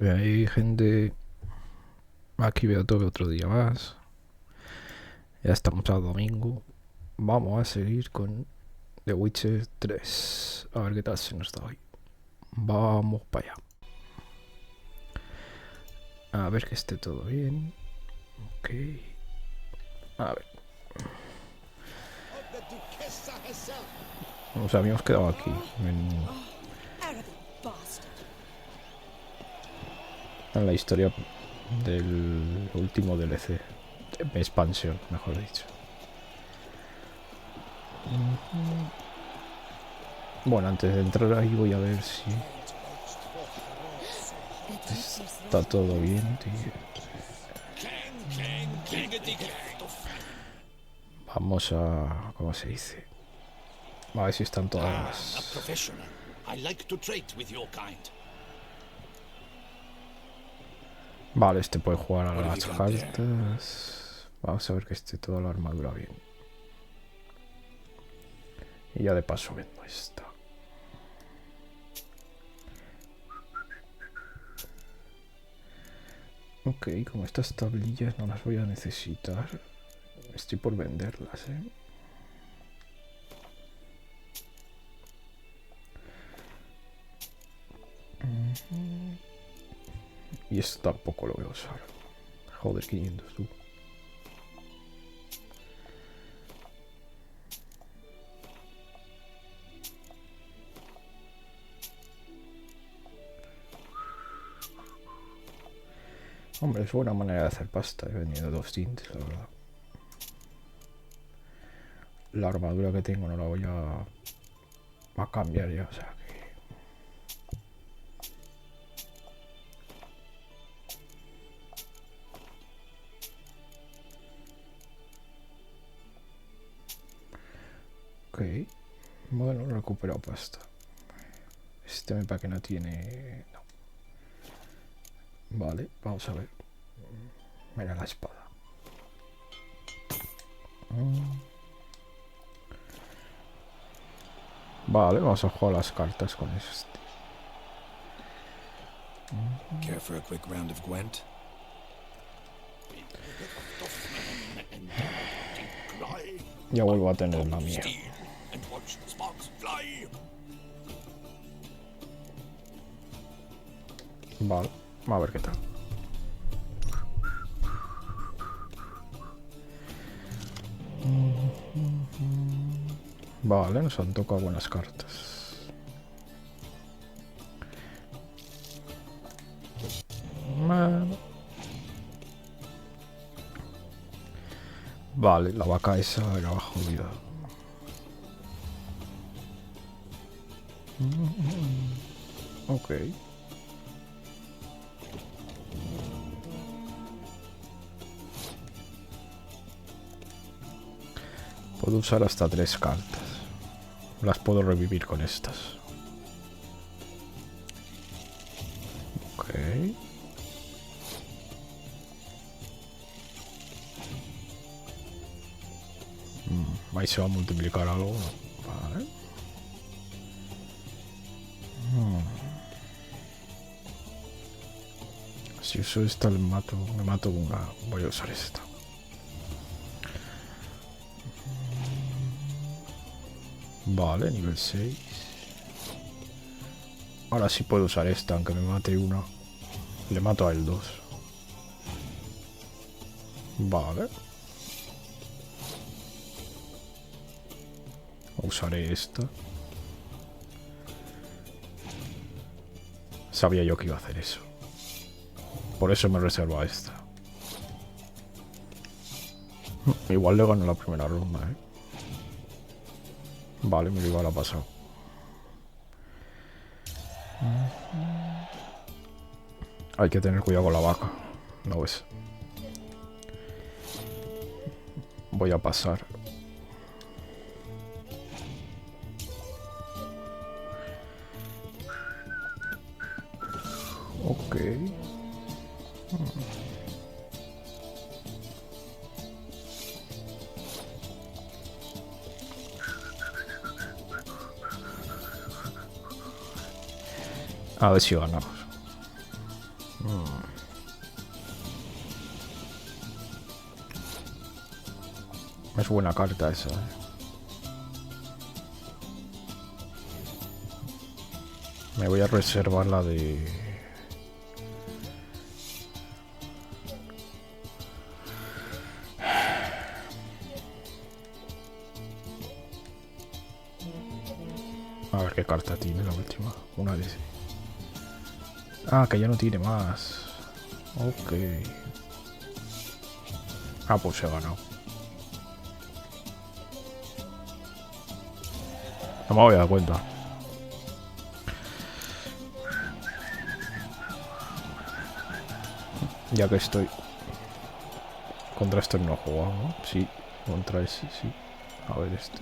Hay gente. Aquí veo todo otro día más. Ya estamos a domingo. Vamos a seguir con The Witcher 3. A ver qué tal se nos da hoy. Vamos para allá. A ver que esté todo bien. Ok. A ver. Nos habíamos quedado aquí. En la historia del último DLC. Expansión, mejor dicho. Bueno, antes de entrar ahí voy a ver si está todo bien, tío. Vamos a... ¿cómo se dice? A ver si están todas... Vale, este puede jugar a las cartas. Vamos a ver que esté toda la armadura bien. Y ya de paso vendo esta. Ok, como estas tablillas no las voy a necesitar. Estoy por venderlas, Y esto tampoco lo voy a usar. Joder, 500 tú. Hombre, es buena manera de hacer pasta. He vendido 2 tintes, la verdad. La armadura que tengo no la voy a cambiar ya, o sea que... Ok. Bueno, he recuperado pasta. Este me parece que no tiene... No. Vale, vamos a ver. Mira la espada. Vale, vamos a jugar las cartas con este. Care for a quick round of Gwent? Ya vuelvo a tener la mía. Vale, a ver qué tal. Vale, nos han tocado buenas cartas. Vale, la vaca esa era jodida. Ok. Puedo usar hasta 3 cartas. Las puedo revivir con estas. Ok. Ahí se va a multiplicar algo. Vale. Si uso esta me mato una. Voy a usar esta. Vale, nivel 6. Ahora sí puedo usar esta, aunque me mate una. Le mato a él 2. Vale. Usaré esta. Sabía yo que iba a hacer eso. Por eso me reservo a esta. Igual le gano la primera ronda, Vale, mi rival ha pasado. Hay que tener cuidado con la vaca. ¿No ves? Voy a pasar. Ok. A ver si ganamos. buena carta esa, Me voy a reservar la de... A ver qué carta tiene la última. Una de... Ah, que ya no tiene más. Ok. Ah, pues he ganado. No me voy a dar cuenta. Ya que estoy... Contra esto no he jugado, ¿no? Sí, contra ese, sí. A ver esto.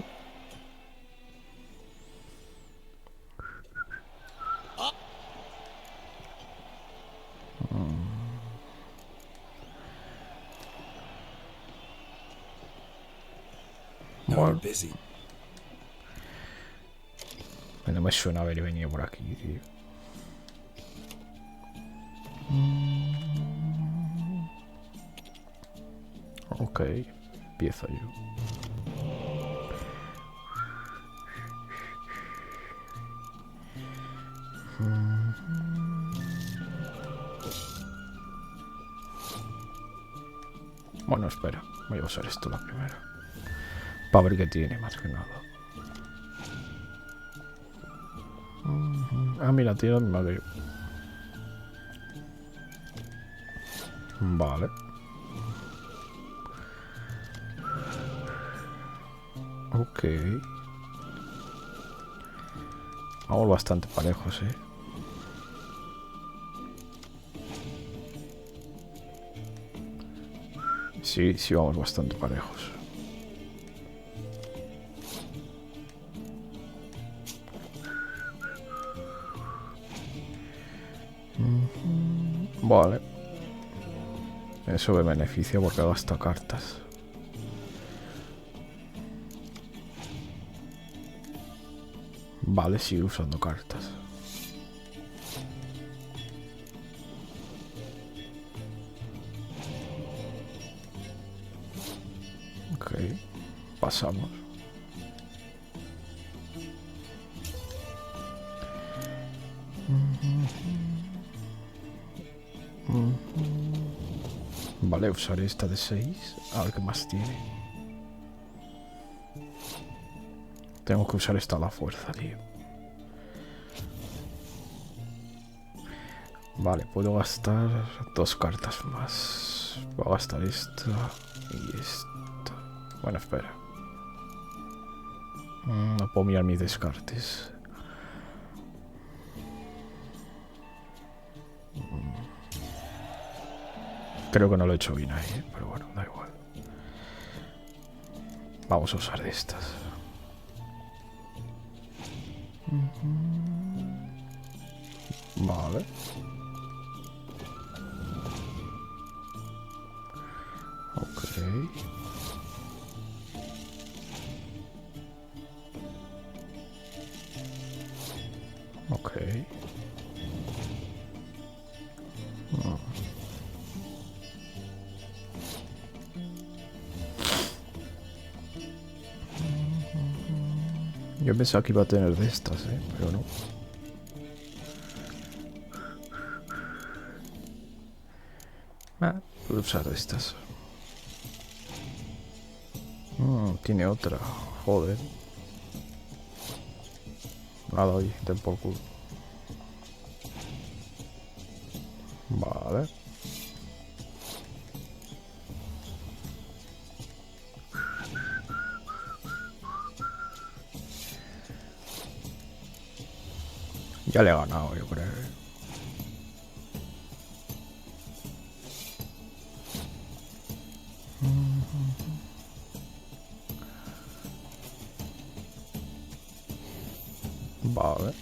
No, you're Bueno, busy. no me suena haber venido por aquí, tío. Ok, empiezo yo. Bueno, espera, voy a usar esto la primera. Para ver qué tiene, más que nada. Ah, mira, tiene la misma que yo. Vale. Ok. Vamos bastante parejos, Sí, sí, vamos bastante parejos. Vale. Eso me beneficia porque gasta cartas. Vale, sigue usando cartas. Ok. Pasamos. Vale, usaré esta de 6. A ver qué más tiene. Tengo que usar esta a la fuerza, tío. Vale, puedo gastar 2 cartas más. Voy a gastar esta y esta. Bueno, espera. No puedo mirar mis descartes. Creo que no lo he hecho bien ahí, pero bueno, da igual. Vamos a usar de estas. Vale. Ok. Ok. Yo pensaba que iba a tener de estas, pero no. Puedo usar de estas. Tiene otra. Joder. Nada, oye, ten por culo. Vale. Ya le he ganado, yo creo. Vale.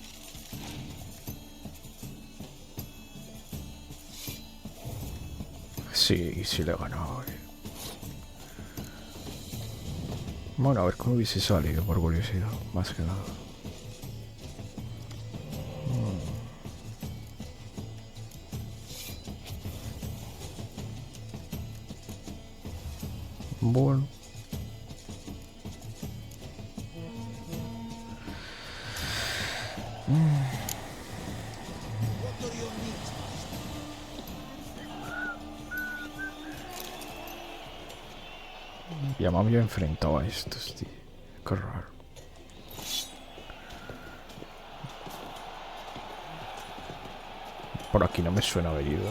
Sí, sí le he ganado. Bueno, a ver cómo hubiese salido, por curiosidad, más que nada. Bueno. Ya me había enfrentado a estos, tío. Qué raro. Por aquí no me suena haber ido,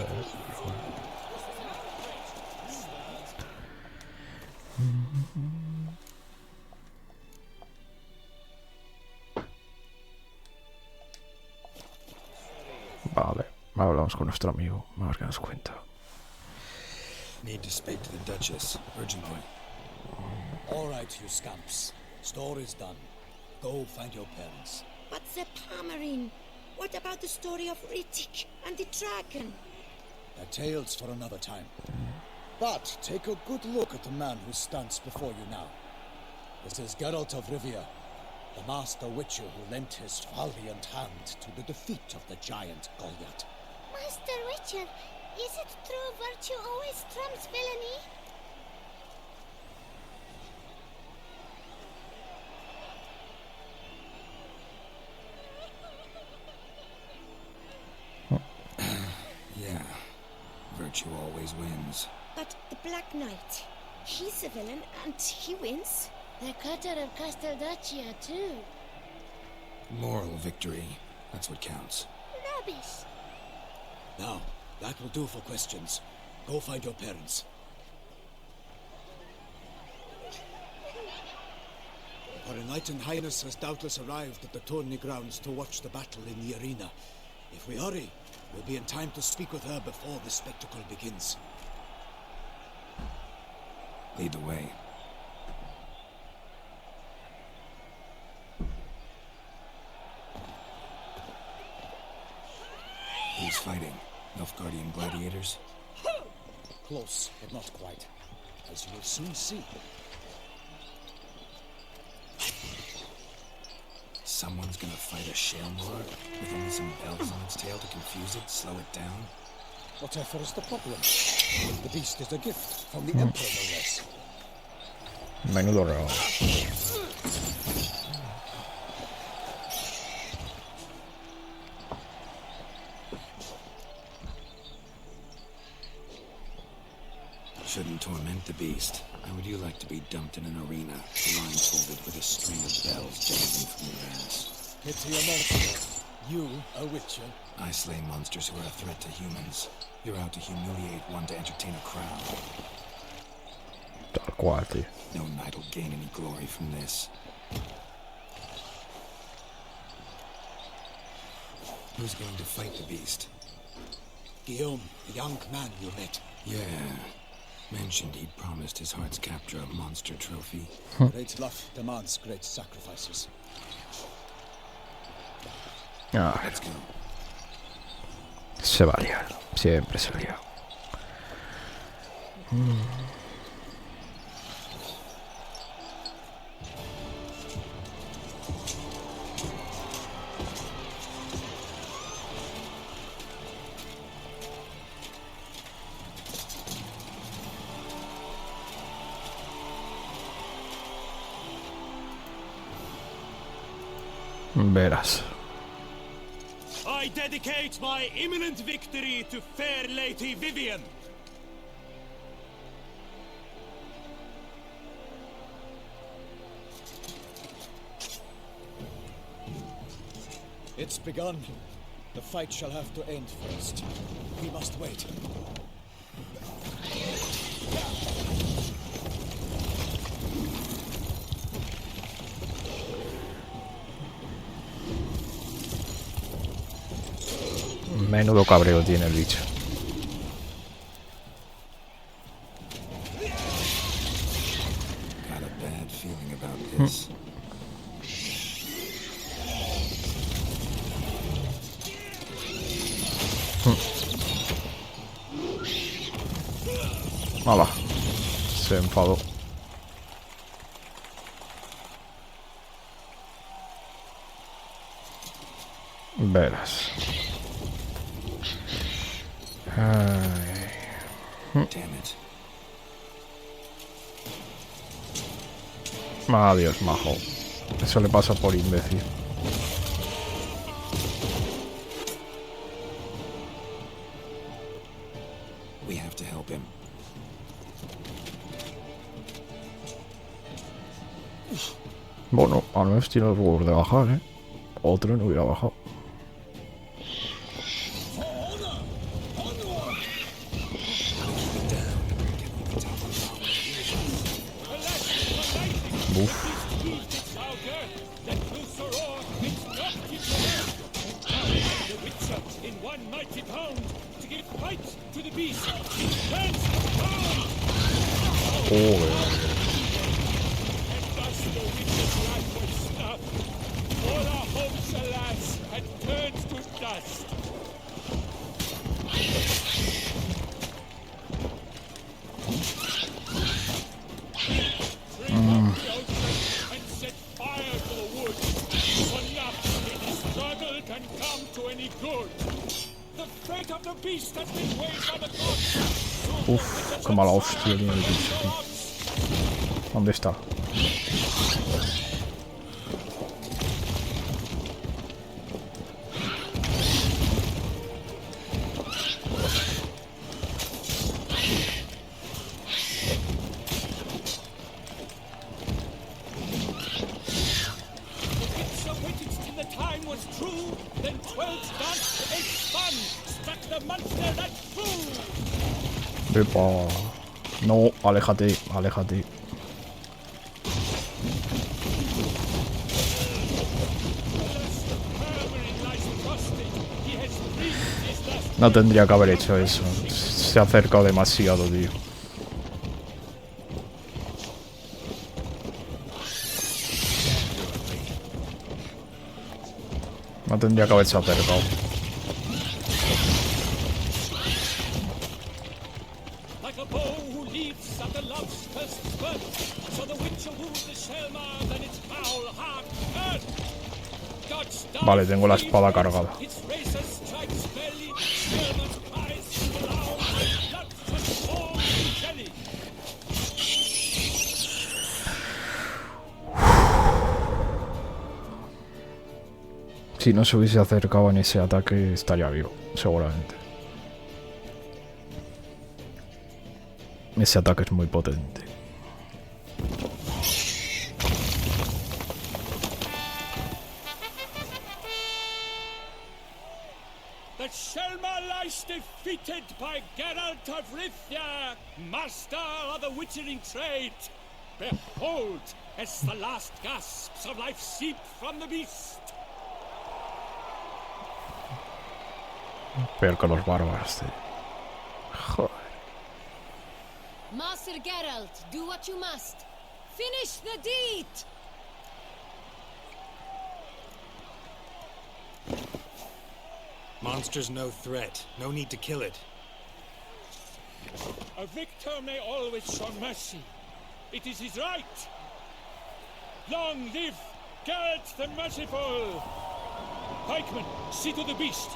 Vale, hablamos con nuestro amigo, a ver qué nos cuenta. Need to speak to the Duchess urgently. All right, you scamps. Story's done. Go find your parents. But the Palmerine, what about the story of Rittik and the dragon? They're tales for another time. But take a good look at the man who stands before you now. This is Geralt of Rivia, the master witcher who lent his valiant hand to the defeat of the giant Goliath. Master Witcher, is it true virtue always trumps villainy? Yeah, virtue always wins. But the Black Knight, he's a villain and he wins. The cutter of Casteldaccia, too. Moral victory, that's what counts. Rubbish. Now, that will do for questions. Go find your parents. Her Enlightened Highness has doubtless arrived at the tourney grounds to watch the battle in the arena. If we hurry, we'll be in time to speak with her before the spectacle begins. Lead the way. Who's fighting? Nilfgaardian gladiators? Close, but not quite. As you will soon see. Someone's gonna fight a Shaelmar with only some bells on its tail to confuse it, slow it down? Whatever is the problem? The beast is a gift from the Emperor, no less. Menudo regalo. Shouldn't torment the beast. How would you like to be dumped in an arena, blindfolded with a string of bells dangling from your ass? Pity a monster. You, a witcher. I slay monsters who are a threat to humans. You're out to humiliate one to entertain a crowd. Tal cual, tío. No knight will gain any glory from this. Who's going to fight the beast? Guillaume, the young man you met. Yeah. Mentioned he'd promised his heart's captor a monster trophy. Great love demands great sacrifices. Ah, Let's go. se va a liar. Siempre se lía. Verás. I dedicate my imminent victory to fair Lady Vivian. It's begun. The fight shall have to end first. We must wait. Menudo cabreo tiene el bicho. Got a bad feeling about this. Hala. Se enfadó. Verás. Ay. Damn it. Adiós, majo. Eso le pasa por imbécil. Bueno, al menos tiene el valor de bajar, ¿eh? Otro no hubiera bajado. Uf. Uf, qué mala hostia tiene el bicho, tío. ¿Dónde está? Epa. No, aléjate, aléjate. No tendría que haber hecho eso. Se ha acercado demasiado, tío. No tendría que haberse acercado. Vale, tengo la espada cargada. Si no se hubiese acercado en ese ataque, estaría vivo, seguramente. Ese ataque es muy potente. The Selma lies defeated by Geralt of Rivia, master of the witchering trade. Behold, as the last gasps of life seep from the beast. Peor que los bárbaros, tío. Joder. Master Geralt, do what you must. Finish the deed! Monster's no threat. No need to kill it. A victor may always show mercy. It is his right. Long live Geralt the Merciful! Pikeman, see to the beast.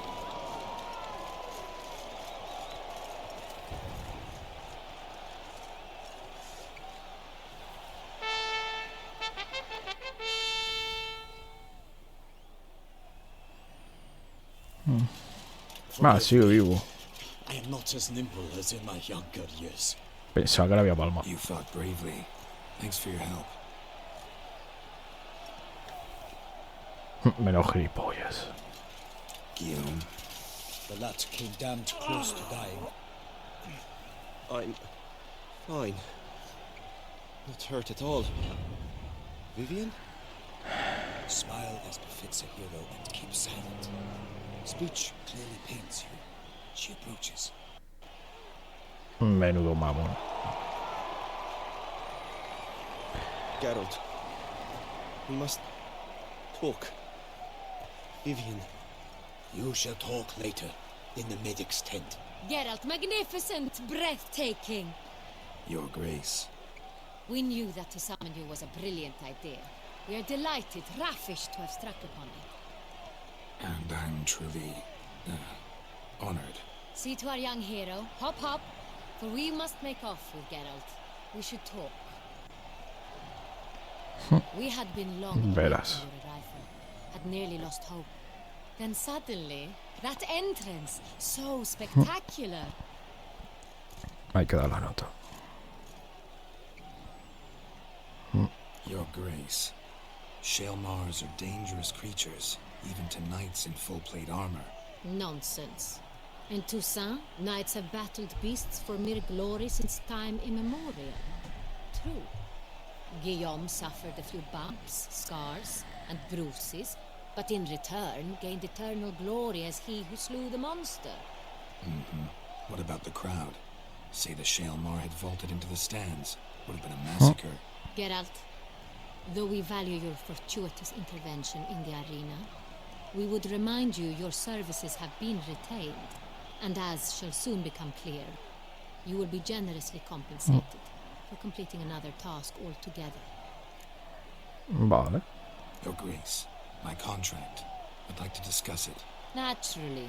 Ah, sigue vivo. I am not as nimble as in my younger years. Pensaba que le había palma. You fought bravely. Thanks for your help. Menos gilipollas. Guillaume. The lad came damned close to dying. I'm fine. Not hurt at all. Vivian? Smile as befits a hero and keep silent. Speech clearly pains you. She approaches. Menudo mamón. Geralt. We must talk. Vivian. You shall talk later, in the medic's tent. Geralt, magnificent, breathtaking. Your Grace. We knew that to summon you was a brilliant idea. We are delighted, ravished to have struck upon it. And I'm truly honored. See to our young hero. Hop, hop. For we must make off with Geralt. We should talk. We had been long awaiting your Verás. arrival. Had nearly lost hope. Then suddenly, that entrance, so spectacular. Hay que dar la nota. Your Grace. Shaelmars are dangerous creatures, even to knights in full plate armor. Nonsense. In Toussaint, knights have battled beasts for mere glory since time immemorial. True. Guillaume suffered a few bumps, scars, and bruises, but in return gained eternal glory as he who slew the monster. What about the crowd? Say the Shaelmar had vaulted into the stands. Would have been a massacre. Geralt, though we value your fortuitous intervention in the arena, we would remind you your services have been retained, and as shall soon become clear, you will be generously compensated for completing another task altogether. Vale. Your Grace, my contract. I'd like to discuss it. Naturally,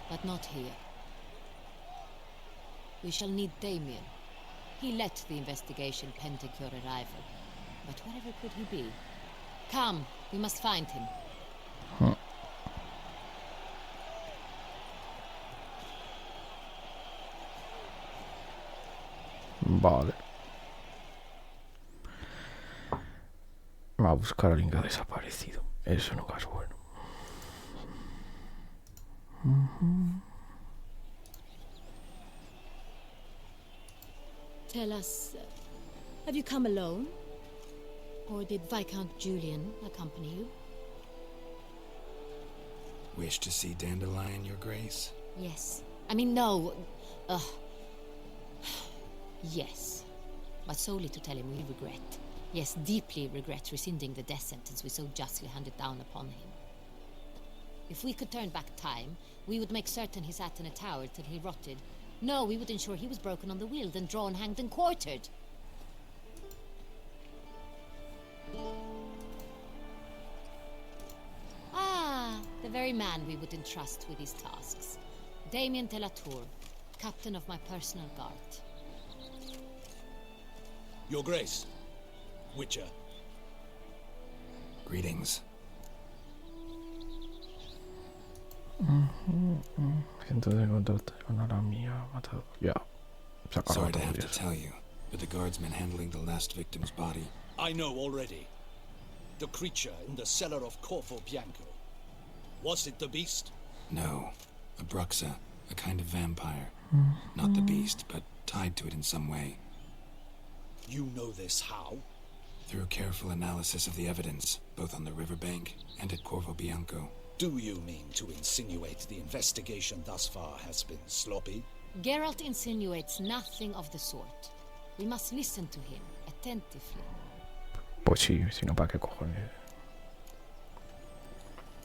but not here. We shall need Damien. He led the investigation pending your arrival. But wherever could he be? Come, we must find him. Vale. Va a buscar al Inca desaparecido. Eso nunca es bueno. Tell us, have you come alone? Or did Viscount Julian accompany you? Wish to see Dandelion, Your Grace? Yes. I mean, no. Yes. But solely to tell him we regret. Yes, deeply regret rescinding the death sentence we so justly handed down upon him. If we could turn back time, we would make certain he sat in a tower till he rotted. No, we would ensure he was broken on the wheel, then drawn, hanged, and quartered. Ah, the very man we would entrust with these tasks. Damien de la Tour, captain of my personal guard. Your Grace. Witcher. Greetings. Entonces encontraste con la mía matado. Ya. Sorry to have to tell you, but the guardsman handling the last victim's body. I know already. The creature in the cellar of Corvo Bianco. Was it the beast? No. A Bruxa, a kind of vampire. Not the beast, but tied to it in some way. You know this how? Through careful analysis of the evidence, both on the riverbank and at Corvo Bianco. Do you mean to insinuate the investigation thus far has been sloppy? Geralt insinuates nothing of the sort. We must listen to him attentively. Pues sí, si no, ¿para qué cojones?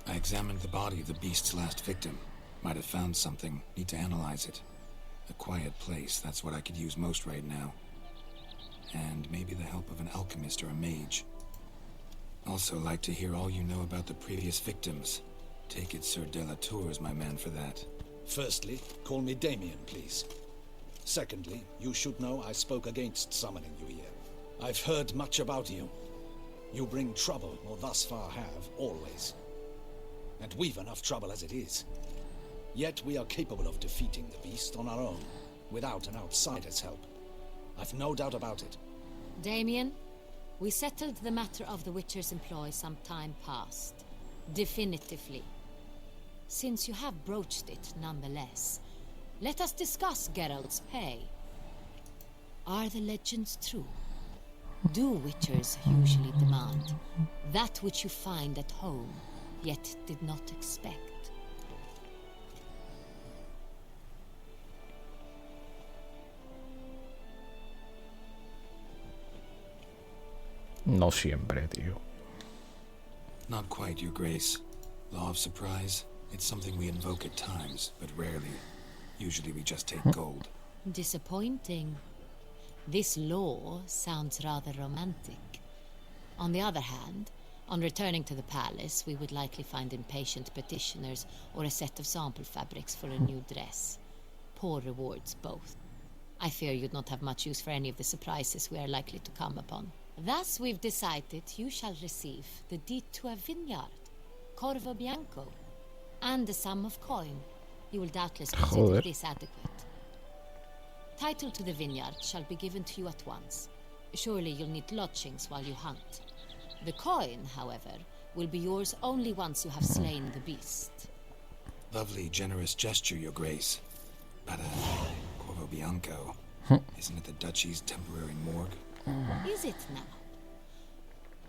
I examined the body of the beast's last victim. Might have found something. Need to analyze it. A quiet place, that's what I could use most right now. And maybe the help of an alchemist or a mage. Also like to hear all you know about the previous victims. Take it Sir de la Tour is my man for that. Firstly, call me Damien, please. Secondly, you should know I spoke against summoning you here. I've heard much about you. You bring trouble, or thus far have, always. And we've enough trouble as it is. Yet we are capable of defeating the beast on our own, without an outsider's help. I've no doubt about it. Damien, we settled the matter of the Witcher's employ some time past. Definitively. Since you have broached it nonetheless, let us discuss Geralt's pay. Are the legends true? Do Witchers usually demand that which you find at home, yet did not expect? No siempre, tío. Not quite, Your Grace. Law of surprise, it's something we invoke at times, but rarely. Usually we just take gold. Disappointing. This law sounds rather romantic. On the other hand, on returning to the palace, we would likely find impatient petitioners or a set of sample fabrics for a new dress. Poor rewards, both. I fear you'd not have much use for any of the surprises we are likely to come upon. Thus, we've decided you shall receive the deed to a vineyard, Corvo Bianco, and a sum of coin. You will doubtless consider this adequate. Title to the vineyard shall be given to you at once. Surely you'll need lodgings while you hunt. The coin, however, will be yours only once you have slain the beast. Lovely, generous gesture, Your Grace. But, Corvo Bianco, isn't it the Duchy's temporary morgue? Is it now?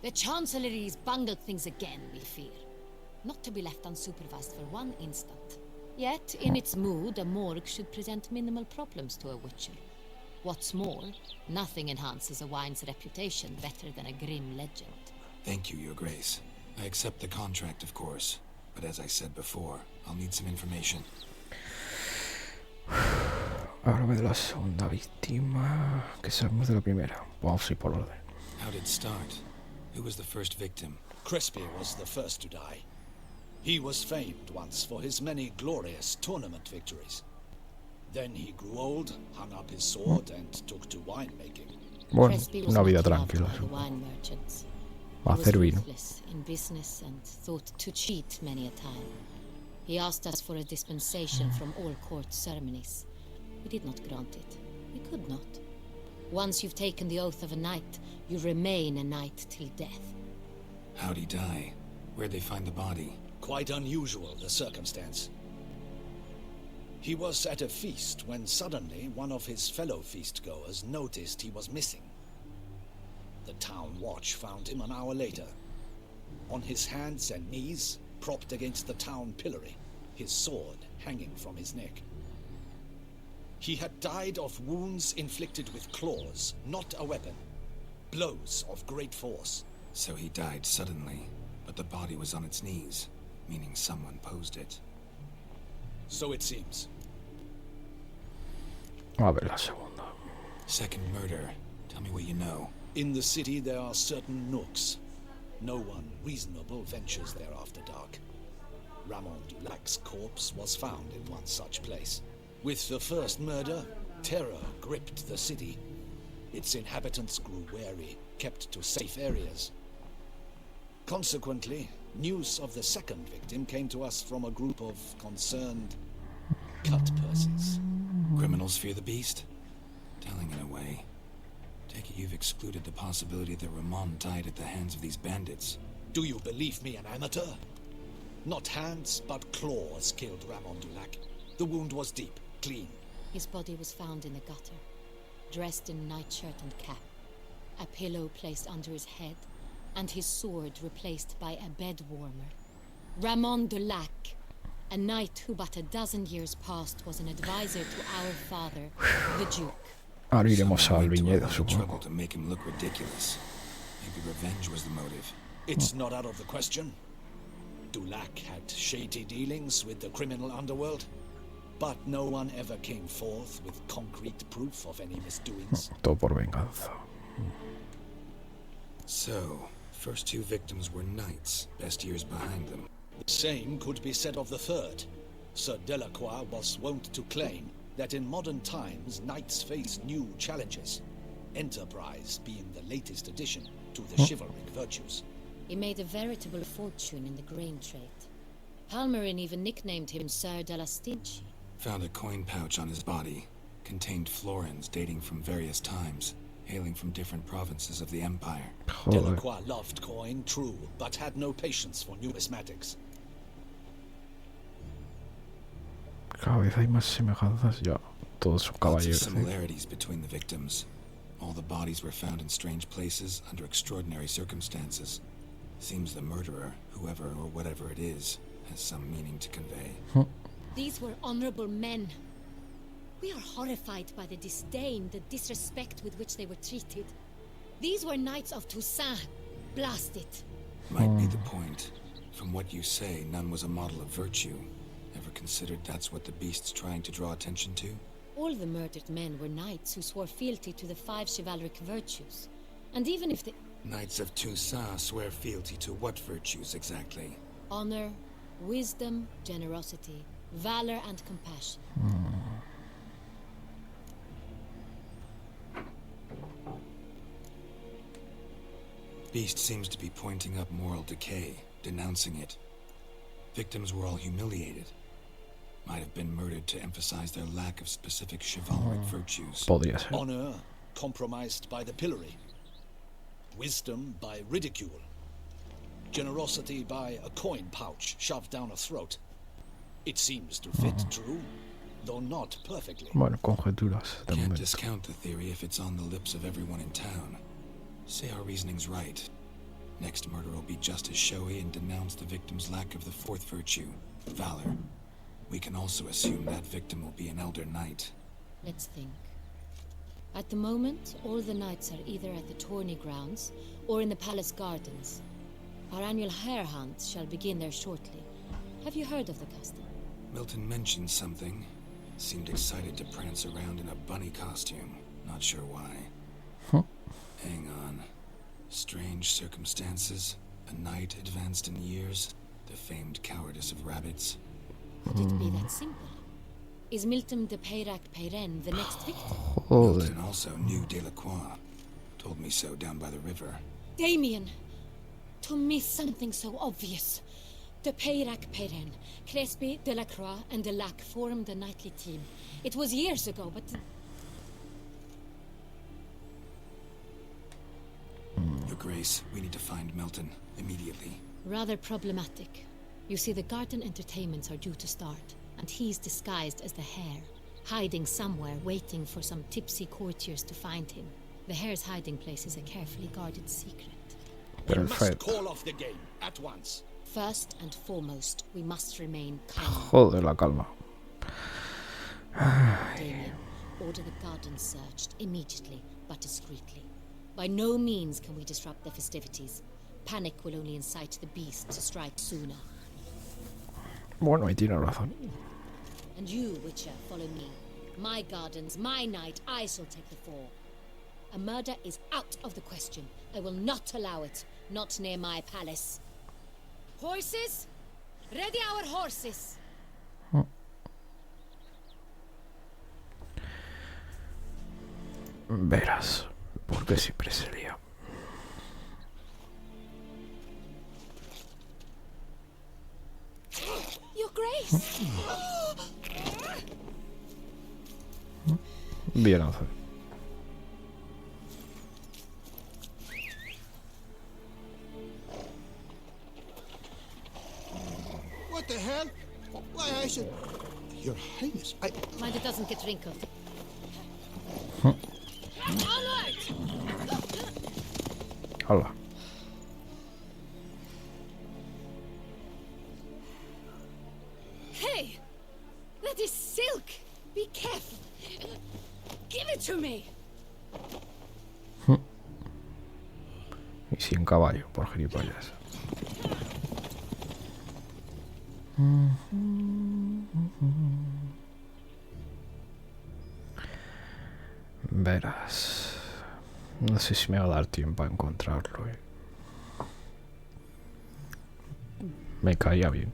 The Chancellery's bungled things again, we fear. Not to be left unsupervised for one instant. Yet, in its mood, a morgue should present minimal problems to a witcher. What's more, nothing enhances a wine's reputation better than a grim legend. Thank you, Your Grace. I accept the contract, of course. But as I said before, I'll need some information. Háblame de la segunda víctima. Que sabemos de la primera. Vamos a ir por orden. How did it start? Who was the first victim? Crespi was the first to die. He was famed once for his many glorious tournament victories. Then he grew old, hung up his sword, and took to winemaking. Bueno, Crespi was una vida not loved tranquila. by the wine merchants. Va a He hacer was vino. ruthless in business and thought to cheat many a time. He asked us for a dispensation from all court ceremonies. We did not grant it. We could not. Once you've taken the oath of a knight, you remain a knight till death. How'd he die? Where'd they find the body? Quite unusual, the circumstance. He was at a feast when suddenly one of his fellow feastgoers noticed he was missing. The town watch found him an hour later. On his hands and knees, propped against the town pillory, his sword hanging from his neck. He had died of wounds inflicted with claws, not a weapon. Blows of great force. So he died suddenly, but the body was on its knees, meaning someone posed it. So it seems. A ver la segunda. Second murder. Tell me what you know. In the city there are certain nooks. No one reasonable ventures there after dark. Ramon Dulac's corpse was found in one such place. With the first murder, terror gripped the city. Its inhabitants grew wary, kept to safe areas. Consequently, news of the second victim came to us from a group of concerned cut-purses. Criminals fear the beast? Telling in a way. Take it you've excluded the possibility that Ramon died at the hands of these bandits. Do you believe me an amateur? Not hands, but claws killed Ramon Dulac. The wound was deep, clean. His body was found in the gutter, dressed in nightshirt and cap, a pillow placed under his head, and his sword replaced by a bed warmer. Ramon Dulac, a knight who but a dozen years past was an advisor to our father, the Duke. Ahora iremos Someone al went to a viñedo, lot of trouble supongo. to make him look ridiculous. Maybe revenge was the motive. It's not out of the question. Dulac had shady dealings with the criminal underworld, but no one ever came forth with concrete proof of any misdoings. Todo por venganza. So, first two victims were knights, best years behind them. The same could be said of the third. Sir Delacroix was wont to claim that in modern times knights face new challenges, enterprise being the latest addition to the chivalric virtues. He made a veritable fortune in the grain trade. Palmerin even nicknamed him Sir de la Stinchi. Found a coin pouch on his body. Contained florins dating from various times, hailing from different provinces of the Empire. Joder. Delacroix loved coin, true, but had no patience for numismatics. Cada vez hay más semejanzas ya. Todos son Lots of caballeros. ¿eh? similarities between the victims. All the bodies were found in strange places under extraordinary circumstances. Seems the murderer, whoever or whatever it is, has some meaning to convey. These were honorable men. We are horrified by the disdain, the disrespect with which they were treated. These were knights of Toussaint. Blast it. Might be the point. From what you say, none was a model of virtue. Ever considered that's what the beast's trying to draw attention to? All the murdered men were knights who swore fealty to the 5 chivalric virtues. And even if they... Knights of Toussaint swear fealty to what virtues exactly? honor, wisdom, generosity, valor, and compassion. Beast seems to be pointing up moral decay, denouncing it. Victims were all humiliated. Might have been murdered to emphasize their lack of specific chivalric virtues. Podría ser. Honor compromised by the pillory. Wisdom by ridicule. Generosity by a coin pouch shoved down a throat. It seems to fit true, though not perfectly. Bueno, conjeturas de Can't momento. discount the theory if it's on the lips of everyone in town. Say our reasoning's right. Next murder will be just as showy and denounce the victim's lack of the fourth virtue, valor. We can also assume that victim will be an elder knight. Let's think. At the moment, all the knights are either at the tourney grounds or in the palace gardens. Our annual hare hunt shall begin there shortly. Have you heard of the custom? Milton mentioned something. Seemed excited to prance around in a bunny costume. Not sure why. Hang on. Strange circumstances. A knight advanced in years. The famed cowardice of rabbits. Could it be that simple? Is Milton de Peyrac Peyren the next victim? Joder. Milton also knew Delacroix. Told me so down by the river. Damien! To miss something so obvious. De Peyrac Peyren, Crespi, Delacroix, and Delac formed a knightly team. It was years ago, but... Your Grace, we need to find Milton. Immediately. Rather problematic. You see, the garden entertainments are due to start, and he's disguised as the hare, hiding somewhere, waiting for some tipsy courtiers to find him. The hare's hiding place is a carefully guarded secret. We must Perfecto. call off the game at once. First and foremost, we must remain calm. Joder, la calma. Damien, order the garden searched immediately, but discreetly. By no means can we disrupt the festivities. Panic will only incite the beast to strike sooner. Bueno, ahí tiene razón. And you, Witcher, follow me. My gardens, my night, I shall take the fall. A murder is out of the question. I will not allow it. Not near my palace. Horses? Ready our horses! Verás, porque siempre sería. Your Grace! Bien, Arthur. What the hell? Why, I should... Your Highness, Mind it doesn't get wrinkled. Hola. Hey! That is silk! Be careful! Give it to me! Y sin caballo, por gilipollas. Verás. No sé si me va a dar tiempo a encontrarlo. Me caía bien.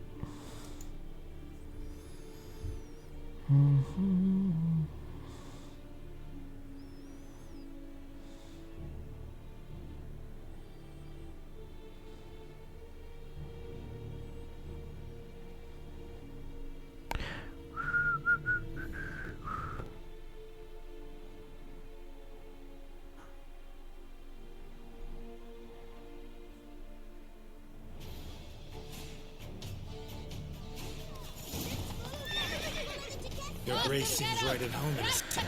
Your Grace seems right at home in this town.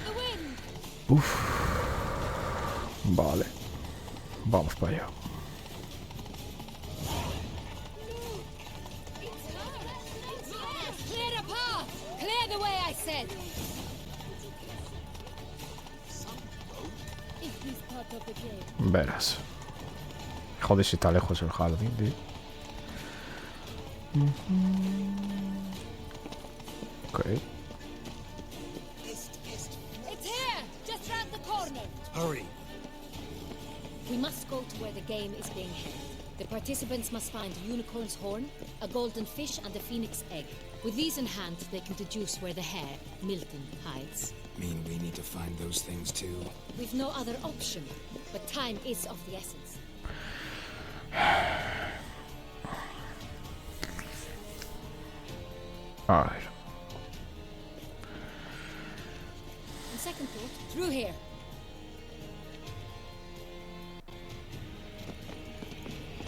Vale. Vamos para allá. Clear a path! Clear the way, I said! If he's part of the game. Verás. Joder, si está lejos el jardín, tío. Ok. It's here! Just round the corner! Hurry! We must go to where the game is being held. The participants must find a unicorn's horn, a golden fish, and a phoenix egg. With these in hand, they can deduce where the hare, Milton, hides. Mean we need to find those things too? We've no other option, but time is of the essence. A ver. On second thought, through here.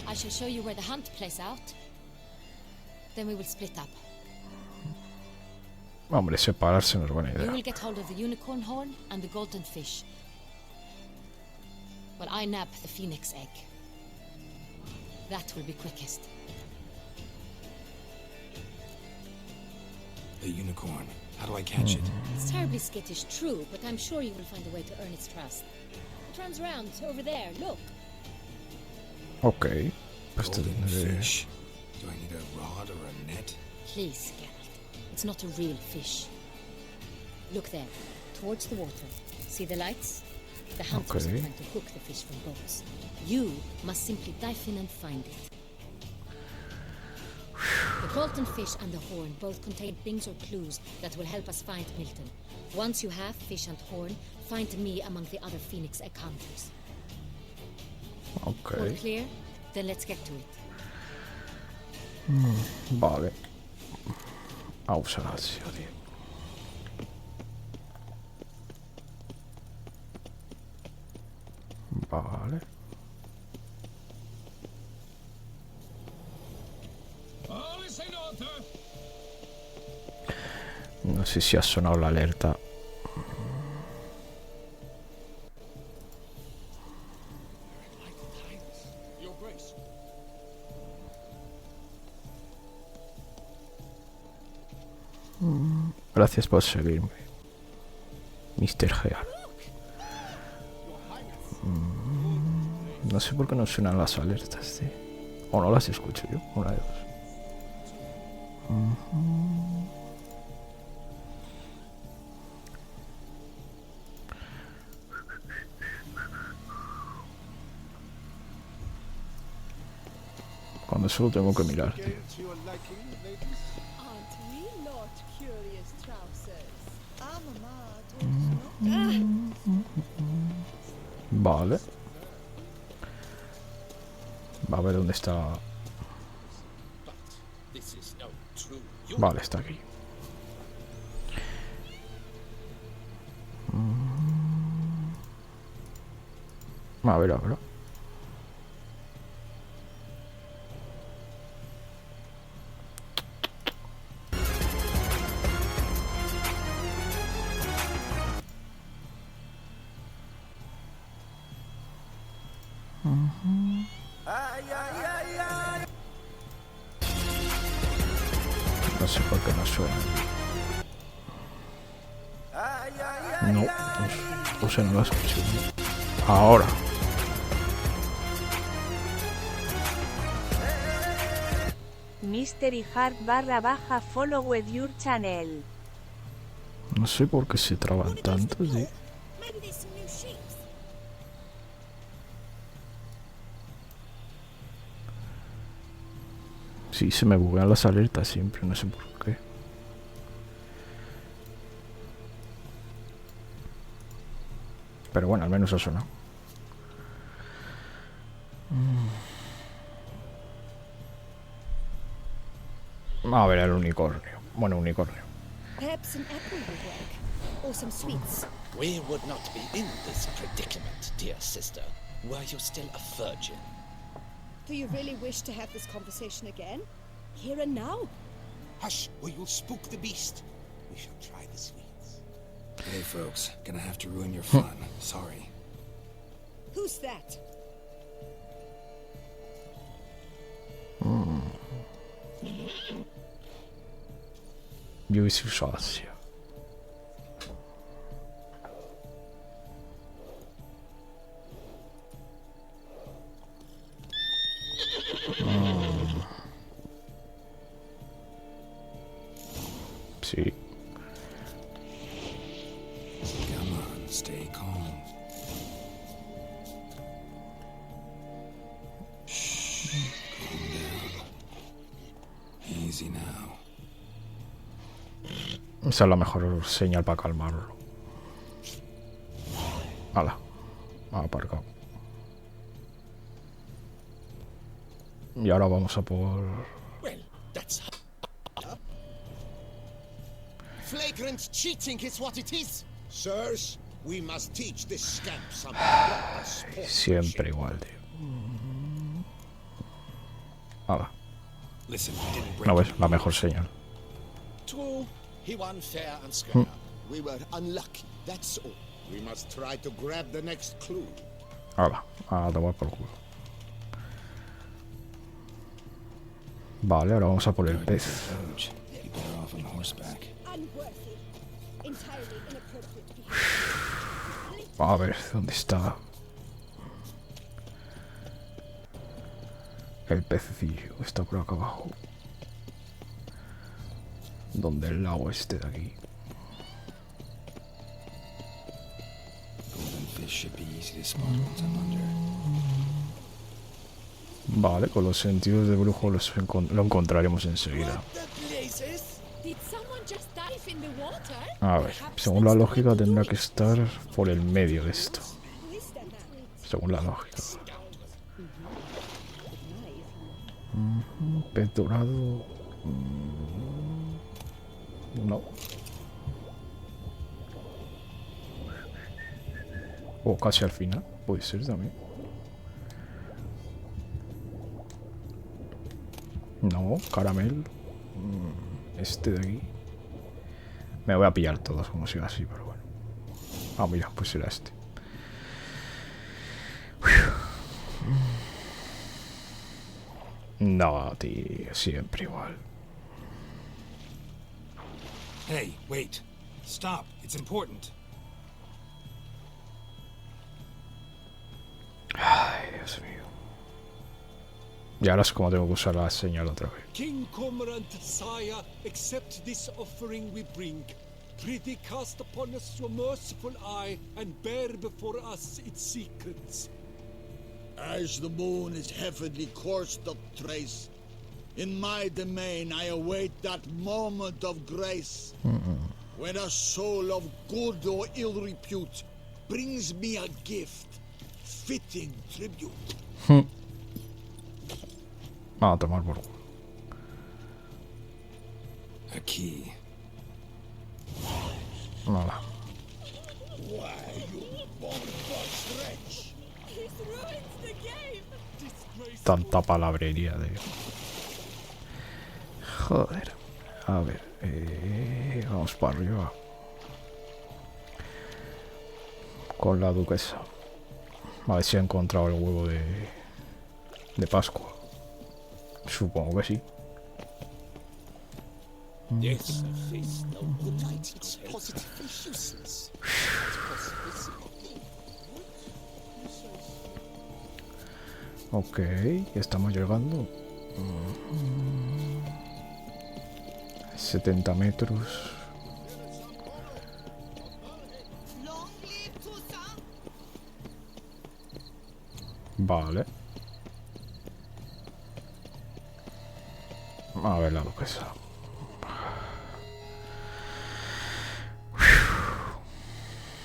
I I shall show you where the hunt plays out. Then we will split up. Hombre, separarse no es buena You idea. will get hold of the unicorn horn and the golden fish. While I nab the phoenix egg. That will be quickest. The unicorn. How do I catch it? It's terribly skittish, true, but I'm sure you will find a way to earn its trust. It runs round over there, look. Ok. Pues Golden tendré... fish. Do I need a rod or a net? Please, Geralt. It's not a real fish. Look there, towards the water. See the lights? The hunters Okay. are trying to hook the fish from boats. You must simply dive in and find it. The golden fish and the horn both contain things or clues that will help us find Milton. Once you have fish and horn, find me among the other phoenix egg hunters. All Ok. clear? Then let's get to it. Vale. A usar así, tío. Vale. No sé si ha sonado la alerta. Your Grace. Gracias por seguirme, Mr. Gear. No sé por qué no suenan las alertas, tío. O no las escucho yo, una de dos. Cuando solo tengo que mirar, tío. Aren't we not curious trousers? Ah, mamma, Vale. Va a ver dónde está. This is no true. Vale, está aquí. A ver ahora. No sé por qué no suena. No, o sea, no lo escucho. Ahora. Mystery Heart / followed your channel. No sé por qué se traban tanto, sí. Maybe there's some new shapes. Sí, se me buguean las alertas siempre, no sé por qué. Pero bueno, al menos ha sonado. A ver el unicornio. Bueno, unicornio. Perhaps an apple would work. Or some sweets. We would not be in this predicament, dear sister, were you still a virgin. Do you really wish to have this conversation again? Here and now? Hush, or you'll spook the beast. We shall try the sweets. Hey, folks. Gonna have to ruin your fun. Sorry. Who's that? Viu sócio. Sí. Come on, stay calm. Shh. Calm down. Easy now. Esa es la mejor señal para calmarlo. Hala. Ha aparcado. Y ahora vamos a por... Well, that's Flagrant cheating is what it is. Sirs, we must teach this scamp some proper sportsmanship. Siempre igual, tío. Listen, we didn't break No ves, any la mejor rules. señal. True, he won fair and square. We were unlucky, that's all. We must try to grab the next clue. Hala, a tomar por culo. Vale, ahora vamos a por el pez. Doge, be better off on horseback. Unworthy. Entirely inappropriate behavior. A ver, ¿dónde está? El pececillo está por acá abajo. Donde el lago este de aquí. Golden fish should be easy to spot once I'm under. Vale, con los sentidos de brujo lo encontraremos enseguida. Did someone just dive in the water? A ver, según la lógica tendrá que estar por el medio de esto. Según la lógica. Pez dorado. No. O casi al final. Puede ser también. No, caramel. Este de aquí. Me voy a pillar todos como si así, pero bueno. Ah, mira, pues será este. No, tío, siempre igual. Hey, wait. Stop. It's important. Ay, Dios mío. Y ahora es como tengo que usar la señal otra vez. King Cormorant, sire, accept this offering we bring. Prithee cast upon us your merciful eye and bear before us its secrets. As the moon is heavenly coursed of trace, in my domain I await that moment of grace, when a soul of good or ill repute brings me a gift, fitting tribute. A tomar por culo. A key. Nada. Why, you bombast wretch! He's ruined the game. Tanta palabrería de... Joder. A ver. Vamos para arriba. Con la duquesa. A ver si ha encontrado el huevo de Pascua. Supongo que sí. Yes, I face no good night. It's positively useless. Ok, estamos llegando. 70 metros. Vale. A ver la duquesa.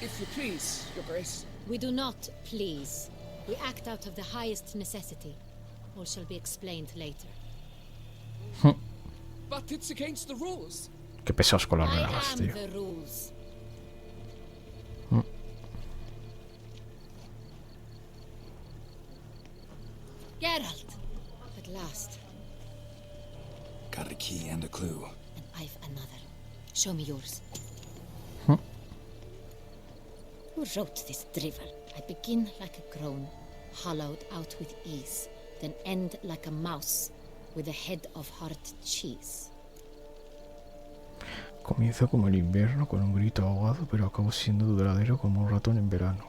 If you please, Your Grace. We do not please. We act out of the highest necessity. All shall be explained later. But it's against the rules. Qué pesados con las I reglas, am tío. the rules. Geralt! At last. Got a key and a clue. And I've another. Show me yours. Who wrote this drivel? I begin like a crone, hollowed out with ease, then end like a mouse, with a head of hard cheese. Comienzo como el invierno con un grito ahogado, pero acabo siendo duradero como un ratón en verano.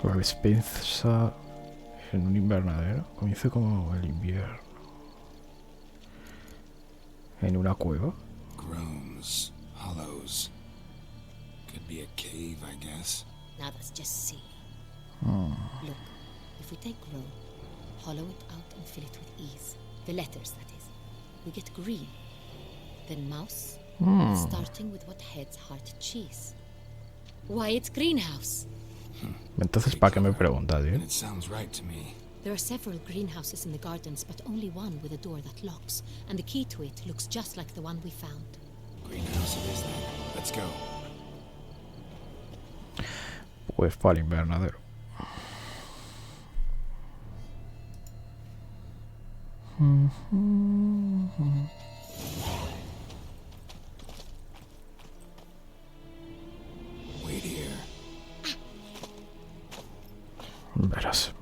La despensa en un invernadero. Comienzo como el invierno. En una cueva. Groans, hollows. Could be a cave, I guess. Now let's just see. Look, if we take grow, hollow it out and fill it with ease. The letters, that is. We get green. Then mouse, starting with what heads hard cheese. Why, it's greenhouse. Entonces, ¿para qué me preguntas, tío? It sounds right to me. There are several greenhouses in the gardens, but only one with a door that locks, and the key to it looks just like the one we found. Greenhouse it is then. Let's go. Pues para el invernadero. Wait here. Verás.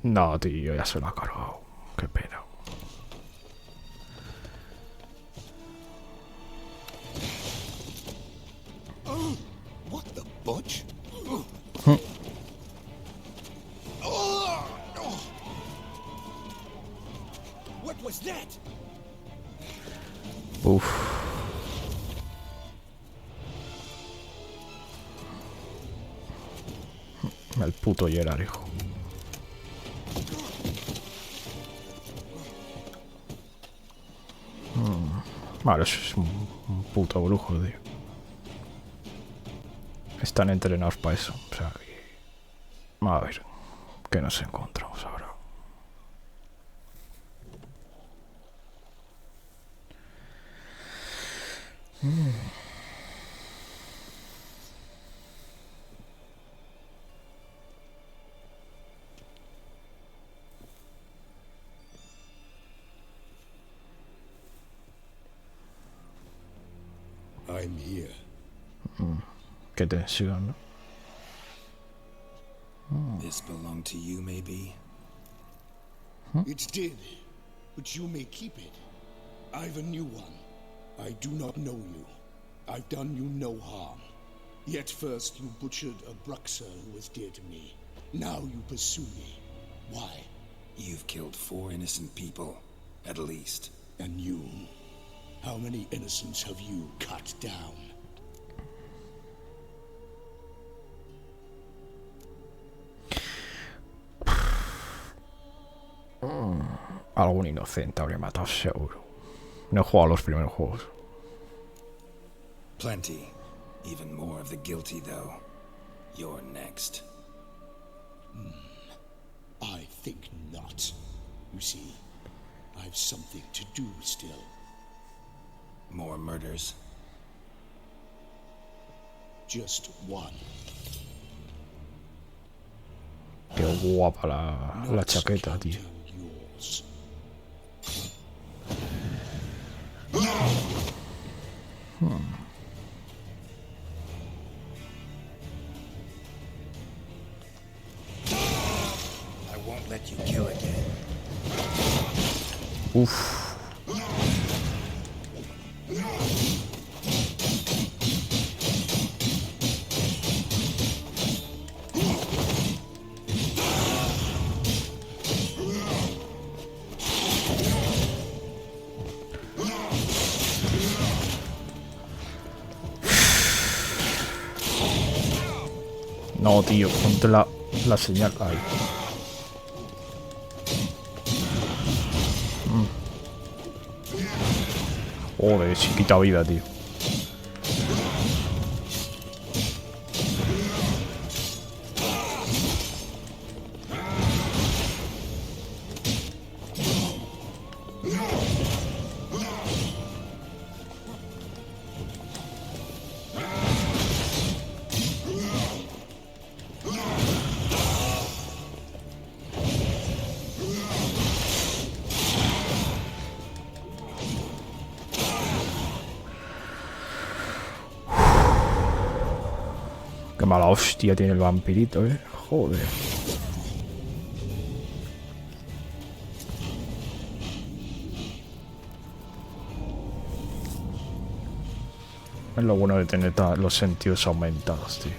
No, tío, ya se lo ha cargado. Qué pena. Oh, what the butch? What was that? Uf. El puto Gerard, hijo. Vale, eso es un puto brujo, tío. Están entrenados para eso. O sea, a ver, ¿qué nos encontramos ahora? I'm here. Qué tensión, ¿no? This belonged to you, maybe? It did, but you may keep it. I've a new one. I do not know you. I've done you no harm. Yet first you butchered a Bruxer who was dear to me. Now you pursue me. Why? You've killed 4 innocent people, at least. And you? How many innocents have you cut down? Algún inocente habría matado seguro. No he jugado a los primeros juegos. Plenty. Even more of the guilty, though. You're next. I think not. You see, I've something to do still. More murders? Just one. Qué guapa la chaqueta, tío. Yours. I won't let you kill again. Uf. No, tío, ponte la señal ahí. Joder, si quita vida, tío. Qué mala hostia tiene el vampirito, joder. Es lo bueno de tener los sentidos aumentados, tío.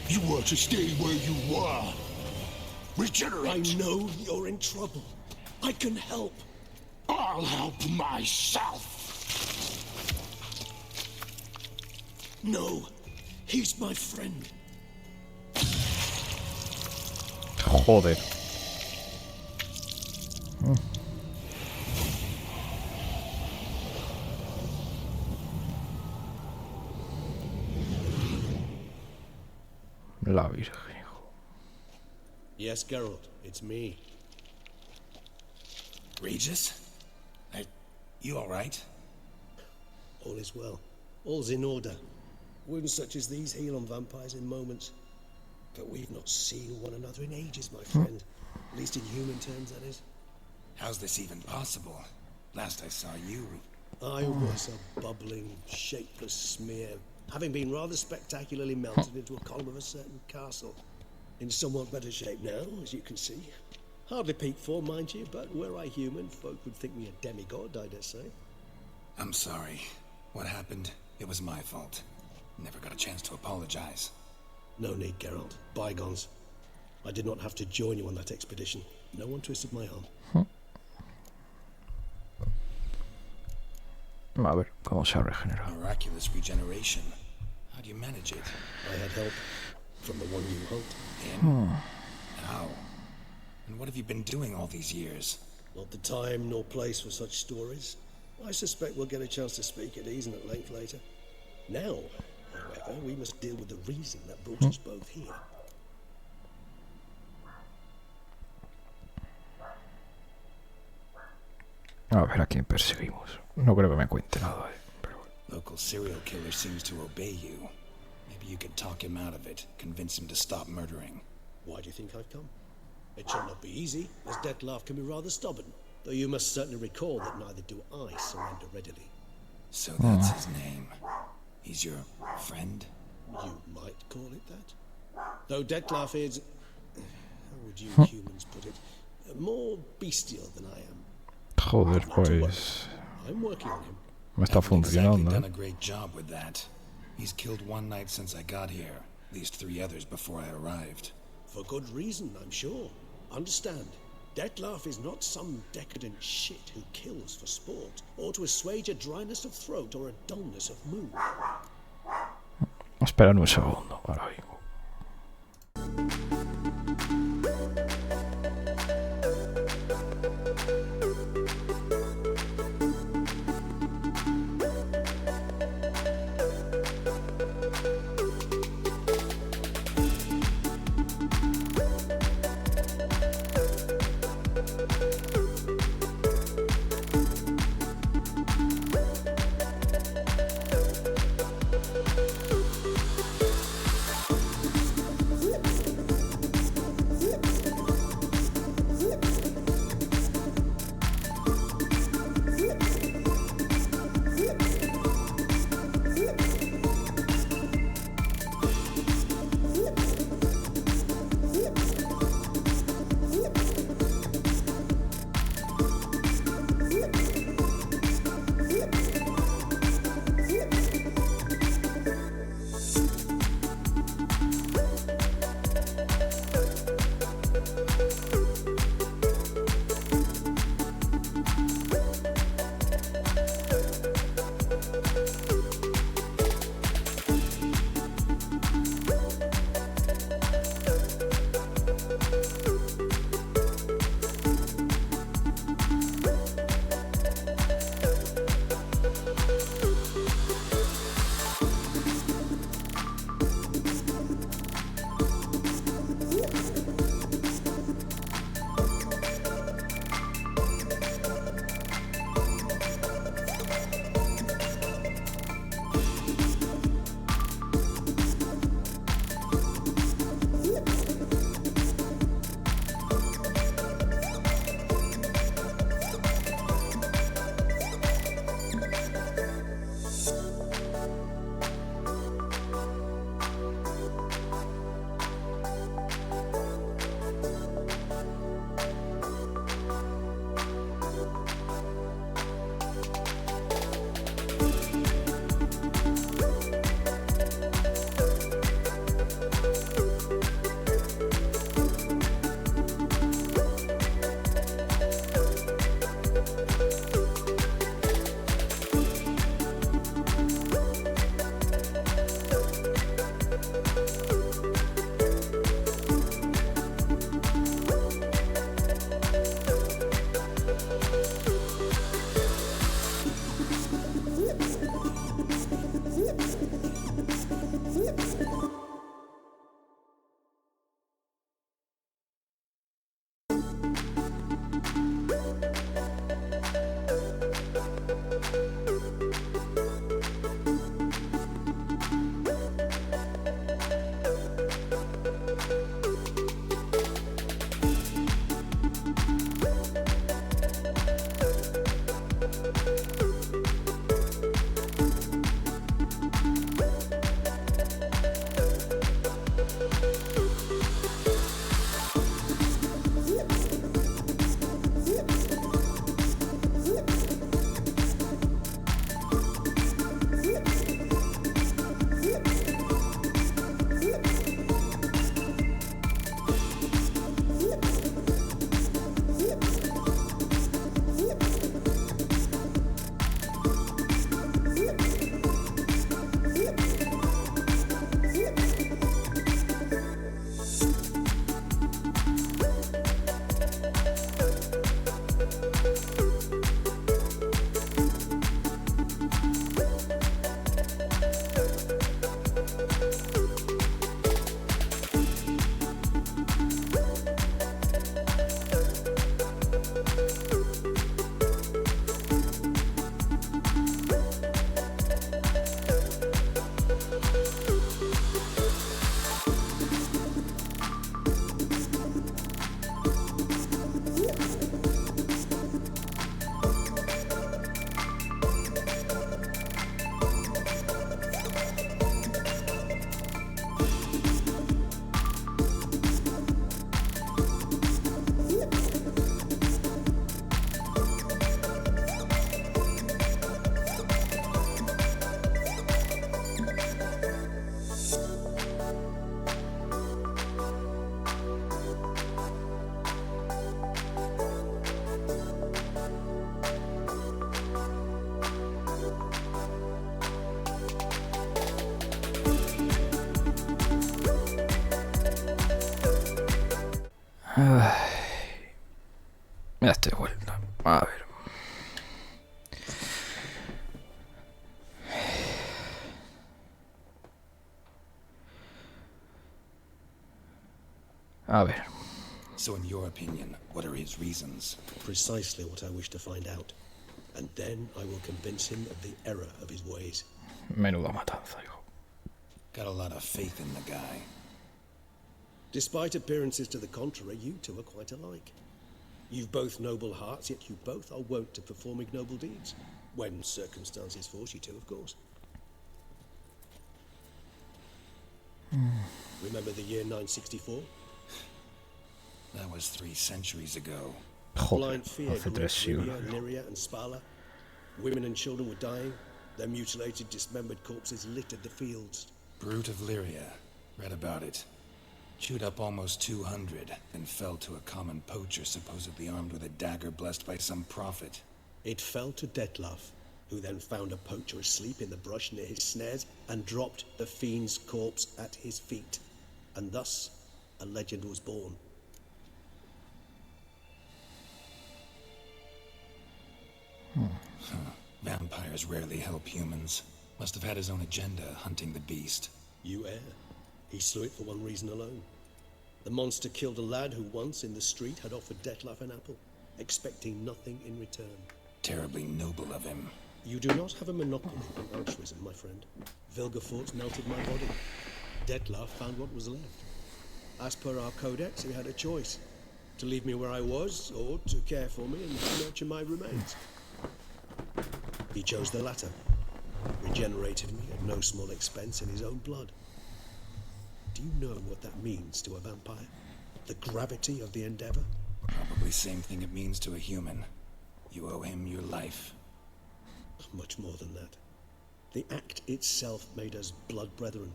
You were to stay where you were. Regenerate. I know you're in trouble. I can help. I'll help myself. No, he's my friend. Joder. La Virgen. Yes, Geralt, it's me. Regis? You alright? All is well. All's in order. Wounds such as these heal on vampires in moments. But we've not seen one another in ages, my friend. At least in human terms, that is. How's this even possible? Last I saw you... I was a bubbling, shapeless smear, having been rather spectacularly melted into a column of a certain castle. In somewhat better shape now, as you can see. Hardly peak form, mind you, but were I human, folk would think me a demigod, I dare say. I'm sorry. What happened, it was my fault. Never got a chance to apologize. No need, Geralt. Bygones. I did not have to join you on that expedition. No one twisted my arm. A ver, ¿cómo se ha regenerado? Miraculous regeneration. How do you manage it? I had help from the one you helped. Him? How? And what have you been doing all these years? Not the time nor place for such stories. I suspect we'll get a chance to speak at ease and at length later. Now, however, we must deal with the reason that brought us both here. A ver a quién perseguimos. No creo que me cuente nada, pero... Local serial killer seems to obey you. Maybe you could talk him out of it, convince him to stop murdering. Why do you think I've come? It shall not be easy, as Dettlaff can be rather stubborn. Though you must certainly recall that neither do I surrender readily. So that's his name. He's your friend? You might call it that. Though Dettlaff is... how would you humans put it? More bestial than I am. Joder, pues... I'm working on him. Me está funcionando, Exactly done a great job with that. He's killed one night since I got here. At least 3 others before I arrived. For good reason, I'm sure. Understand, Dettlaff is not some decadent shit who kills for sport, or to assuage a dryness of throat or a dullness of mood. Esperad un segundo, ahora vengo. Ya estoy de vuelta. A ver. A ver. So in your opinion, what are his reasons? Precisely what I wish to find out. And then I will convince him of the error of his ways. Menuda matanza, hijo. Got a lot of faith in the guy. Despite appearances to the contrary, you two are quite alike. You've both noble hearts, yet you both are wont to perform ignoble deeds. When circumstances force you to, of course. Remember the year 964? That was 3 centuries ago. Blind fear hace grew 3 siglos. Lyria, Lyria, and Spala. Women and children were dying. Their mutilated, dismembered corpses littered the fields. Brute of Lyria. Read about it. Chewed up almost 200, then fell to a common poacher supposedly armed with a dagger blessed by some prophet. It fell to Dettlaff, who then found a poacher asleep in the brush near his snares and dropped the fiend's corpse at his feet. And thus, a legend was born. Vampires rarely help humans. Must have had his own agenda, hunting the beast. You err. He slew it for one reason alone. The monster killed a lad who once in the street had offered Dettlaff an apple, expecting nothing in return. Terribly noble of him. You do not have a monopoly on altruism, my friend. Vilgefortz melted my body. Dettlaff found what was left. As per our codex, he had a choice. To leave me where I was, or to care for me and nurture my remains. He chose the latter. Regenerated me at no small expense in his own blood. Do you know what that means to a vampire? The gravity of the endeavor? Probably same thing it means to a human. You owe him your life. Much more than that. The act itself made us blood brethren.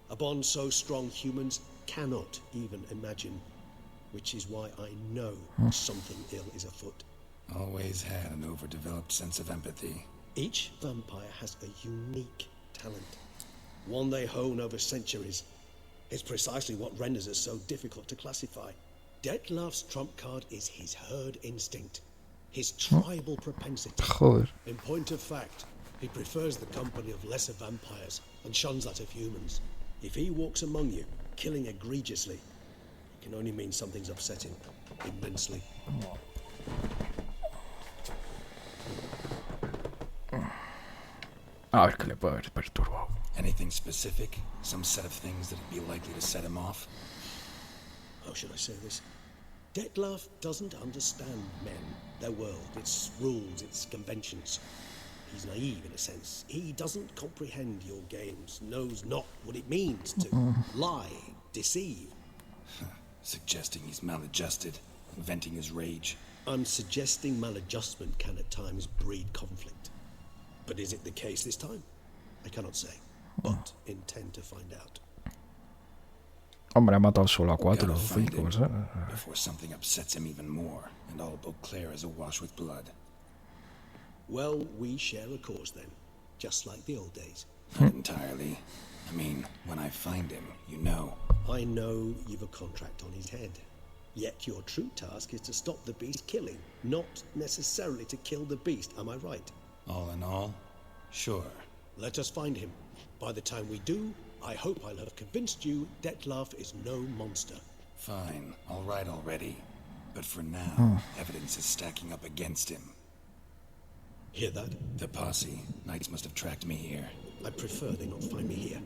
A bond so strong humans cannot even imagine. Which is why I know something ill is afoot. Always had an overdeveloped sense of empathy. Each vampire has a unique talent. One they hone over centuries. It's precisely what renders us so difficult to classify. Dettlaff's trump card is his herd instinct. His tribal propensity. Joder. In point of fact, he prefers the company of lesser vampires and shuns that of humans. If he walks among you, killing egregiously, it can only mean something's upsetting immensely. A ver qué le puede haber perturbado. Anything specific? Some set of things that'd be likely to set him off? How should I say this? Dettlaff doesn't understand men, their world, its rules, its conventions. He's naive in a sense. He doesn't comprehend your games, knows not what it means to lie, deceive. Suggesting he's maladjusted, venting his rage. I'm suggesting maladjustment can at times breed conflict. But is it the case this time? I cannot say, but intend to find out. Hombre, ha matado solo a 4 o 5 personas. Before something upsets him even more, and all Beauclair is awash with blood. Well, we share a cause then, just like the old days. Not entirely. I mean, when I find him, you know. I know you've a contract on his head. Yet your true task is to stop the beast killing, not necessarily to kill the beast, am I right? All in all, sure. Let us find him. By the time we do, I hope I'll have convinced you Dettlaff is no monster. Fine, all right already. But for now, evidence is stacking up against him. Hear that? The posse. Knights must have tracked me here. I prefer they not find me here.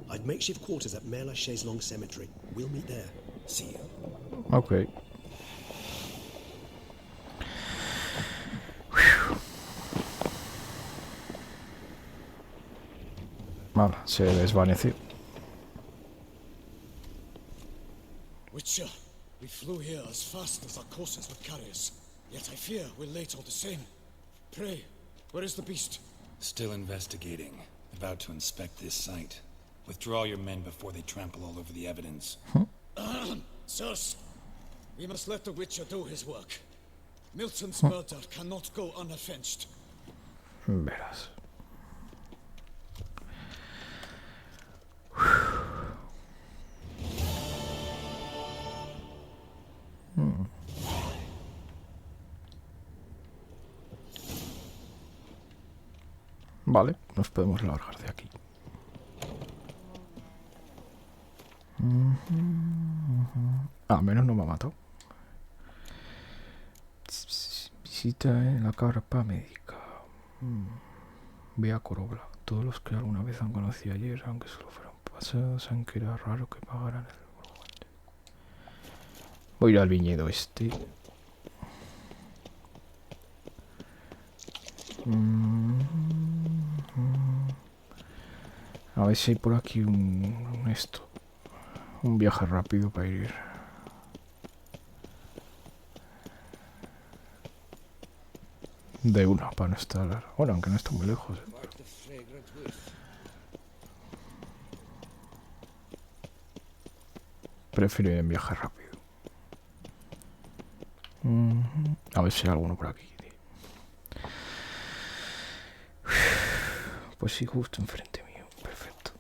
I've makeshift quarters at Mère Lachaise Long Cemetery. We'll meet there. See you. Ok. Vale, se desvaneció. Witcher, we flew here as fast as our courses would carry us. Yet I fear we're late all the same. Pray, where is the beast? Still investigating. About to inspect this site. Withdraw your men before they trample all over the evidence. Sirs, we must let the Witcher do his work. Milton's murder cannot go unavenged. Verás. Vale, nos podemos largar de aquí. Al menos no me ha matado. Visita en la carpa médica. Ve a Corobla. Todos los que alguna vez han conocido ayer, aunque solo fueron pasados, saben que era raro que pagaran el monumento. Voy a ir al viñedo este. A ver si hay por aquí un viaje rápido para ir. De una, para no estar... Bueno, aunque no está muy lejos. Prefiero ir en viaje rápido. A ver si hay alguno por aquí. Pues sí, justo enfrente mío. Perfecto.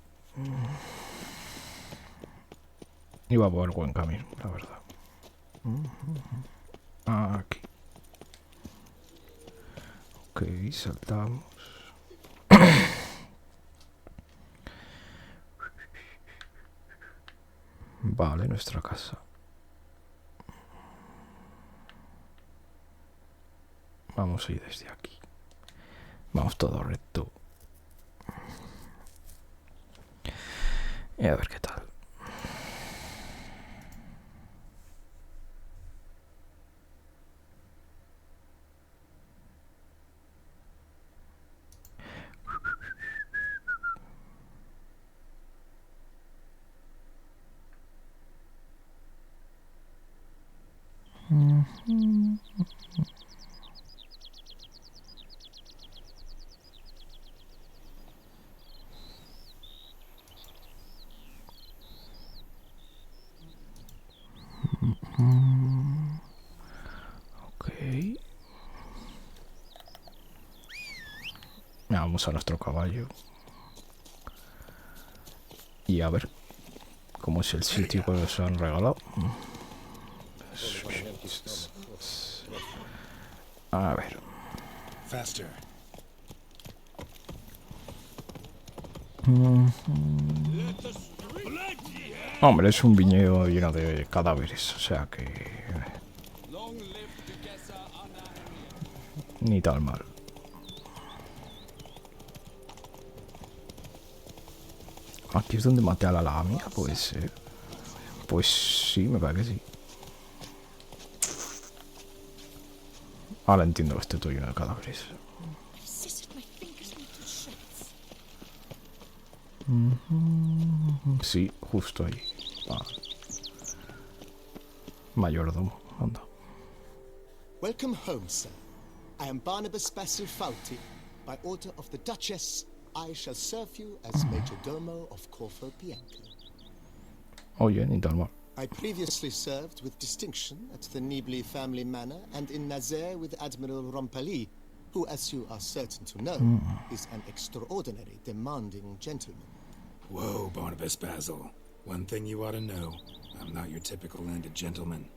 Iba por buen camino, la verdad. Aquí. Ok, saltamos. Vale, nuestra casa. Vamos a ir desde aquí. Vamos todo recto. Y a ver qué tal. Ok. Vamos a nuestro caballo. Y a ver cómo es el sitio que nos han regalado. A ver. Hombre, es un viñedo lleno de cadáveres, o sea que... Ni tal mal. Aquí es donde maté a la lamia, puede ser. Pues sí, me parece que sí. Ahora entiendo que estoy todo lleno de cadáveres. Sí, justo ahí. Mayordomo, anda. Welcome home, sir. I am Barnabas Basil Fawlty. By order of the Duchess, I shall serve you as Majordomo of Corfu Bianco. Oye, ni tal mal. I previously served with distinction at the Nibley family manor and in Nazaire with Admiral Rompali, who, as you are certain to know, is an extraordinary, demanding gentleman. Whoa, Barnabas Basil. One thing you ought to know. I'm not your typical landed gentleman.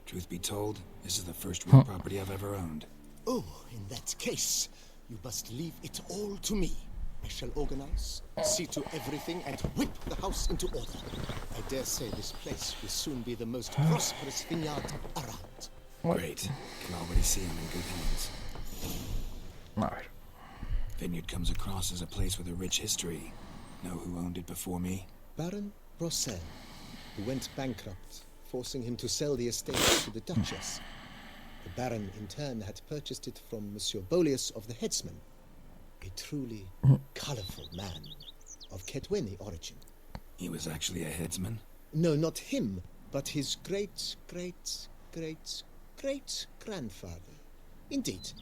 Truth be told, this is the first real property I've ever owned. Oh, in that case, you must leave it all to me. I shall organize, see to everything, and whip the house into order. I dare say this place will soon be the most prosperous vineyard around. Great. Can already see I'm in good hands. Alright. Vineyard comes across as a place with a rich history. Know who owned it before me? Baron Rossel, who went bankrupt, forcing him to sell the estate to the Duchess. The Baron, in turn, had purchased it from Monsieur Bolius of the Headsman, a truly colourful man of Ketweni origin. He was actually a headsman? No, not him, but his great-great-great-great-grandfather. Indeed.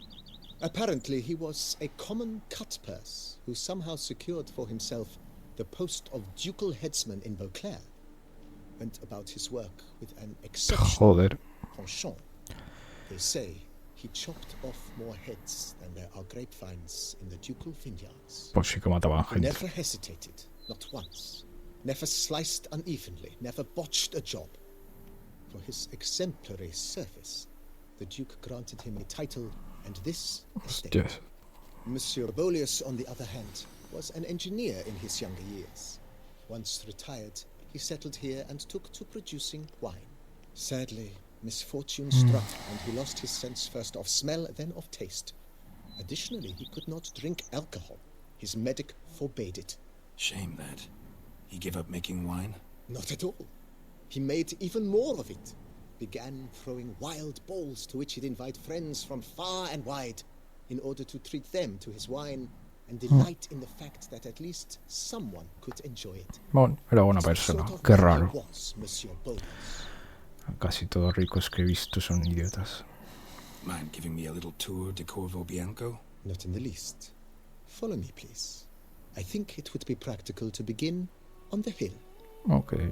Apparently, he was a common cut-purse who somehow secured for himself the post of ducal headsman in Beauclair. Went about his work with an exceptional penchant. They say he chopped off more heads than there are grapevines in the ducal vineyards. Pues sí que mataban He gente. never hesitated, not once. Never sliced unevenly, never botched a job. For his exemplary service, the Duke granted him a title and this estate. Yes. Monsieur Bolius, on the other hand, was an engineer in his younger years. Once retired, he settled here and took to producing wine. Sadly, misfortune struck and he lost his sense first of smell, then of taste. Additionally, he could not drink alcohol. His medic forbade it. Shame that. He gave up making wine? Not at all. He made even more of it. Began throwing wild balls to which he'd invite friends from far and wide in order to treat them to his wine and delight in the fact that at least someone could enjoy it. Bueno, era buena persona. Qué raro. Was Monsieur Bolius. Casi todos ricos que he visto son idiotas. Mind giving me a little tour de Corvo Bianco? Not in the least. Follow me, please. I think it would be practical to begin on the hill. Okay.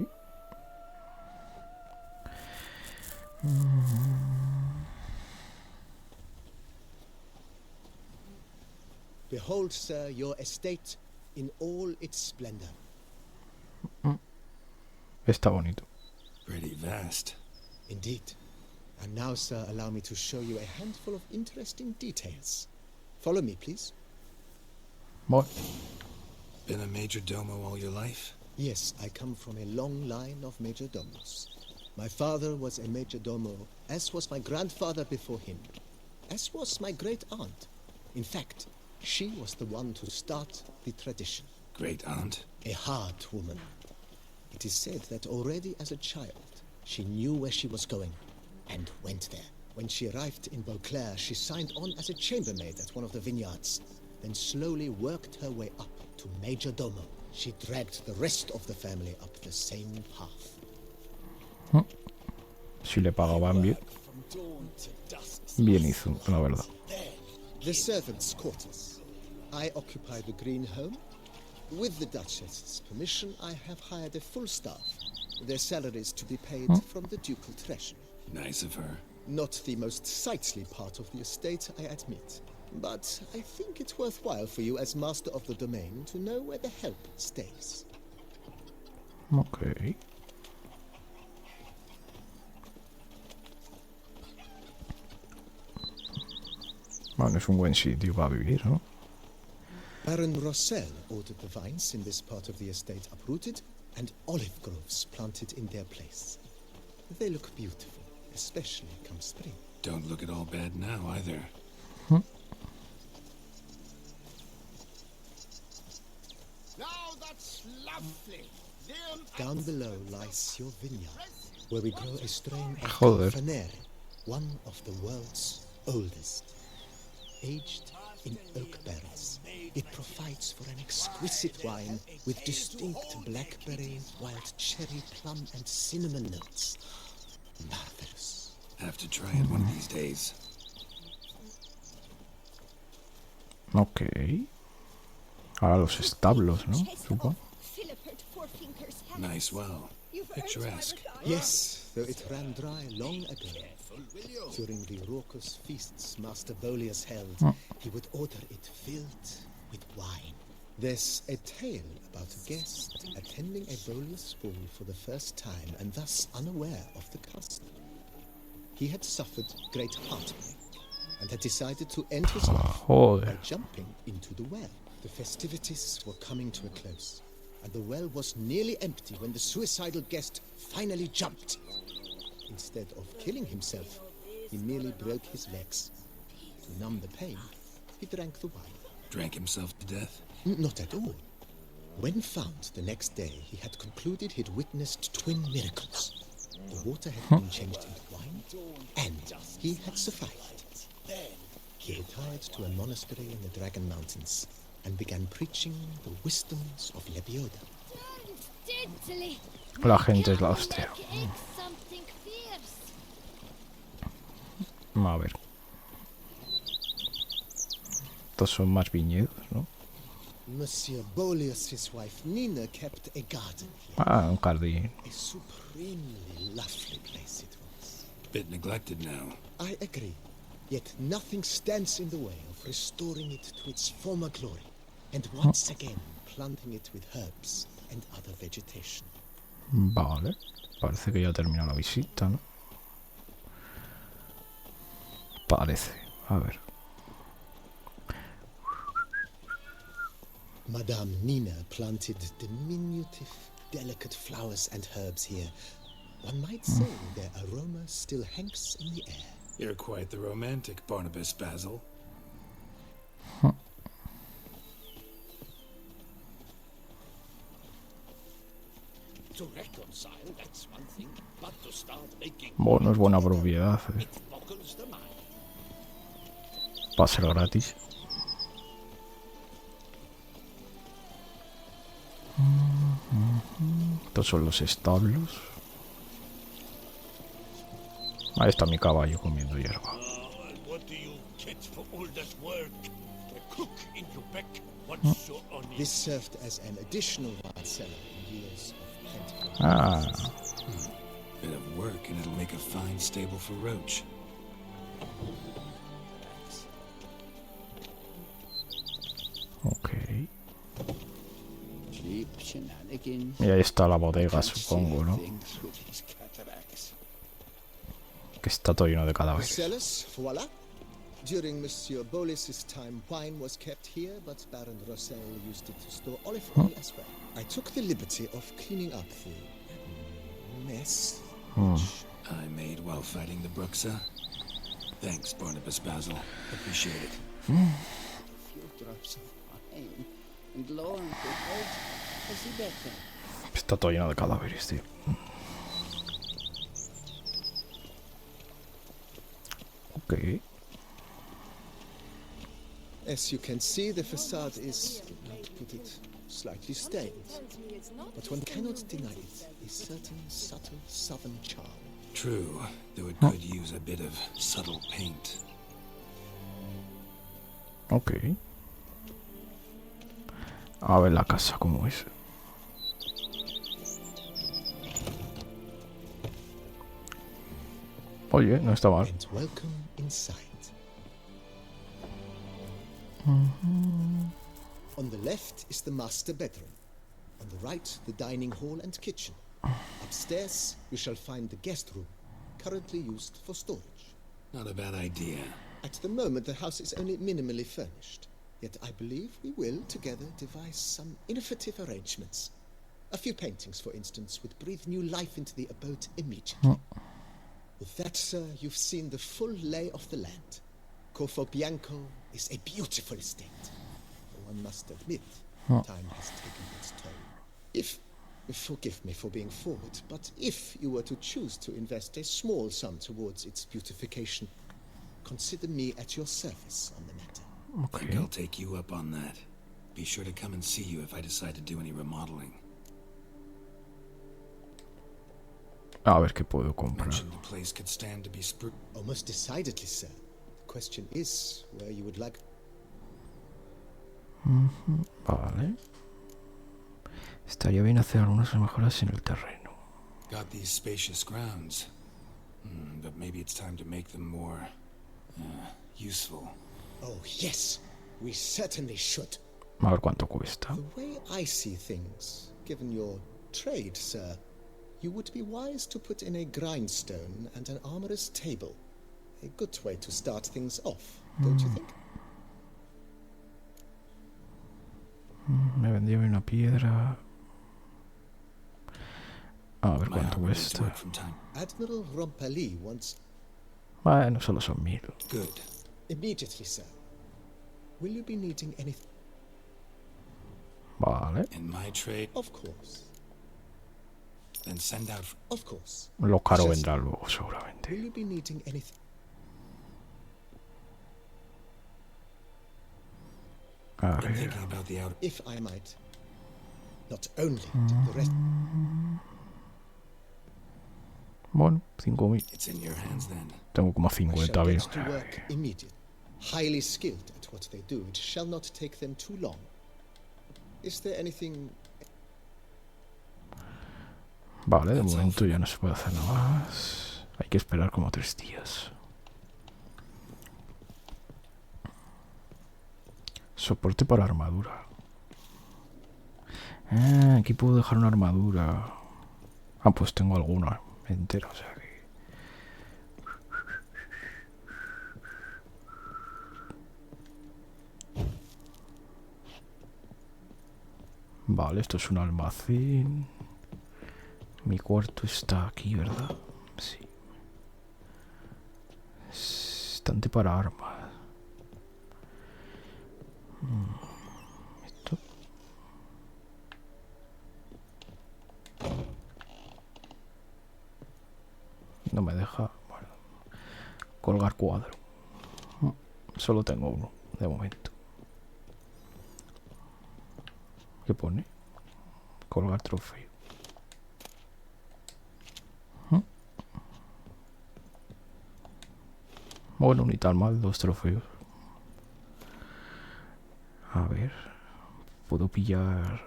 Behold, sir, your estate in all its splendor. Está bonito. Pretty vast. Indeed. And now, sir, allow me to show you a handful of interesting details. Follow me, please. What? Been a major domo all your life? Yes, I come from a long line of major domos. My father was a major domo, as was my grandfather before him, as was my great aunt. In fact, she was the one to start the tradition. Great aunt? A hard woman. It is said that already as a child, she knew where she was going and went there. When she arrived in Beauclair, she signed on as a chambermaid at one of the vineyards, then slowly worked her way up to major domo. She dragged the rest of the family up the same path. Si le pagaban bien. Bien hizo, la verdad. The servants' quarters. I occupy the green home. With the Duchess's permission, I have hired a full staff. Their salaries to be paid from the ducal treasury. Nice of her. Not the most sightly part of the estate, I admit. But I think it's worthwhile for you as master of the domain to know where the help stays. Okay. Bueno, es un buen sitio para vivir, ¿no? Baron Rossel ordered the vines in this part of the estate uprooted and olive groves planted in their place. They look beautiful, especially come spring. Don't look at all bad now, either. Now that's lovely. Down below lies your vineyard, where we grow a strain of Joder. Fanere, one of the world's oldest. Aged in oak barrels, it provides for an exquisite wine with distinct blackberry, wild cherry, plum, and cinnamon notes. Marvelous. Have to try it one of these days. Ok. Ahora los establos, ¿no? Supongo. Nice well. Picturesque. Yes, though it ran dry long ago. During the raucous feasts Master Bolius held, he would order it filled with wine. There's a tale about a guest attending a Bolius ball for the first time and thus unaware of the custom. He had suffered great heartbreak and had decided to end his life by jumping into the well. The festivities were coming to a close, and the well was nearly empty when the suicidal guest finally jumped. Instead of killing himself, he merely broke his legs. To numb the pain, he drank the wine. Drank himself to death? Not at all. When found the next day, he had concluded he'd witnessed twin miracles. The water had been changed into wine, and he had survived. He retired to a monastery in the Dragon Mountains and began preaching the wisdoms of Lebioda. La gente es la hostia. A ver. Estos son más viñedos, ¿no? Monsieur Bolius, his wife Nina, kept a garden here. Ah, un jardín. A supremely lovely place it was. Bit neglected now. I agree. Yet nothing stands in the way of restoring it to its former glory, and once again planting it with herbs and other vegetation. Vale. Parece que ya terminó la visita, ¿no? Parece. A ver. Madame Nina planted diminutive, delicate flowers and herbs here. One might say their aroma still hangs in the air. You're quite the romantic, Barnabas Basil. To reconcile, that's one thing, but to start making Bueno, es buena propiedad. it boggles the mind. Va a ser gratis. Estos son los establos. Ahí está mi caballo comiendo hierba. And what do you get for all that work? A cook in Quebec, what's your honor? This served as an additional wine cellar in years of plentiful. Ah, Bit of work and it'll make a fine stable for Roach. ok. Cheap shenanigans. Y ahí está la bodega, supongo, ¿no? Things with his cataracts. Que está todo lleno de The cadáveres. cellars, voila. During Monsieur Bolis's time, wine was kept here, but Baron Rossel used it to store olive oil as well. I took the liberty of cleaning up the mess. I made while fighting the Bruxa. Thanks, Barnabas Basil. Appreciate it. Few drops of wine, and lo and behold, is he better? Está todo lleno de cadáveres, tío. Ok. As you can see, the facade is, to put it, slightly stained. But one cannot deny it, a certain subtle southern charm. True, though it could use a bit of subtle paint. Ok. A ver la casa cómo es. Oye, no está mal. And welcome inside. On the left is the master bedroom. On the right, the dining hall and kitchen. Upstairs, we shall find the guest room, currently used for storage. Not a bad idea. At the moment, the house is only minimally furnished. Yet I believe we will, together, devise some innovative arrangements. A few paintings, for instance, would breathe new life into the abode immediately. With that, sir, you've seen the full lay of the land. Corvo Bianco is a beautiful estate. One must admit, time has taken its toll. If, forgive me for being forward, but if you were to choose to invest a small sum towards its beautification, consider me at your service on the matter. I think I'll take you up on that. Be sure to come and see you if I decide to do any remodeling. A ver qué puedo comprar. Mentioned the place could stand to be Oh, most decidedly, sir. The question is where you would like. Vale. Estaría bien hacer algunas mejoras en el terreno. Got these spacious grounds, but maybe it's time to make them more useful. Oh, yes. We certainly should. A ver cuánto cuesta. The way I see things, given your trade, sir, you would be wise to put in a grindstone and an armorer's table. A good way to start things off, don't you think? Me vendría bien una piedra. A ver cuánto cuesta. Admiral Rompali wants. Bueno, solo son 1000. Good. Immediately, sir. Will you be needing anything? Vale. In my trade? Of course. Then send out. Of course. Lo caro vendrá luego, seguramente. Will you be needing anything? A ver. Thinking about the outer. If I might. Not only did the rest. Bueno, 5000. It's in your hands then. Tengo como 50 bien. To work immediately. Highly skilled at what they do, it shall not take them too long. Is there anything? Vale, de momento ya no se puede hacer nada más. Hay que esperar como 3 días. Soporte para armadura. Ah, aquí puedo dejar una armadura. Ah, pues tengo alguna entera, o sea que... Vale, esto es un almacén. Mi cuarto está aquí, ¿verdad? Sí. Estante para armas. Esto. No me deja. Bueno, colgar cuadro. Solo tengo uno, de momento. ¿Qué pone? Colgar trofeo. Bueno, ni tan mal, 2 trofeos. A ver. Puedo pillar...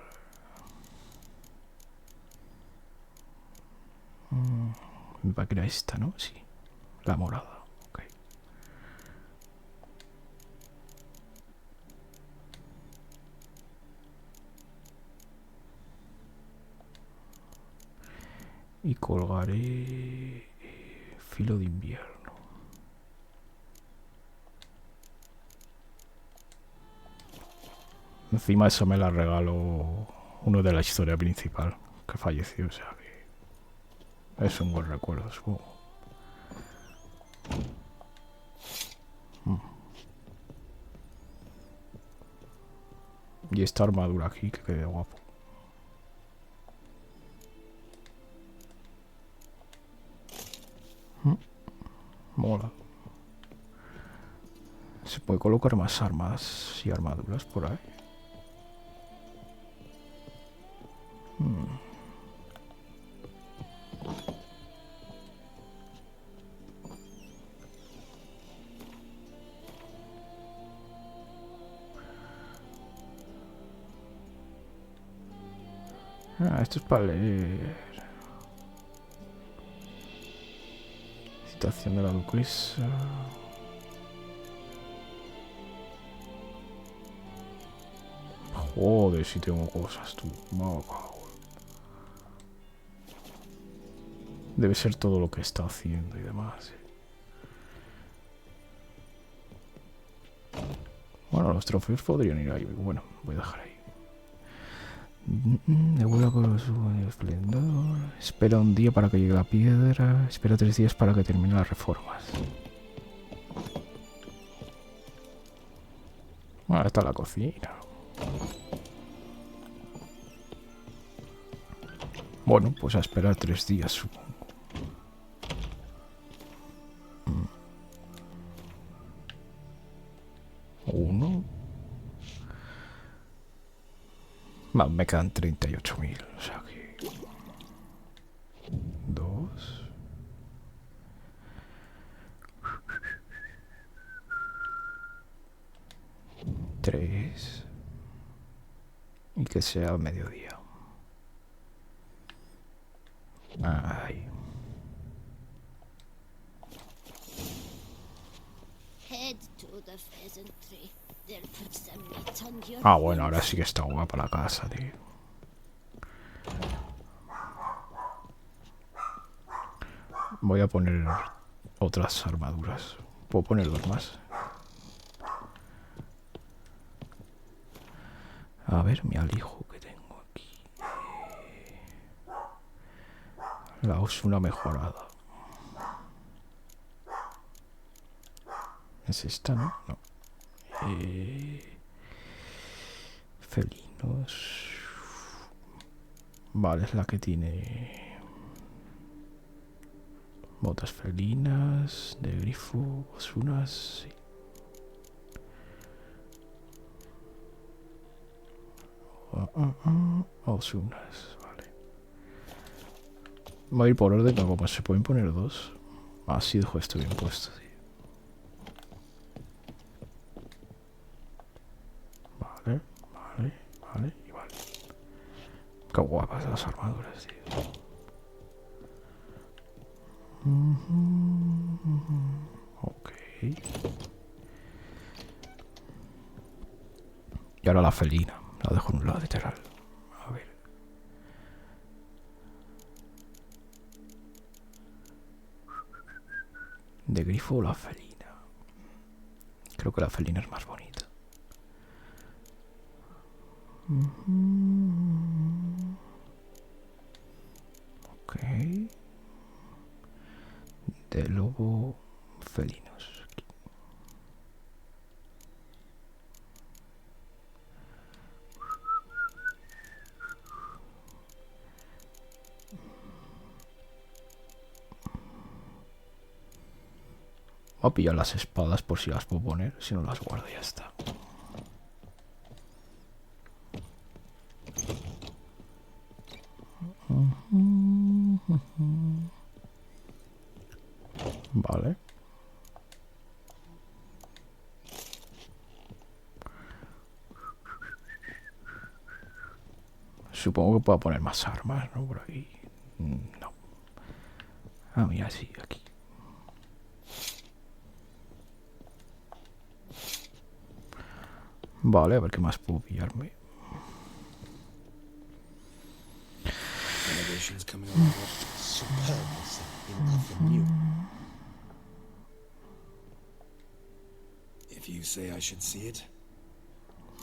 me va a crear esta, ¿no? Sí. La morada. Ok. Y colgaré... filo de invierno. Encima eso me la regaló uno de la historia principal, que falleció, o sea que es un buen recuerdo, supongo. Y esta armadura aquí, que quede guapo. Mola. Se puede colocar más armas y armaduras por ahí. Esto es para leer. Citación de la duquesa. Joder, si tengo cosas, tú. Debe ser todo lo que está haciendo y demás. Bueno, los trofeos podrían ir ahí. Bueno, voy a dejar ahí. Devuelva con su esplendor. Espera un día para que llegue la piedra. Espera 3 días para que termine las reformas. Bueno, está la cocina. Bueno, pues a esperar 3 días, supongo. Uno. Me quedan 38.000, o sea que... 2. Tres. Y que sea mediodía. Ay. Ah, bueno, ahora sí que está guapa la casa, tío. Voy a poner otras armaduras. Puedo poner 2 más. A ver, mi alijo que tengo aquí. La Osuna mejorada. ¿Es esta, no? No. Felinos. Vale, es la que tiene botas felinas, de grifo, Osunas, sí. Osunas, vale. Voy a ir por orden, como se pueden poner 2. Así dejo esto bien puesto, tío. Vale, vale, vale y vale. Qué guapas las armaduras, tío. Ok. Y ahora la felina. La dejo en un lado literal. A ver. ¿De grifo o la felina? Creo que la felina es más bonita. felinos. Aquí. Voy a pillar las espadas por si las puedo poner. Si no las guardo, ya está. Vale. Supongo que puedo poner más armas, ¿no? Por aquí. No. Ah, mira, sí, aquí. Vale, a ver qué más puedo pillarme.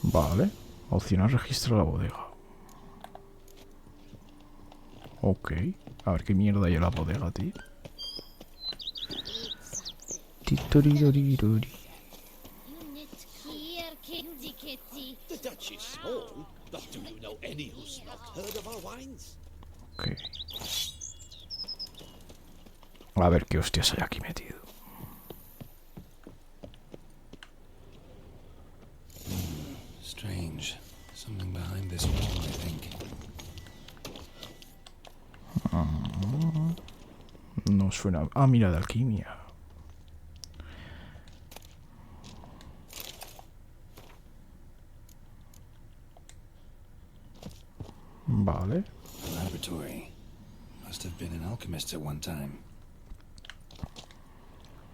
Vale. Opcional registro la bodega. Ok. A ver qué mierda hay en la bodega, tío. Titorirori. The Dutch is small, but do you know any who's not heard of our wines? Ok. A ver qué hostias hay aquí metido. Strange. Something behind this wall, I think. No suena... Ah, mira, de alquimia. Vale. Laboratory. Must have been an alchemist at one time.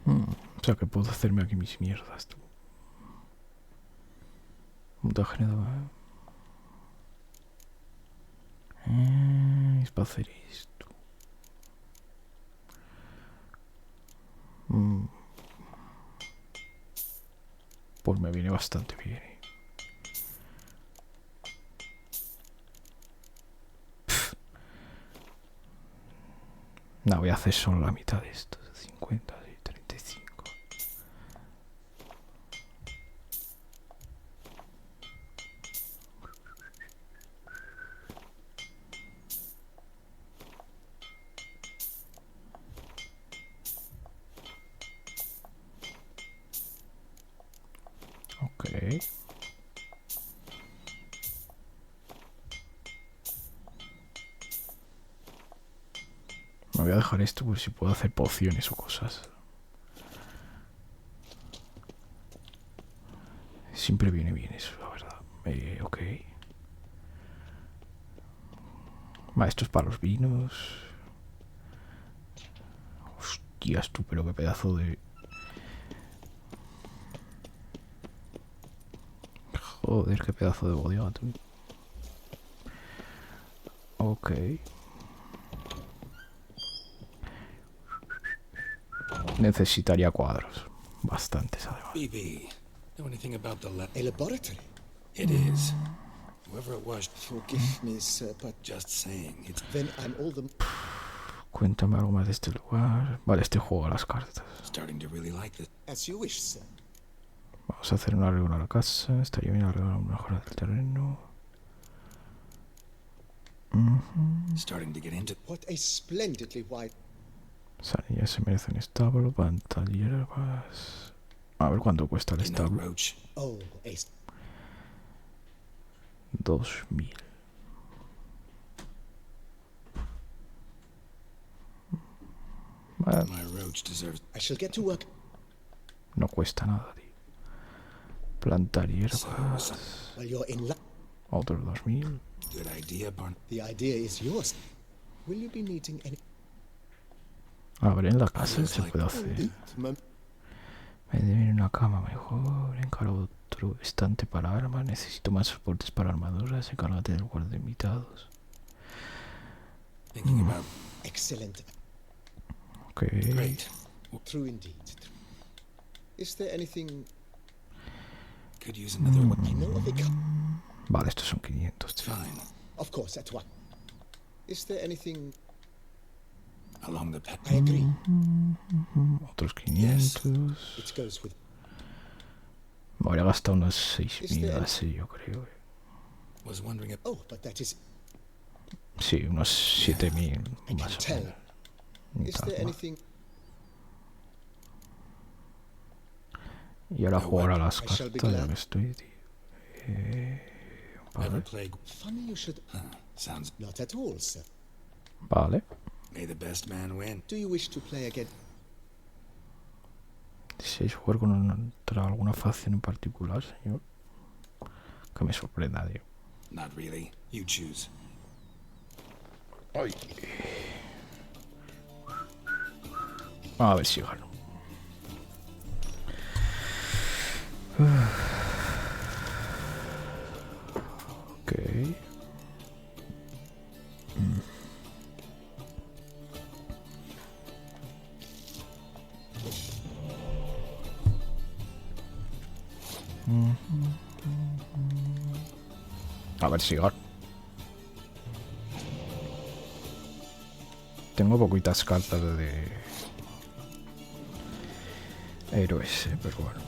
O sea que puedo hacerme aquí mis mierdas, tú. Mutágeno. Es para hacer esto. Pues me viene bastante bien. No, voy a hacer solo la mitad de esto. 50 y 35. Ok. Me voy a dejar esto por si puedo hacer pociones o cosas. Siempre viene bien eso, la verdad. Ok. Vale, esto es para los vinos. Hostias, tú, pero qué pedazo de... Joder, qué pedazo de bodega, tú. Ok. Necesitaría cuadros. Bastantes, además. BB, know anything about the A laboratory? It is. Whoever it was. Forgive me, sir, but... Just saying. It's... Then I'm all the... Cuéntame algo más de este lugar. Vale, este juego a las cartas. Starting to really like this. As you wish, sir. Vamos a hacer un arreglo a la casa. Estaría bien arreglar una mejora del terreno. Starting to get into... What a splendidly white... Sanillas se merecen establo, pantalleras. A ver cuánto cuesta el establo. Oh, 2000. Vale. I shall get to work. No cuesta nada, tío. Plantar hierbas. Well, you're in luck. Otros 2000. Good idea, Barn. The idea is yours. Will you be needing any... A ver, en la casa se puede hacer. Me debe una cama mejor. Encargo otro estante para armas. Necesito más soportes para armaduras. Encárgate del guardia de invitados. Excellent. Okay. Great. True indeed. Is there anything... Could use another one. I know of a... Vale, estos son 500. Fine. Of course, at one. Is there anything... along the path. I agree. Otros 500. It goes with. Me habría gastado unos Is 6.000 there- así, yo creo. Was wondering if Oh, but that is. Sí, unos 7.000 I más can o tell. menos. Ni Is tan there mal. anything? Y ahora jugar a las I shall be cartas, ya glad. que estoy, tío. never Vale. plague. Funny you should. Sounds. Not at all, sir. Vale. May the best man win. Do you wish to play again? ¿Deseáis jugar contra alguna facción en particular, señor? Que me sorprenda, tío. Not really. You choose. Ay. A ver si gano. Ok. A ver si gano. Tengo poquitas cartas de héroes, pero bueno.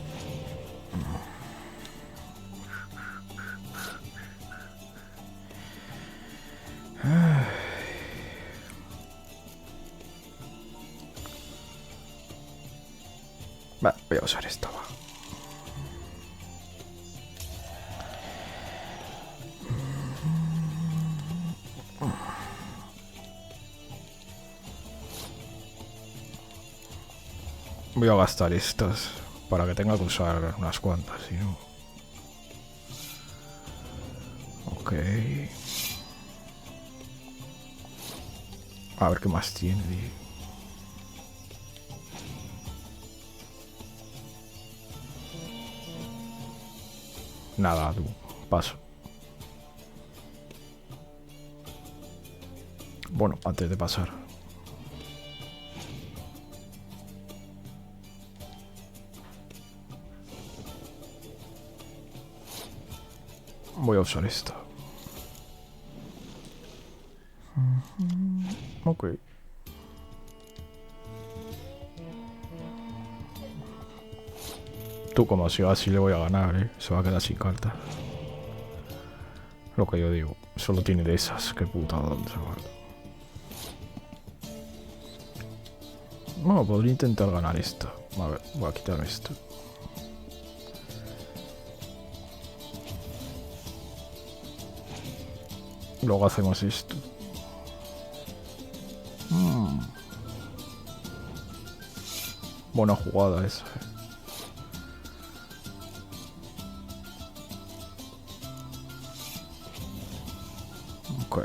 Va, voy a usar esta, va. Voy a gastar estas para que tenga que usar unas cuantas, si no. Ok. A ver qué más tiene, tío. Nada, tú. Paso. Bueno, antes de pasar. Voy a usar esta. Ok. Tú, como si así le voy a ganar, ¿eh? Se va a quedar sin carta. Lo que yo digo. Solo tiene de esas. Qué putada, chaval. Bueno, podría intentar ganar esta. A ver, voy a quitar esto. Luego hacemos esto. Buena jugada esa. Ok.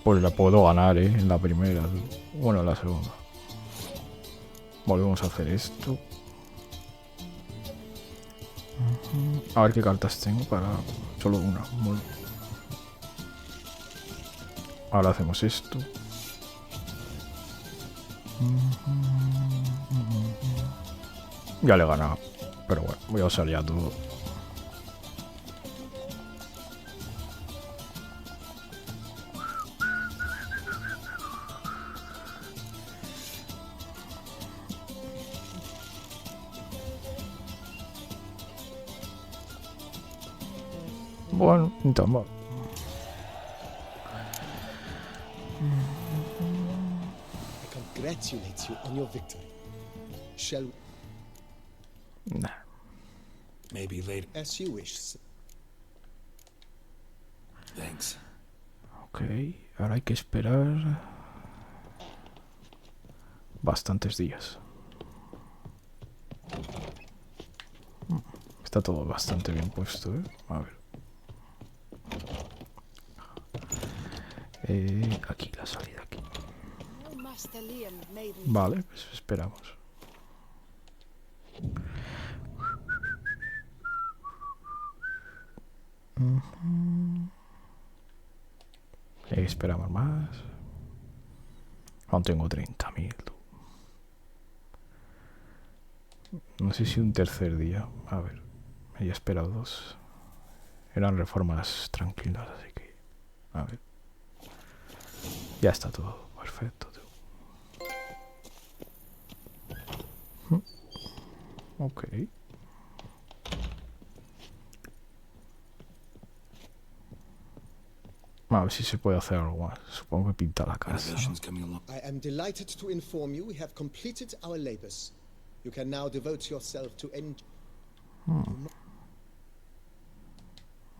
Pues la puedo ganar, en la primera. Bueno, en la segunda. Volvemos a hacer esto. A ver qué cartas tengo para... Solo una. Muy... Ahora hacemos esto. Ya le he ganado. Pero bueno, voy a usar ya todo. Bueno, ni tan mal. I congratulate you on your victory. Shall we? Nah. Maybe later. As you wish, sir. Thanks. Ok, ahora hay que esperar bastantes días. Está todo bastante bien puesto, ¿eh? A ver. Aquí, la salida aquí. Vale, pues esperamos. Esperamos más. Aún tengo 30.000. No sé si un tercer día. A ver, he esperado 2. Eran reformas tranquilas, así que... A ver. Ya está todo perfecto, tío. Ok. A ver si se puede hacer algo más. Supongo que pinta la casa, ¿no? I am delighted to inform you we have completed our labors. You can now devote yourself to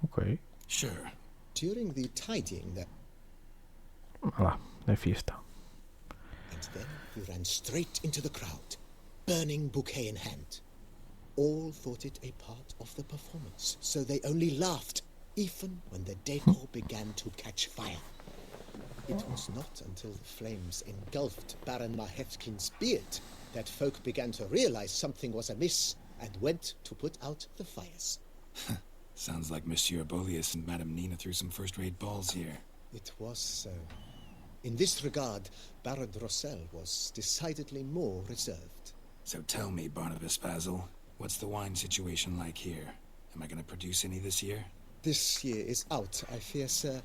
Ok. Sure. During the tidying that... Hala, de fiesta. And then you ran straight into the crowd, burning bouquet in hand. All thought it a part of the performance, so they only laughed, even when the decor began to catch fire. It was not until the flames engulfed Baron Mahevkin's beard that folk began to realize something was amiss and went to put out the fires. Sounds like Monsieur Bolius and Madame Nina threw some first-rate balls here. It was so. In this regard, Baron Rossel was decidedly more reserved. So tell me, Barnabas Basil, what's the wine situation like here? Am I going to produce any this year? This year is out, I fear, sir.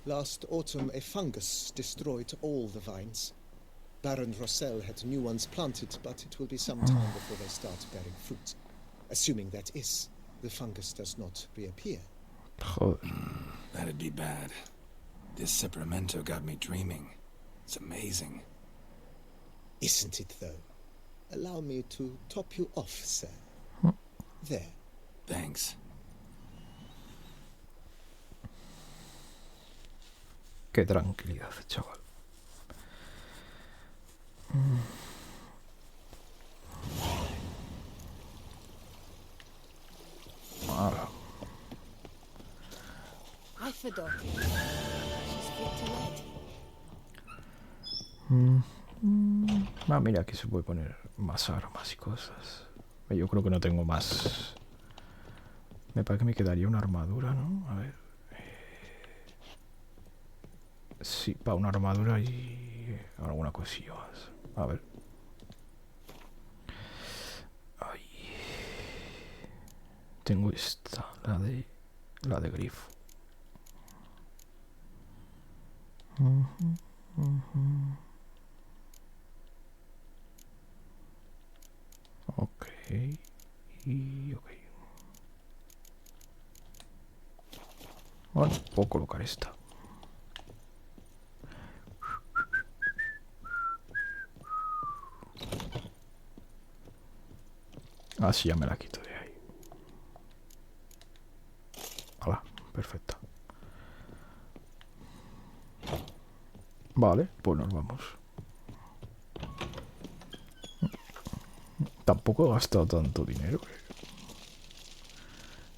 Last autumn, a fungus destroyed all the vines. Baron Rossel had new ones planted, but it will be some time before they start bearing fruit. Assuming that is, the fungus does not reappear. That'd be bad. This Sacramento got me dreaming. It's amazing. Isn't it, though? Allow me to top you off, sir. There. Thanks. Qué tranquilidad, chaval. Ahora. I forgot. She's fit to wed. Ah, mira, aquí se puede poner más armas y cosas. Yo creo que no tengo más. Me parece que me quedaría una armadura, ¿no? A ver. Sí, para una armadura y alguna cosilla más. A ver. Ay. Tengo esta, la de grifo. Ok. Y ok. Bueno, puedo colocar esta. Así ya me la quito de ahí. Hola, perfecto. Vale, pues nos vamos. Tampoco he gastado tanto dinero.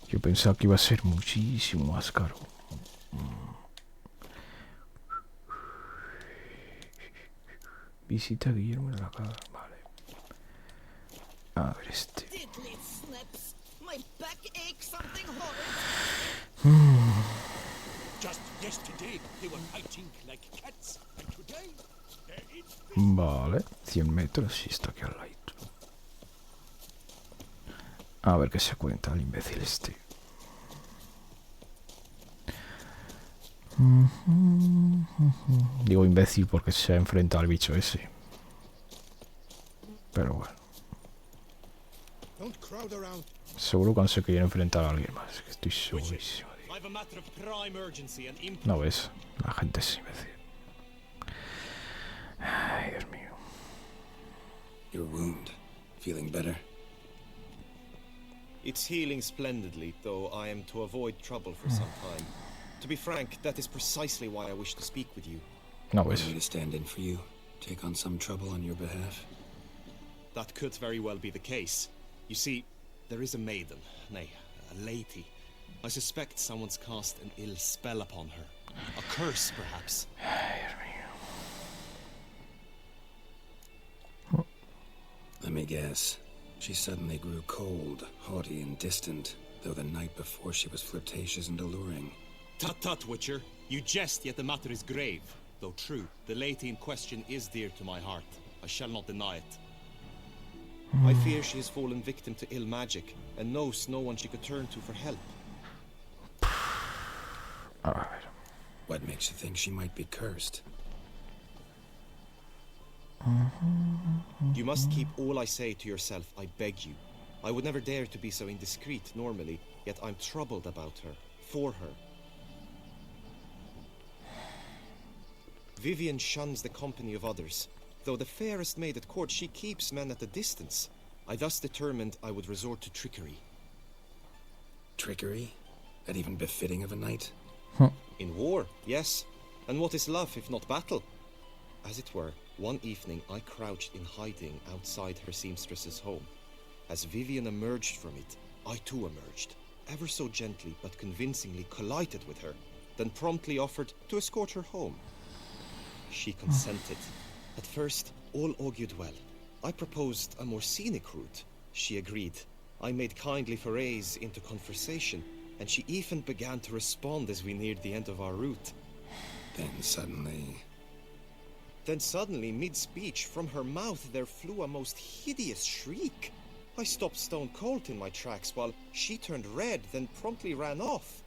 Yo pensaba que iba a ser muchísimo más caro. Visita a Guillermo de la Casa. Vale. A ver este. Vale, 100 metros y está aquí al lado. A ver qué se cuenta el imbécil este. Digo imbécil porque se ha enfrentado al bicho ese. Pero bueno. Seguro que no se quería enfrentar a alguien más. Estoy segurísimo. No ves, la gente es imbécil. Ay, Dios mío. Your wound. Feeling better? It's healing splendidly, though I am to avoid trouble for some time. To be frank, that is precisely why I wish to speak with you. No Want ves. me to stand in for you? Take on some trouble on your behalf? That could very well be the case. You see, there is a maiden, nay, a lady. I suspect someone's cast an ill spell upon her. A curse, perhaps. Let me guess. She suddenly grew cold, haughty, and distant, though the night before she was flirtatious and alluring. Tut tut, Witcher. You jest, yet the matter is grave. Though true, the lady in question is dear to my heart. I shall not deny it. I fear she has fallen victim to ill magic, and knows no one she could turn to for help. A ver. What makes you think she might be cursed? You must keep all I say to yourself, I beg you. I would never dare to be so indiscreet normally, yet I'm troubled about her, for her. Vivian shuns the company of others. Though the fairest maid at court, she keeps men at a distance. I thus determined I would resort to trickery. Trickery? That even befitting of a knight? In war, yes. And what is love if not battle? As it were, one evening I crouched in hiding outside her seamstress's home. As Vivian emerged from it, I too emerged, ever so gently but convincingly collided with her, then promptly offered to escort her home. She consented. At first, all augured well. I proposed a more scenic route. She agreed. I made kindly forays into conversation, and she even began to respond as we neared the end of our route. Then suddenly, mid-speech, from her mouth there flew a most hideous shriek. I stopped stone cold in my tracks while she turned red, then promptly ran off.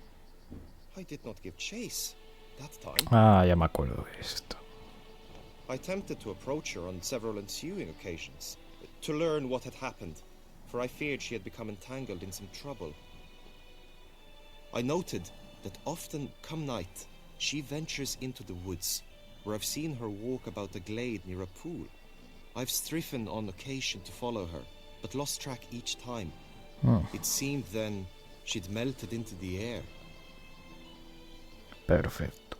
I did not give chase that time. Ah, ya me acuerdo de esto. I attempted to approach her on several ensuing occasions, to learn what had happened, for I feared she had become entangled in some trouble. I noted that often, come night, she ventures into the woods, where I've seen her walk about a glade near a pool. I've striven on occasion to follow her, but lost track each time. It seemed then she'd melted into the air. Perfecto.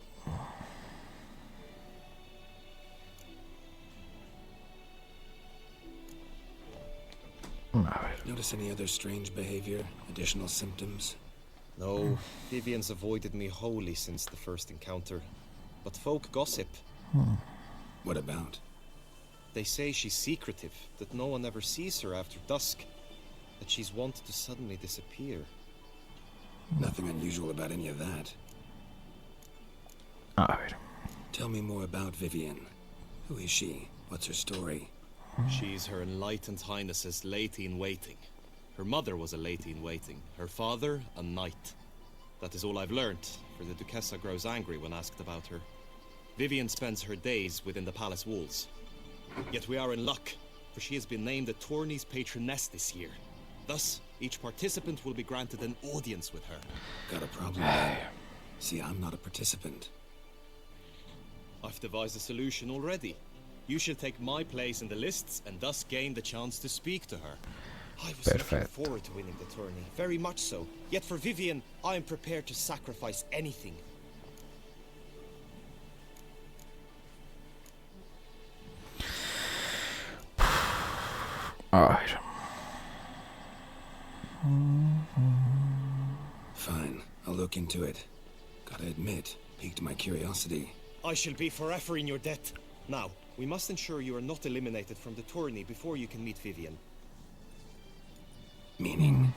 Notice any other strange behavior? Additional symptoms? No, Vivian's avoided me wholly since the first encounter. But folk gossip. What about? They say she's secretive, that no one ever sees her after dusk, that she's wont to suddenly disappear. Nothing unusual about any of that. A ver. Tell me more about Vivian. Who is she? What's her story? She's Her Enlightened Highness's lady-in-waiting. Her mother was a lady-in-waiting. Her father, a knight. That is all I've learnt, for the Duchessa grows angry when asked about her. Vivian spends her days within the palace walls. Yet we are in luck, for she has been named a tourney's patroness this year. Thus, each participant will be granted an audience with her. Got a problem there. See, I'm not a participant. I've devised a solution already. You shall take my place in the lists and thus gain the chance to speak to her. I was looking forward to winning the tourney, very much so. Yet for Vivian, I am prepared to sacrifice anything. Fine, I'll look into it. Gotta admit, piqued my curiosity. I shall be forever in your debt. Now, we must ensure you are not eliminated from the tourney before you can meet Vivian. Meaning?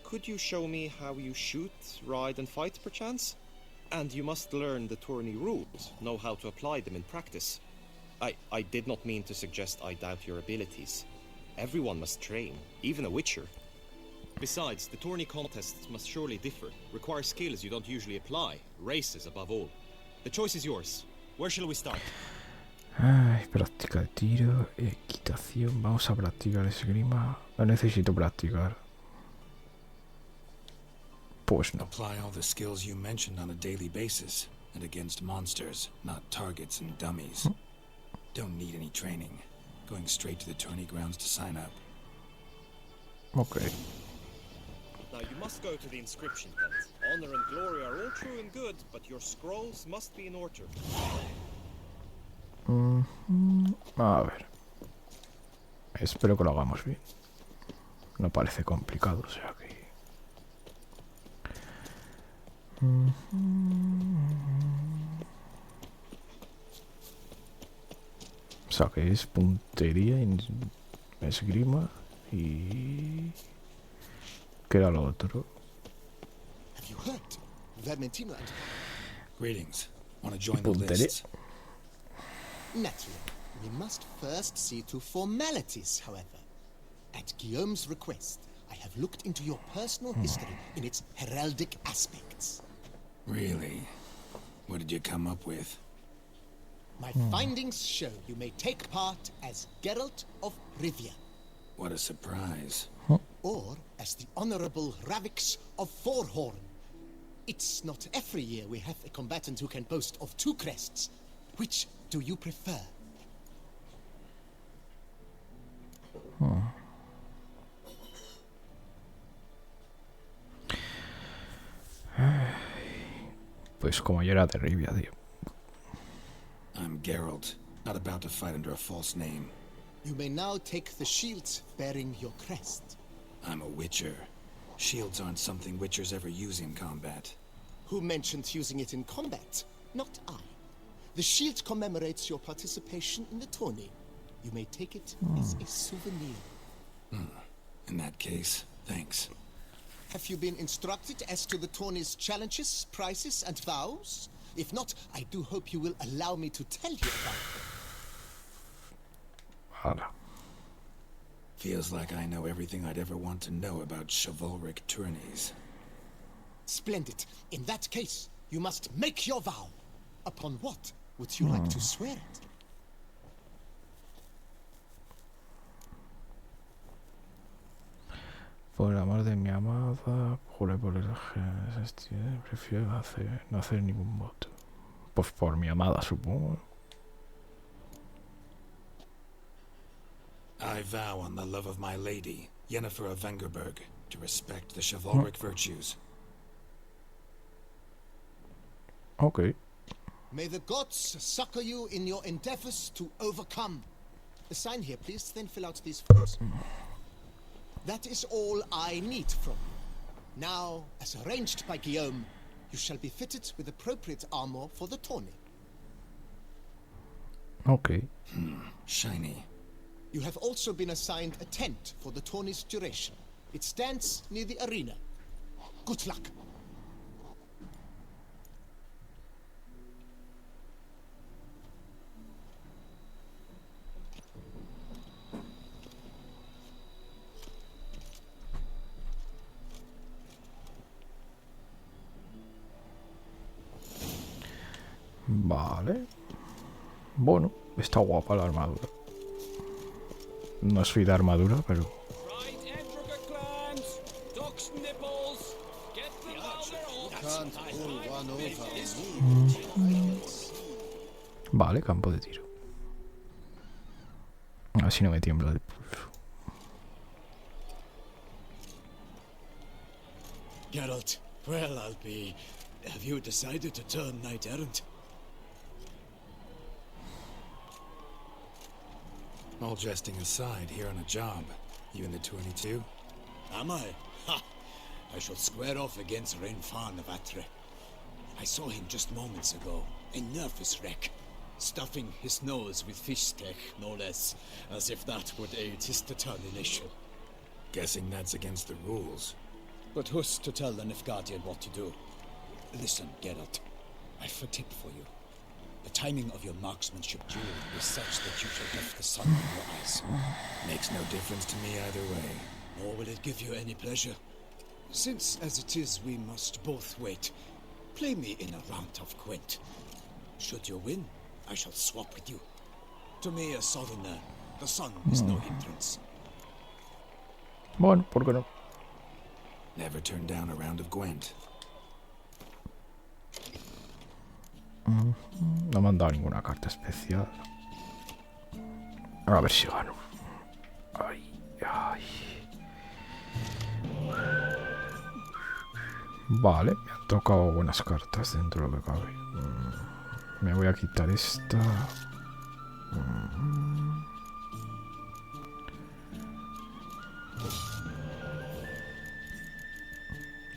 Could you show me how you shoot, ride and fight, perchance? And you must learn the tourney rules, know how to apply them in practice. I did not mean to suggest I doubt your abilities. Everyone must train, even a witcher. Besides, the tourney contests must surely differ, require skills you don't usually apply, races above all. The choice is yours. Where shall we start? Ay, práctica de tiro, equitación. Vamos a practicar esgrima. No necesito practicar. Pues no. Apply all the skills you mentioned on a daily basis, and against monsters, not targets and dummies. Don't need any training. Going straight to the tourney grounds to sign up. Okay. Now you must go to the inscription tent. Honor and glory are all true and good, but your scrolls must be in order. A ver. Espero que lo hagamos bien. No parece complicado, o sea que... O sea que es puntería, esgrima y... ¿Qué era lo otro? Have you heard? Vermentino and... Greetings. Want to join the lists? Naturally. We must first see to formalities, however. At Guillaume's request, I have looked into your personal history in its heraldic aspects. Really? What did you come up with? My findings show you may take part as Geralt of Rivia. What a surprise. Or as the Honorable Ravix of Forhorn. It's not every year we have a combatant who can boast of 2 crests. Which do you prefer? Pues como yo era de Rivia, tío. I'm Geralt, not about to fight under a false name. You may now take the shields bearing your crest. I'm a Witcher. Shields aren't something Witchers ever use in combat. Who mentioned using it in combat? Not I. The shield commemorates your participation in the tourney. You may take it as a souvenir. In that case, thanks. Have you been instructed as to the tourney's challenges, prizes, and vows? If not, I do hope you will allow me to tell you about them. Feels like I know everything I'd ever want to know about chivalric tourneys. Splendid. In that case, you must make your vow. Upon what would you like to swear it? Por el amor de mi amada, juré por el prefiero no hacer ningún voto. Pues por mi amada, supongo. I vow on the love of my lady, Yennefer of Vengerberg, to respect the chivalric virtues. Okay. May the gods succor you in your endeavors to overcome. Sign here, please, then fill out these forms. That is all I need from you. Now, as arranged by Guillaume, you shall be fitted with appropriate armor for the tourney. Okay. Shiny. You have also been assigned a tent for the tourney's duration. It stands near the arena. Good luck. Vale. Bueno, está guapa la armadura. No soy de armadura, pero... Vale, campo de tiro. Así no me tiembla el pulso. Geralt, well, I'll be... Have you decided to turn knight-errant? All jesting aside, here on a job. You in the tourney too? Am I? Ha! I shall square off against Rainfan of Atre. I saw him just moments ago. A nervous wreck. Stuffing his nose with fish steak, no less. As if that would aid his determination. Guessing that's against the rules. But who's to tell the Nilfgaardian what to do? Listen, Geralt. I've a tip for you. The timing of your marksmanship duel is such that you shall have the sun in your eyes. Makes no difference to me either way. Nor will it give you any pleasure. Since, as it is, we must both wait, play me in a round of Gwent. Should you win, I shall swap with you. To me, a southerner, the sun is no hindrance. Bueno, ¿por qué no? Never turn down a round of Gwent. No me han dado ninguna carta especial. A ver si gano. Ay, ay. Vale, me han tocado buenas cartas dentro de lo que cabe. Me voy a quitar esta.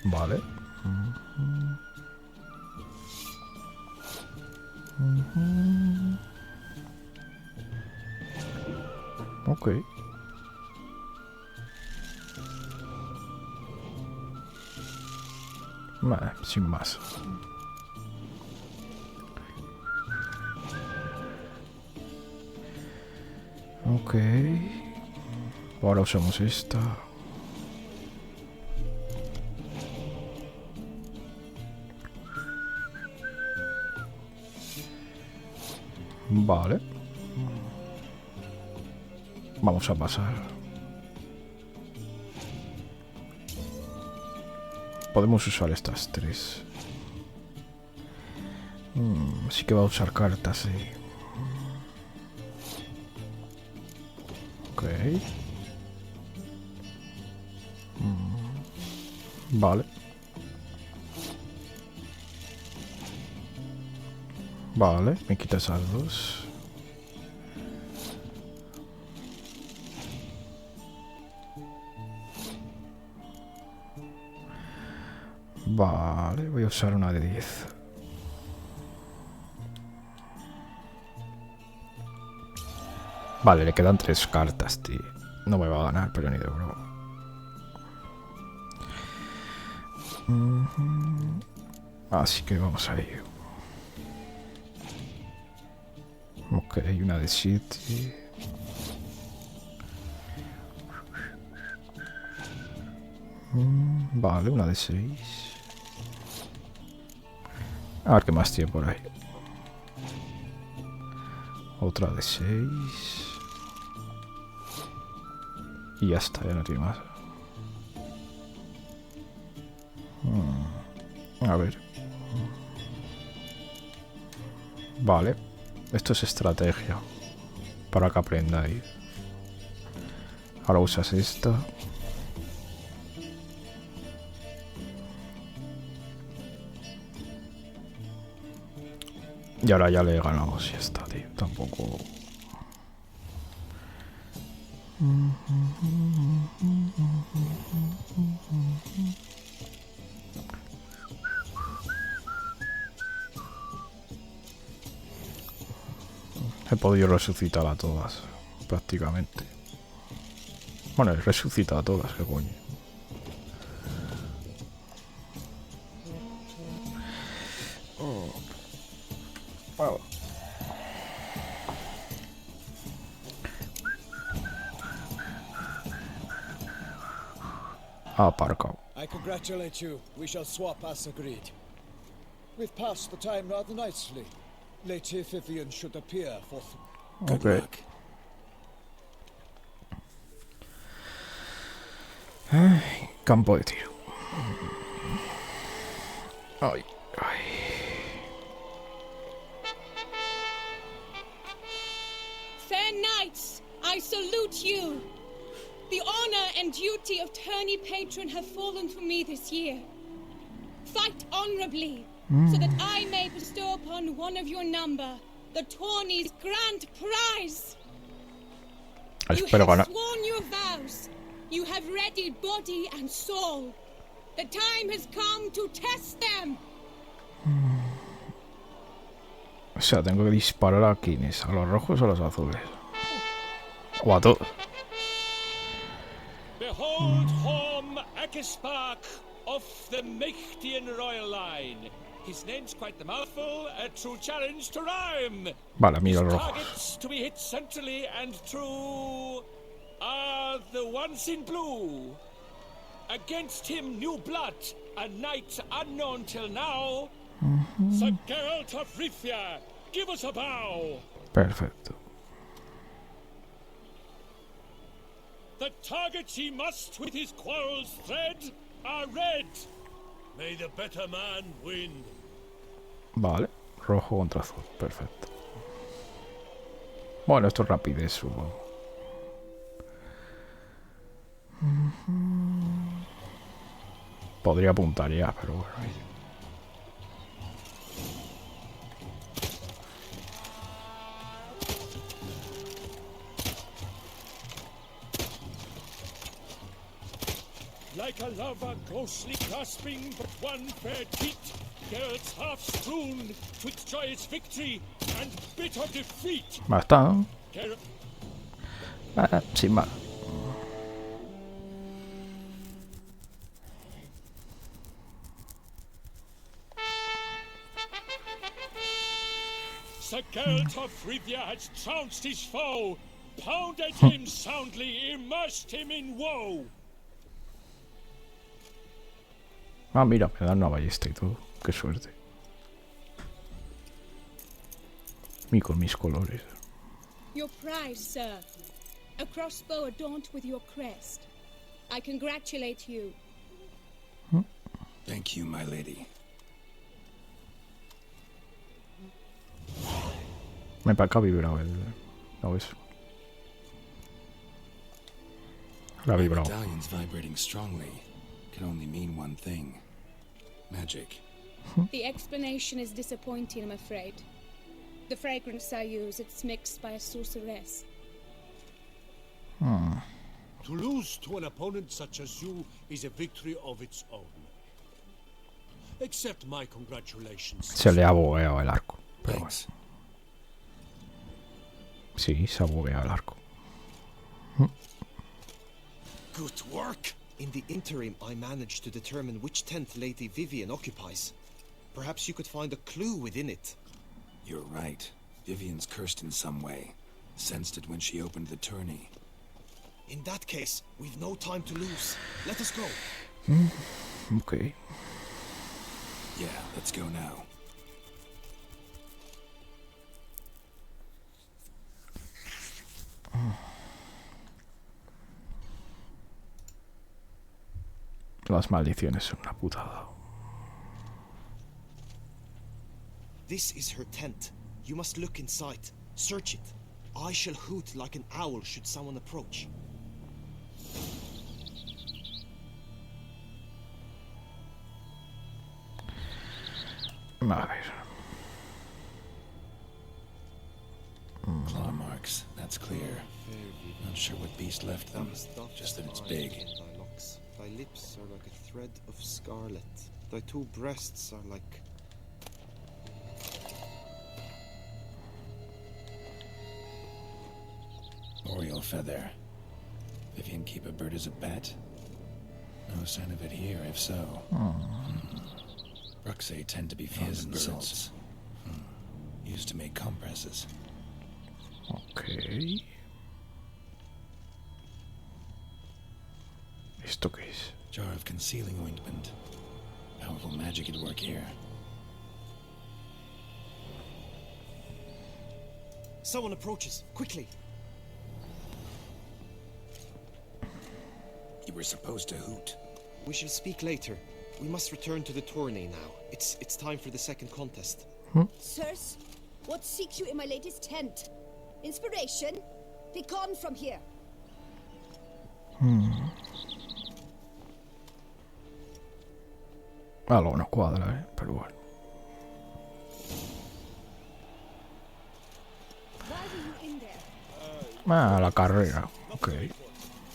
Vale. Ok. Vale, sin más. Ok. Ahora usamos esta. Vale. Vamos a pasar. Podemos usar estas tres. Así que va a usar cartas, sí. Ok. Vale. Vale, me quita esas dos. Vale, voy a usar una de 10. Vale, le quedan 3 cartas, tío. No me va a ganar, pero ni de broma. Así que vamos a ir. Ok, una de 7. Vale, una de 6. A ver qué más tiene por ahí. Otra de 6. Y ya está, ya no tiene más. A ver. Vale. Esto es estrategia. Para que aprendáis. Ahora usas esta. Y ahora ya le ganamos y ya está, tío. Tampoco... He podido resucitar a todas, prácticamente. Bueno, he resucitado a todas, qué coño. Wow. Aparcado. I congratulate you. We shall swap as agreed. We've passed the time rather nicely. Lady Vivian should appear forth. Good luck. Ay, campo de tiro. Ay, ay. Fair knights, I salute you. The honor and duty of tourney patron have fallen to me this year. Fight honorably, so that I may bestow upon one of your number the tourney's grand prize. You have sworn your vows. You have readied body and soul. The time has come to test them. O sea, tengo que disparar a quienes, a los rojos o a los azules. O a todos. Behold Horm Akispark of the Mechtian royal line. His name's quite the mouthful, a true challenge to rhyme. Vale, mira His los rojos. targets to be hit centrally and true are the ones in blue. Against him, new blood, a knight unknown till now. Sir Geralt of Rivia, give us a bow. Perfecto. The targets he must with his quarrels thread are red. May the better man win. Vale, rojo contra azul, perfecto. Bueno, esto es rapidez, supongo. Podría apuntar ya, pero bueno. Like a lover closely clasping but one fair teat, Geralt's half strewn twixt joyous victory and bitter defeat. Basta, ¿no? Sin más. Sir Geralt of Rivia has trounced his foe, pounded him soundly, immersed him in woe. Ah, mira, me dan una ballesta y todo. Qué suerte. Y con mis colores. Your prize, sir. A crossbow adorned with your crest. I congratulate you. Thank you, my lady. Me parece que ha vibrado el... ¿No ves? La ha vibrado. Medallion's vibrating strongly. Can only mean one thing. Magic. The explanation is disappointing, I'm afraid. The fragrance I use, it's mixed by a sorceress. To lose to an opponent such as you is a victory of its own. Accept my congratulations. Se le ha bugueado el arco. Pero bueno. Sí, se ha bugueado el arco. Good work! In the interim, I managed to determine which tent Lady Vivian occupies. Perhaps you could find a clue within it. You're right. Vivian's cursed in some way. Sensed it when she opened the tourney. In that case, we've no time to lose. Let us go. Okay. Yeah, let's go now. Las maldiciones son una putada. This is her tent. You must look inside. Search it. I shall hoot like an owl should someone approach. A ver. Claw marks, that's clear. Not sure what beast left them, just that it's big. Thy lips are like a thread of scarlet. Thy two breasts are like... Oriole feather. Vivian keep a bird as a pet? No sign of it here, if so. Bruxae tend to be fond of birds. Used to make compresses. Okay. ¿Esto qué es? Jar of concealing ointment. Powerful magic at work here. Someone approaches. Quickly. You were supposed to hoot. We shall speak later. We must return to the tourney now. It's time for the second contest. Sirs, what seeks you in my lady's tent? Inspiration? Be gone from here. Algo no cuadra, pero bueno. Ah, la carrera. Ok.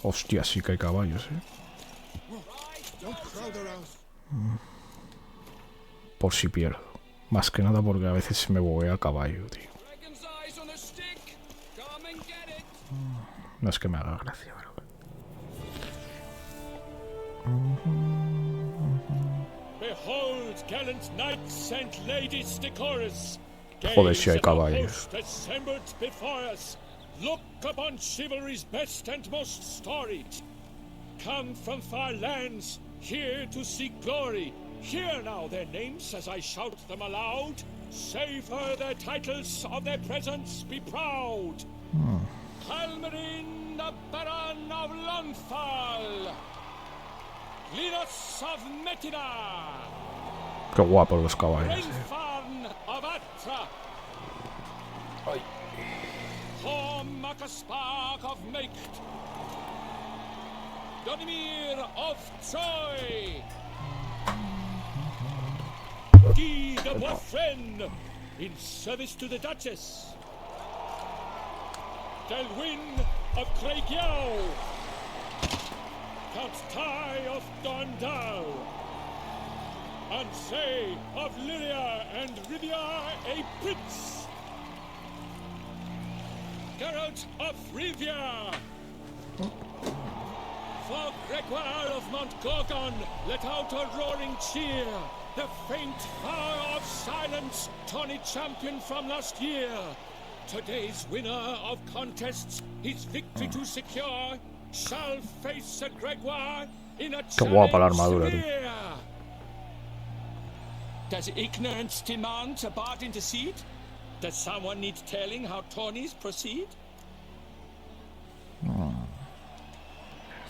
Hostia, sí que hay caballos, Por si pierdo. Más que nada porque a veces se me buguea el caballo, tío. No es que me haga gracia, pero... Behold, gallant knights and ladies decorous. Joder, si hay caballos. Assembled before us. Look upon chivalry's best and most storied. Come from far lands, here to seek glory. Hear now their names as I shout them aloud. Savor their titles, of their presence be proud. Halmarin, the Baron of Lonthal. Linus of Metina. Qué guapos los caballos, Renfarn of Atra. Ay. Macaspark of Maked. Donimir of Troy. Guy de Boisfren, in service to the Duchess. Delwyn of Craigiau. Count Ty of Dondal. Ansay of Lyria and Rivia a prince. Geralt of Rivia. For Gregoire of Montgorgon, let out a roaring cheer. The faint fire of silence, tawny champion from last year. Today's winner of contests, his victory to secure, shall face Sir Gregoire in a Qué guapa la armadura, tío. Does ignorance demand a bard intercede? Does someone need telling how tourneys proceed?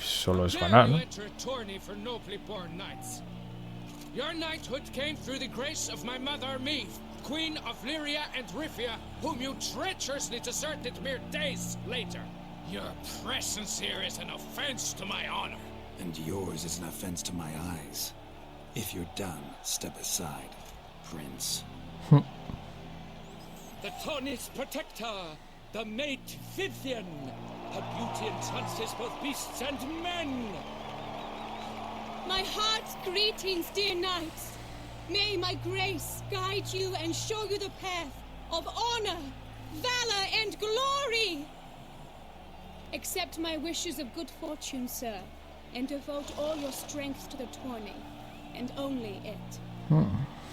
Solo es Dare ganar, you ¿no? enter a tourney for nobly born knights? Your knighthood came through the grace of my mother Meve, Queen of Lyria and Rifia, whom you treacherously deserted mere days later. Your presence here is an offense to my honor. And yours is an offense to my eyes. If you're done, step aside, Prince. The tourney's protector, the mate Vivian. Her beauty entrances both beasts and men. My heart's greetings, dear knights. May my grace guide you and show you the path of honor, valor, and glory. Accept my wishes of good fortune, sir, and devote all your strength to the tourney, and only it.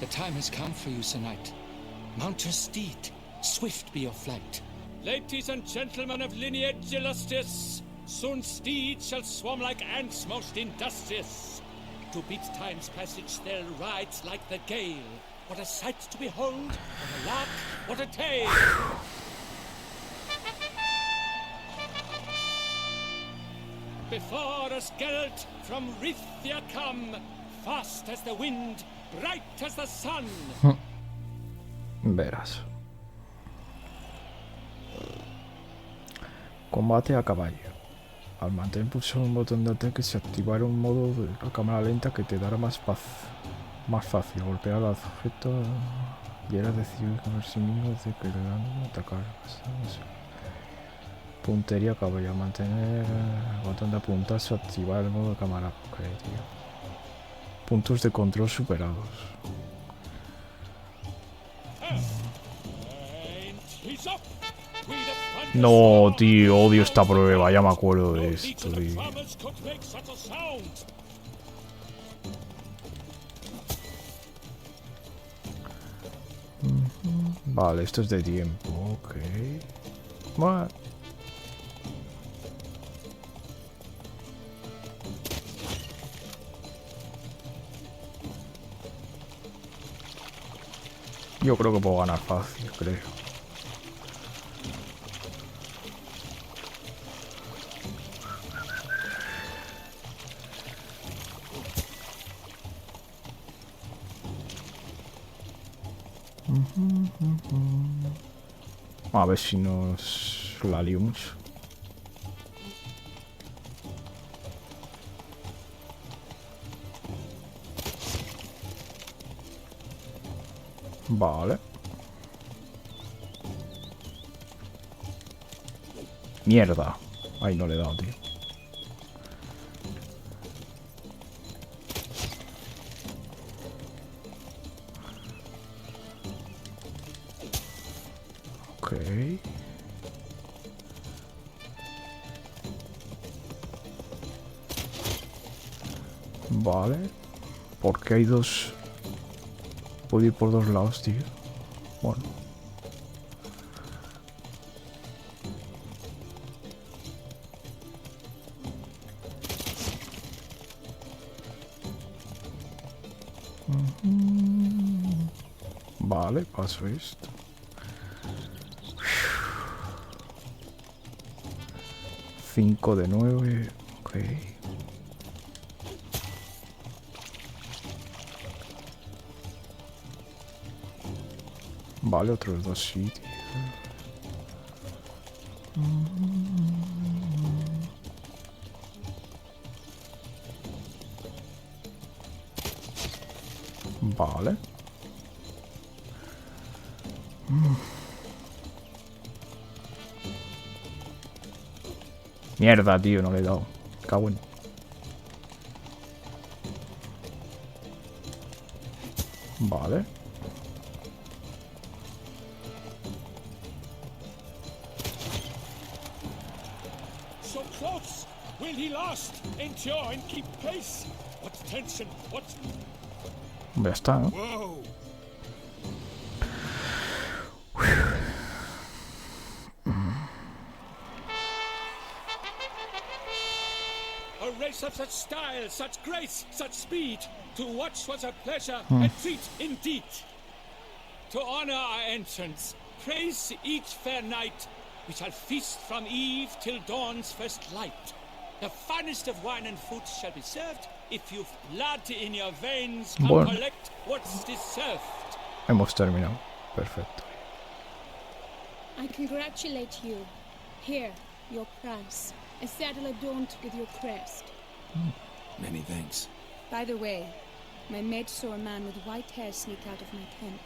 The time has come for you, Sir Knight. Mount your steed. Swift be your flight. Ladies and gentlemen of lineage illustrious, soon steeds shall swarm like ants most industrious. To beat time's passage they'll ride like the gale. What a sight to behold, what a lark, what a tale! Before us Geralt from Rithia come, fast as the wind, bright as the sun. Verás. Combate a caballo. Al mantener pulsado un botón de ataque se activará un modo de la cámara lenta que te dará más fácil golpear al objeto y era decidir con los enemigos de que le dan atacar. Puntería a caballo. Al mantener el botón de apuntar se activará el modo de cámara. Ok, tío. Puntos de control superados. No, tío, odio esta prueba, ya me acuerdo de esto, tío. Vale, esto es de tiempo, ok. Bueno. Yo creo que puedo ganar fácil, creo. A ver si nos la lío mucho. Vale. Mierda. Ay, no le he dado, tío. Ok. Vale. ¿Por qué hay dos? Puedo ir por dos lados, tío. Bueno. Vale, paso esto. Cinco de 9. Ok. Vale, otros dos sitios. Vale. Mierda, tío, no le he dado. Cago en... Vale. So close! Will he last? Endure and keep pace? What tension? What... Ya está, ¿no? Whoa! A race of such style, such grace, such speed. To watch was a pleasure, a treat indeed. To honor our entrance, praise each fair night. We shall feast from eve till dawn's first light. The finest of wine and food shall be served. If you've blood in your veins, come Bueno. collect what's deserved. Hemos terminado. Perfecto. I congratulate you. Here, your prize. A saddle adorned with your crest. Many thanks. By the way, my maid saw a man with white hair sneak out of my tent.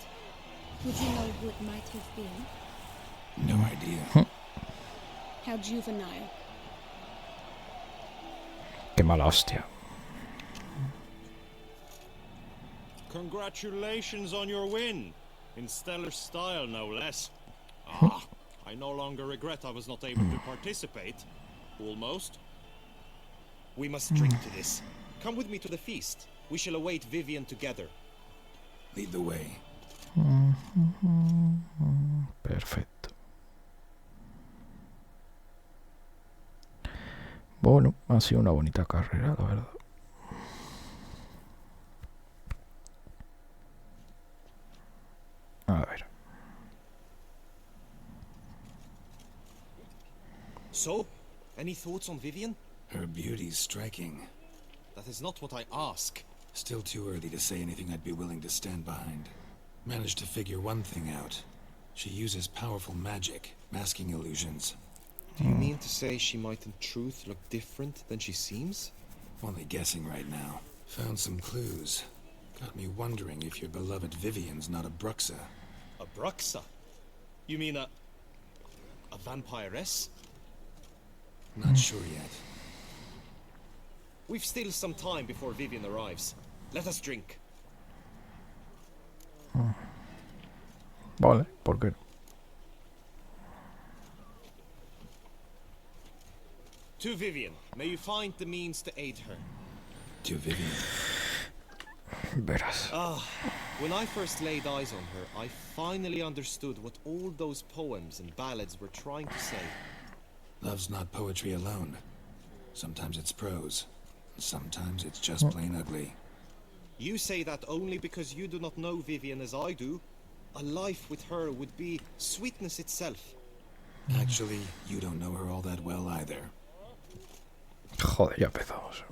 Would you know who it might have been? No idea. How juvenile. Qué mala hostia. Congratulations on your win. In stellar style, no less. Ah, I no longer regret I was not able to participate. Almost. We must drink to this. Come with me to the feast. We shall await Vivian together. Lead the way. Perfecto. Bueno, ha sido una bonita carrera, la verdad. A ver. So, any thoughts on Vivian? Her beauty's striking. That is not what I ask. Still too early to say anything I'd be willing to stand behind. Managed to figure one thing out. She uses powerful magic, masking illusions. Do you mean to say she might in truth look different than she seems? Only guessing right now. Found some clues. Got me wondering if your beloved Vivian's not a Bruxa. A Bruxa? You mean a vampiress? Not sure yet. We've still some time before Vivian arrives. Let us drink. Vale, ¿por qué no? To Vivian, may you find the means to aid her. To Vivian. Verás. When I first laid eyes on her, I finally understood what all those poems and ballads were trying to say. Love's not poetry alone. Sometimes it's prose. Sometimes it's just plain ugly. You say that only because you do not know Vivian as I do. A life with her would be sweetness itself. Actually, you don't know her all that well either. Joder, ya empezamos.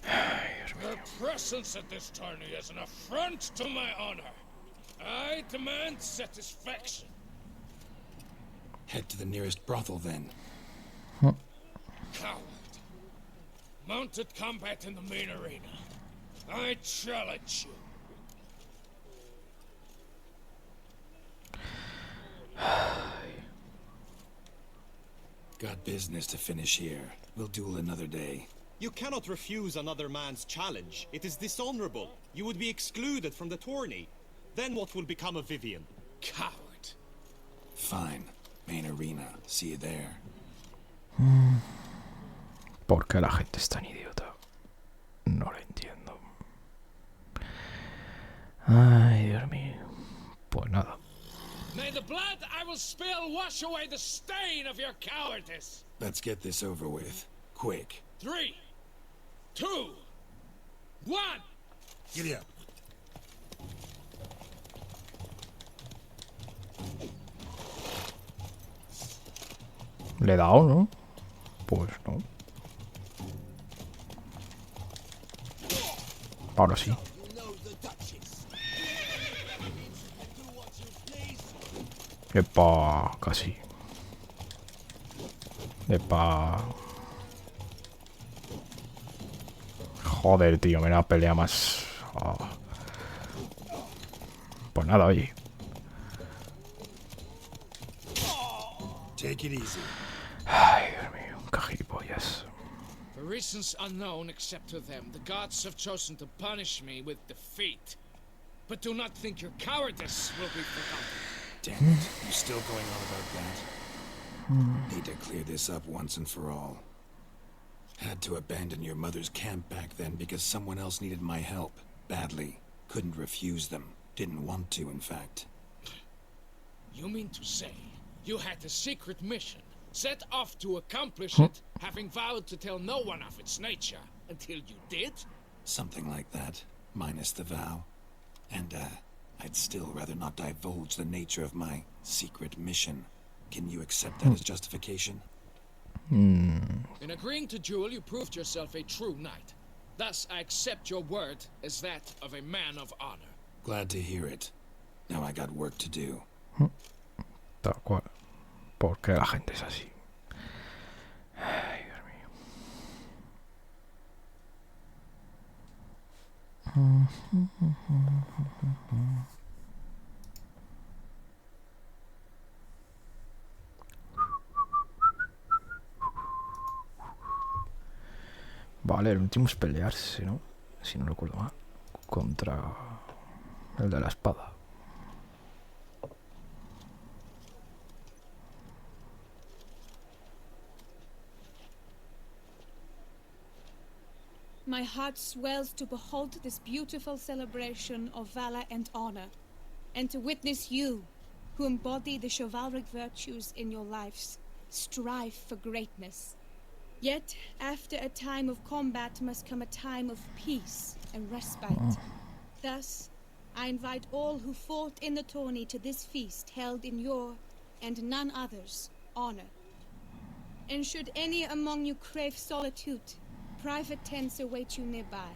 Her presence at this tourney is an affront to my honor. I demand satisfaction. Head to the nearest brothel then. Coward. Mounted combat in the main arena. I challenge you. Got business to finish here. We'll duel another day. You cannot refuse another man's challenge. It is dishonorable. You would be excluded from the tourney. Then what will become of Vivian? Coward. Fine. Main arena. See you there. ¿Por qué la gente es tan idiota? No lo entiendo. Ay, Dios mío. Pues nada. May the blood I will spill wash away the stain of your cowardice. Let's get this over with. Quick. 3, 2, 1. Giddy up. Le he dado, ¿no? Pues no. Ahora sí. Epa, casi. Epa. Joder, tío, me da pelea más. Pues nada, oye. Take it easy. Ay, Dios mío, qué gilipollas. For reasons unknown except to them, the gods have chosen to punish me with defeat. But do not think your cowardice will be forgotten. Damn it. You still going on about that? Need to clear this up once and for all. Had to abandon your mother's camp back then because someone else needed my help. Badly. Couldn't refuse them. Didn't want to, in fact. You mean to say you had a secret mission, set off to accomplish it, having vowed to tell no one of its nature, until you did? Something like that. Minus the vow. And, I'd still rather not divulge the nature of my secret mission. Can you accept that as justification? In agreeing to duel, you proved yourself a true knight. Thus, I accept your word as that of a man of honor. Glad to hear it. Now I got work to do. Tal cual. Porque la gente es así. Ay, Dios mío. Vale, el último es pelearse, ¿no? Si no recuerdo mal. Contra el de la espada. My heart swells to behold this beautiful celebration of valor and honor, and to witness you, who embody the chivalric virtues in your lives, strive for greatness. Yet, after a time of combat must come a time of peace and respite. Thus, I invite all who fought in the tourney to this feast held in your, and none other's, honor. And should any among you crave solitude, private tents await you nearby.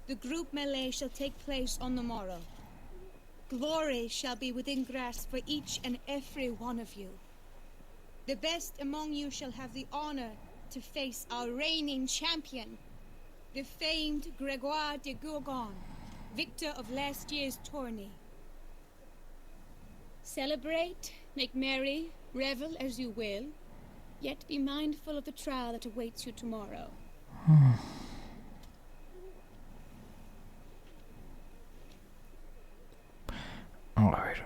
The group melee shall take place on the morrow. Glory shall be within grasp for each and every one of you. The best among you shall have the honor to face our reigning champion, the famed Gregoire de Gourgon, victor of last year's tourney. Celebrate, make merry, revel as you will, yet be mindful of the trial that awaits you tomorrow. A ver.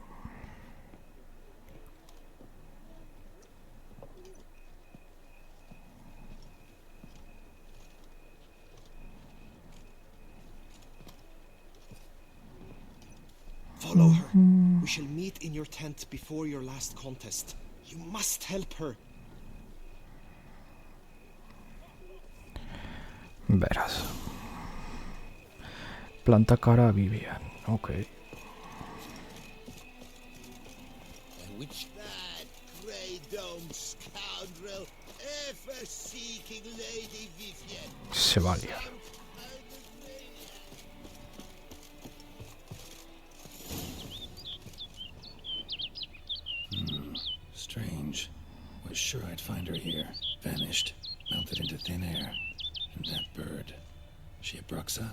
Follow her. We shall meet in your tent before your last contest. You must help her. Verás. Planta cara a Vivian. Ok. Which that grey dome scoundrel ever seeking Lady Vivian. Se va a liar. Strange. Was sure I'd find her here. Vanished. Melted into thin air. And that bird. She a Bruxa?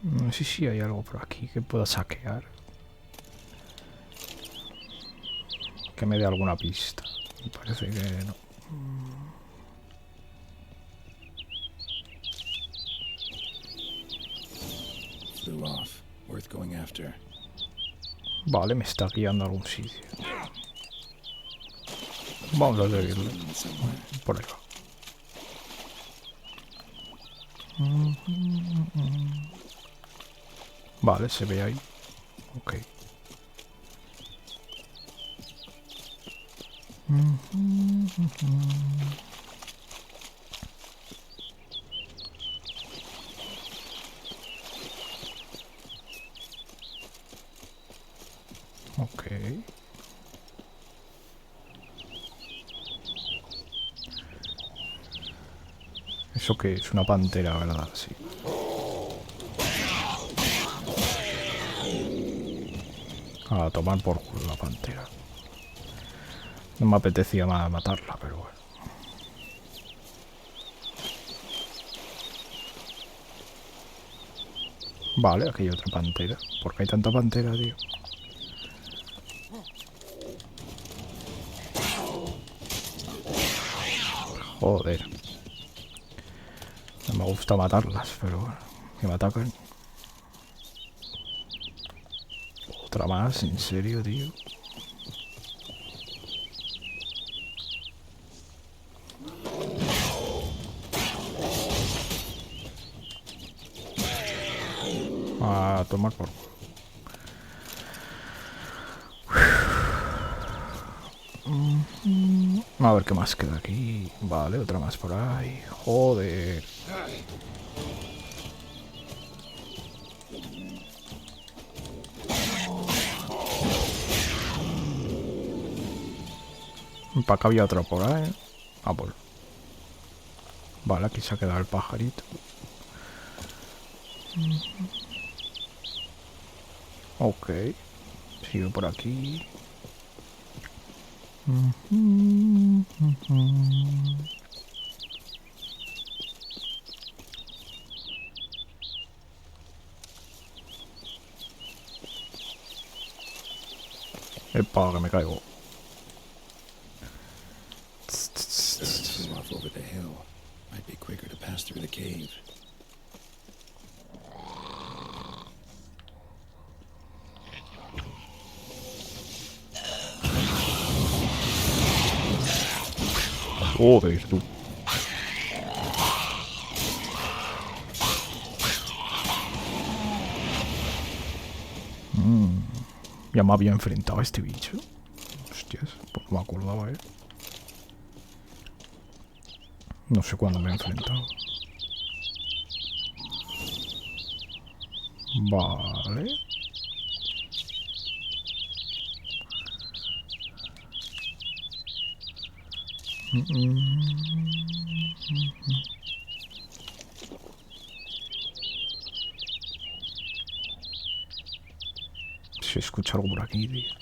No sé si hay algo por aquí que pueda saquear. Que me dé alguna pista. Me parece que no. Flew off. Worth going after. Vale, me está guiando a algún sitio. Vamos a seguirlo. Por ahí va. Vale, se ve ahí. Ok. Ok. ¿Eso qué es? Una pantera, ¿verdad? Sí. A tomar por culo la pantera. No me apetecía matarla, pero bueno. Vale, aquí hay otra pantera. ¿Por qué hay tanta pantera, tío? Joder. No me gusta matarlas, pero bueno. Que me atacan. Otra más, en serio, tío. A tomar por culo. A ver qué más queda aquí. Vale, otra más por ahí. Joder. Para acá había otro por ahí. Ah, pues. Vale, aquí se ha quedado el pajarito. Ok. Sigo por aquí. Epa, que me caigo. Birds flew off over the hill. Might be quicker to pass through the cave. Joder, tú. Ya me había enfrentado a este bicho. Hostias, pues no me acordaba, No sé cuándo me he enfrentado. Vale. Se escucha algo por aquí, tío.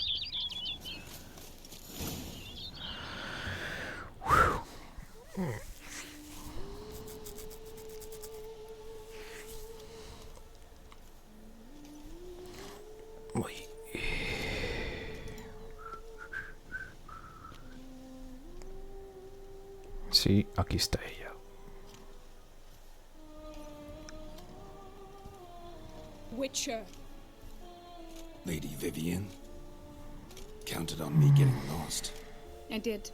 Sí, aquí está ella. Witcher. Lady Vivian? Counted on me getting lost. I did.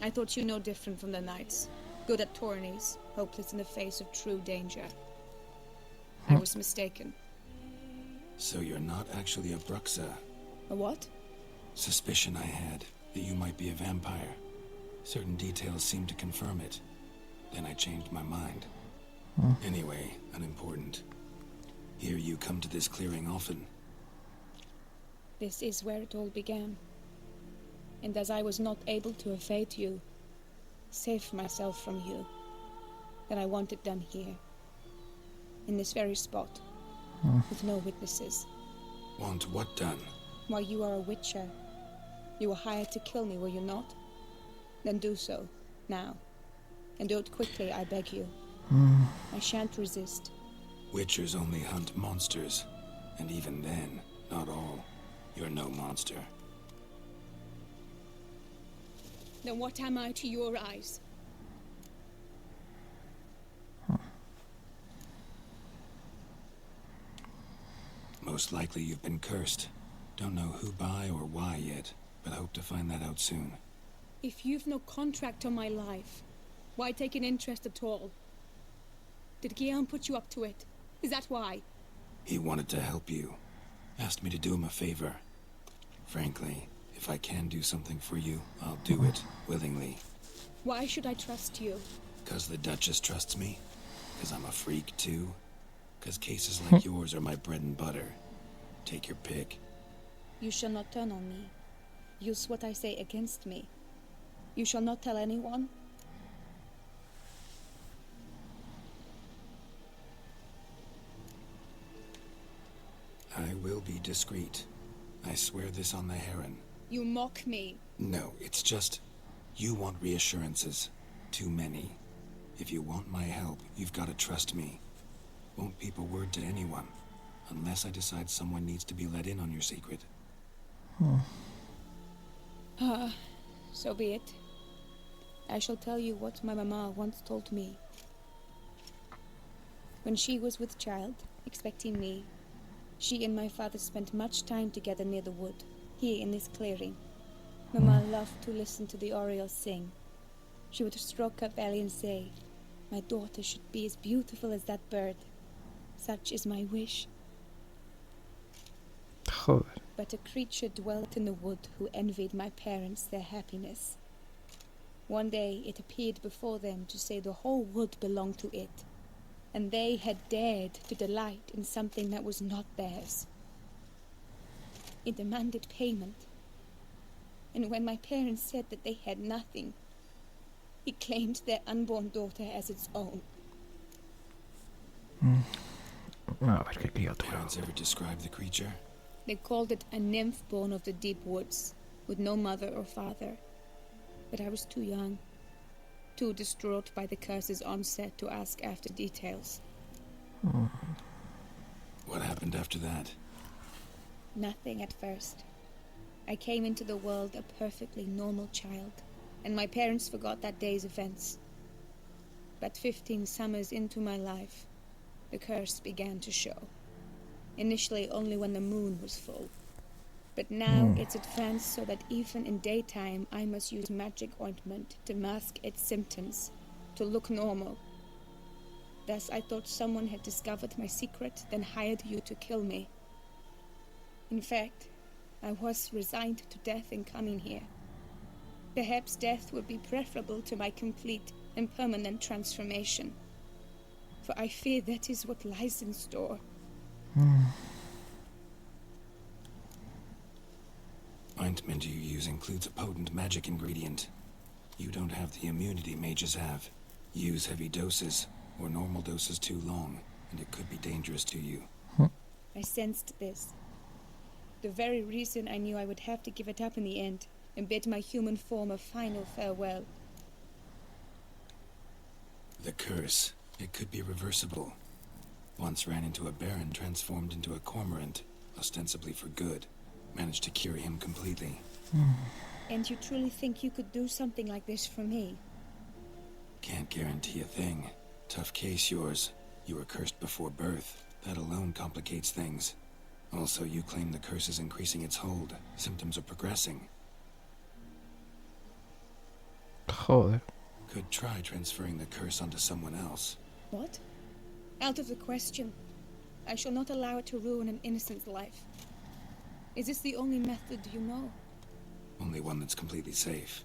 I thought you no different from the knights. Good at tourneys, hopeless in the face of true danger. I was mistaken. So you're not actually a Bruxa? A what? Suspicion I had, that you might be a vampire. Certain details seemed to confirm it. Then I changed my mind. Anyway, unimportant. Here you come to this clearing often. This is where it all began. And as I was not able to evade you, save myself from you, then I want it done here. In this very spot. With no witnesses. Want what done? Why, you are a witcher. You were hired to kill me, were you not? Then do so, now. And do it quickly, I beg you. I shan't resist. Witchers only hunt monsters. And even then, not all. You're no monster. Then what am I to your eyes? Most likely you've been cursed. Don't know who by or why yet, but I hope to find that out soon. If you've no contract on my life, why take an interest at all? Did Guillaume put you up to it? Is that why? He wanted to help you. Asked me to do him a favor. Frankly, if I can do something for you, I'll do it, willingly. Why should I trust you? 'Cause the Duchess trusts me? 'Cause I'm a freak, too? 'Cause cases like yours are my bread and butter. Take your pick. You shall not turn on me. Use what I say against me. You shall not tell anyone? I will be discreet. I swear this on the Heron. You mock me. No, it's just... You want reassurances. Too many. If you want my help, you've got to trust me. Won't peep a word to anyone. Unless I decide someone needs to be let in on your secret. So be it. I shall tell you what my mama once told me. When she was with child, expecting me, she and my father spent much time together near the wood, here in this clearing. Mama loved to listen to the orioles sing. She would stroke her belly and say, "My daughter should be as beautiful as that bird. Such is my wish." But a creature dwelt in the wood who envied my parents their happiness. One day it appeared before them to say the whole wood belonged to it, and they had dared to delight in something that was not theirs. It demanded payment. And when my parents said that they had nothing, he claimed their unborn daughter as its own. A ver qué criatura. Parents ever describe the creature? They called it a nymph born of the deep woods, with no mother or father. But I was too young, too distraught by the curse's onset to ask after details. What happened after that? Nothing at first. I came into the world a perfectly normal child, and my parents forgot that day's events. But 15 summers into my life, the curse began to show. Initially only when the moon was full. But now it's advanced so that even in daytime I must use magic ointment to mask its symptoms, to look normal. Thus I thought someone had discovered my secret, then hired you to kill me. In fact, I was resigned to death in coming here. Perhaps death would be preferable to my complete and permanent transformation. For I fear that is what lies in store. Ointment you use includes a potent magic ingredient. You don't have the immunity mages have. Use heavy doses, or normal doses too long, and it could be dangerous to you. I sensed this. The very reason I knew I would have to give it up in the end, and bid my human form a final farewell. The curse, it could be reversible. Once ran into a baron transformed into a cormorant, ostensibly for good. Managed to cure him completely. And you truly think you could do something like this for me? Can't guarantee a thing. Tough case yours. You were cursed before birth. That alone complicates things. Also, you claim the curse is increasing its hold. Symptoms are progressing. Joder. Could try transferring the curse onto someone else. What? Out of the question. I shall not allow it to ruin an innocent's life. Is this the only method you know? Only one that's completely safe.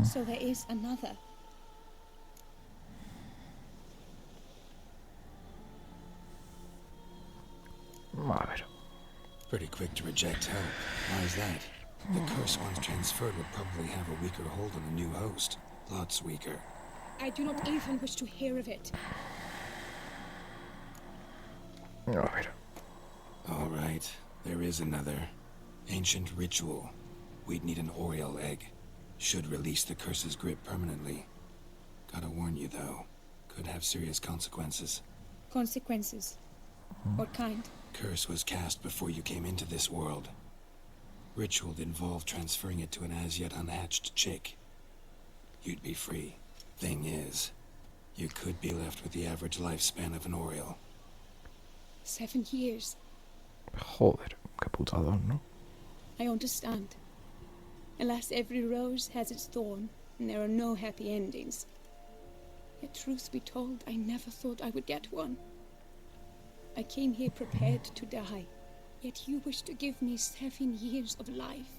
So there is another. A ver. Pretty quick to reject help. Why is that? The curse once transferred would probably have a weaker hold on the new host. Lots weaker. I do not even wish to hear of it. A ver. All right, there is another. Ancient ritual. We'd need an Oriole egg. Should release the curse's grip permanently. Gotta warn you, though. Could have serious consequences. Consequences? What kind? Curse was cast before you came into this world. Ritual involved transferring it to an as-yet unhatched chick. You'd be free. Thing is, you could be left with the average lifespan of an Oriole. 7 years. Joder, qué putadón, ¿no? I understand. Alas, every rose has its thorn, and there are no happy endings. Yet truth be told, I never thought I would get one. I came here prepared to die, yet you wish to give me 7 years of life.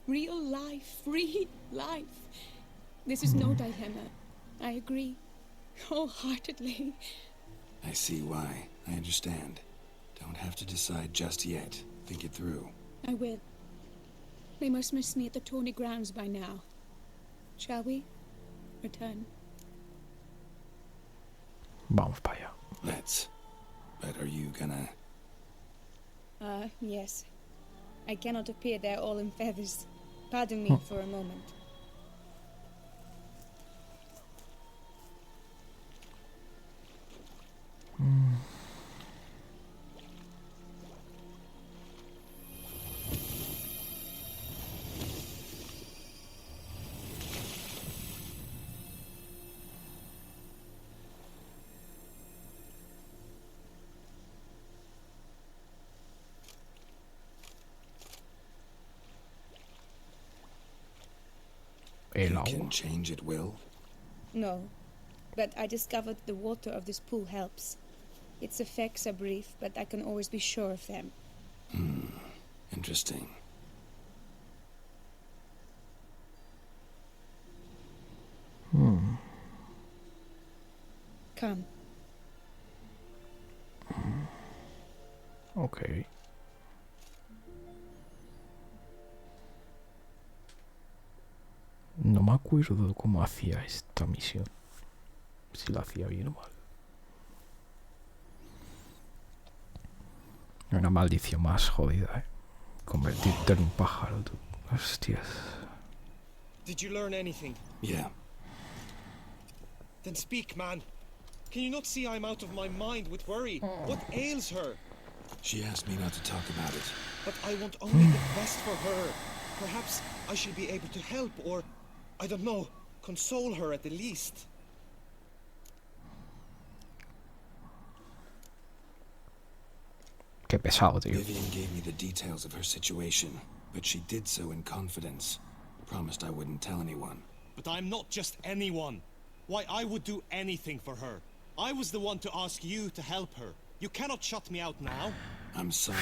Real life, free life. This is no dilemma. I agree, wholeheartedly. I see why. I understand. Don't have to decide just yet. Think it through. I will. They must miss me at the Tawny grounds by now. Shall we? Return. Vamos para allá. Let's. But are you gonna... Yes. I cannot appear there all in feathers. Pardon me for a moment. You can change at will? No, but I discovered the water of this pool helps. Its effects are brief, but I can always be sure of them. Interesting. Come. Okay. No me acuerdo cómo hacía esta misión. Si la hacía bien o mal. Una maldición más jodida, convertirte en un pájaro, tú. Hostias. Did you learn anything? Yeah. Then speak, man. Can you not see I'm out of my mind with worry? What ails her? She asked me not to talk about it. But I want only the best for her. Perhaps I should be able to help or, I don't know, console her at the least. Qué pesado, tío. Vivian gave me the details of her situation, but she did so in confidence. Promised I wouldn't tell anyone. But I'm not just anyone. Why, I would do anything for her. I was the one to ask you to help her. You cannot shut me out now. I'm sorry.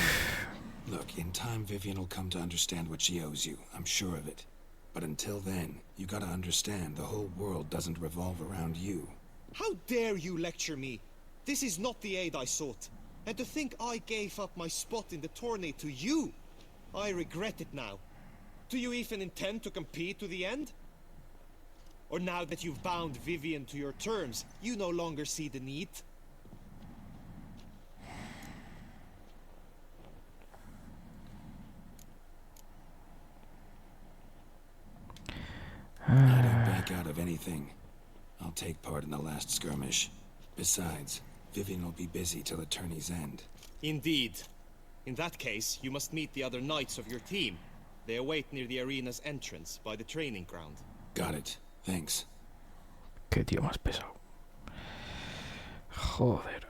Look, in time Vivian will come to understand what she owes you. I'm sure of it. But until then, you gotta understand the whole world doesn't revolve around you. How dare you lecture me? This is not the aid I sought. And to think I gave up my spot in the tourney to you, I regret it now. Do you even intend to compete to the end? Or now that you've bound Vivian to your terms, you no longer see the need? I don't back out of anything. I'll take part in the last skirmish. Besides, Vivian will be busy till the tourney's end. Indeed. In that case, you must meet the other knights of your team. They await near the arena's entrance, by the training ground. Got it. Thanks. Qué tío más pesado. Joder.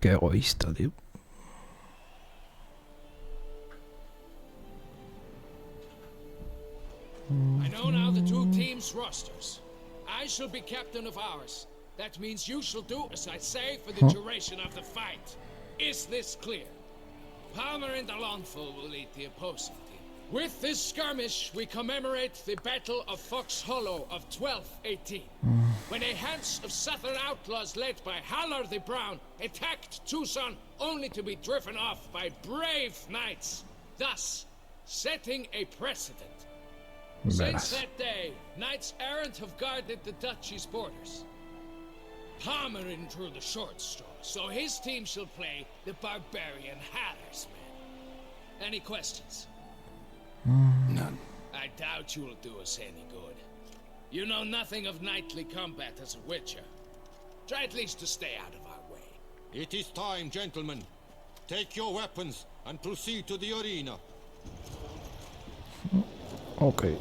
Qué egoísta, tío. I know now the two teams' rosters. I shall be captain of ours. That means you shall do as I say for the duration of the fight. Is this clear? Palmer and Alonfo will lead the opposing team. With this skirmish, we commemorate the Battle of Fox Hollow of 1218, when a Hans of Southern outlaws led by Halar the Brown attacked Tucson only to be driven off by brave knights, thus setting a precedent. Since that day, knights errant have guarded the duchy's borders. Palmerin drew the short straw, so his team shall play the barbarian Hattersman. Any questions? None. I doubt you'll do us any good. You know nothing of knightly combat as a witcher. Try at least to stay out of our way. It is time, gentlemen. Take your weapons and proceed to the arena. Okay.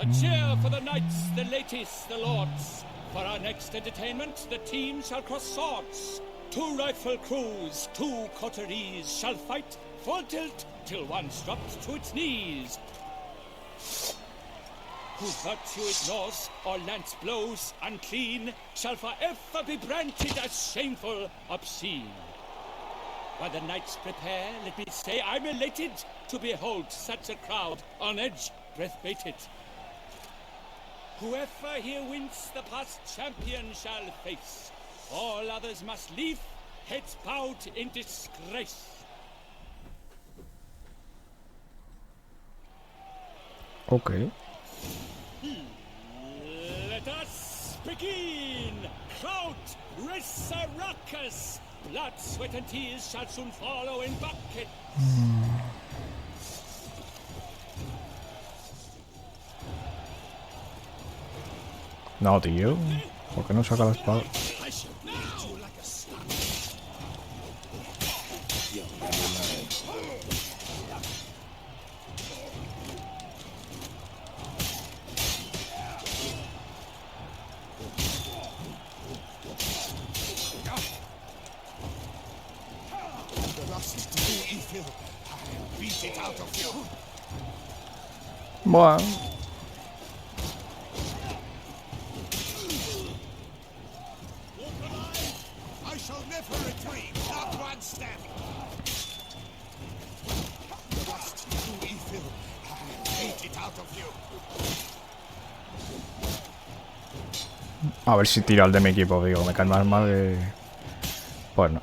A cheer for the knights, the ladies, the lords. For our next entertainment, the team shall cross swords. 2 rifle crews, 2 coteries shall fight full tilt till one's dropped to its knees. Who virtue ignores or lance blows unclean shall forever be branded as shameful, obscene. While the knights prepare, let me say I'm elated to behold such a crowd on edge, breath baited. Whoever here wins the past champion shall face. All others must leave, heads bowed in disgrace. Okay. Let us begin! Crowd, raise a ruckus! Blood, sweat and tears shall soon follow in buckets. No, tío. ¿Por qué no saca la espada? Bueno. I shall never retreat, not one step. The rust too evil. I hate it out of you. A ver si tira el de mi equipo, digo, me cae más mal que... Pues no.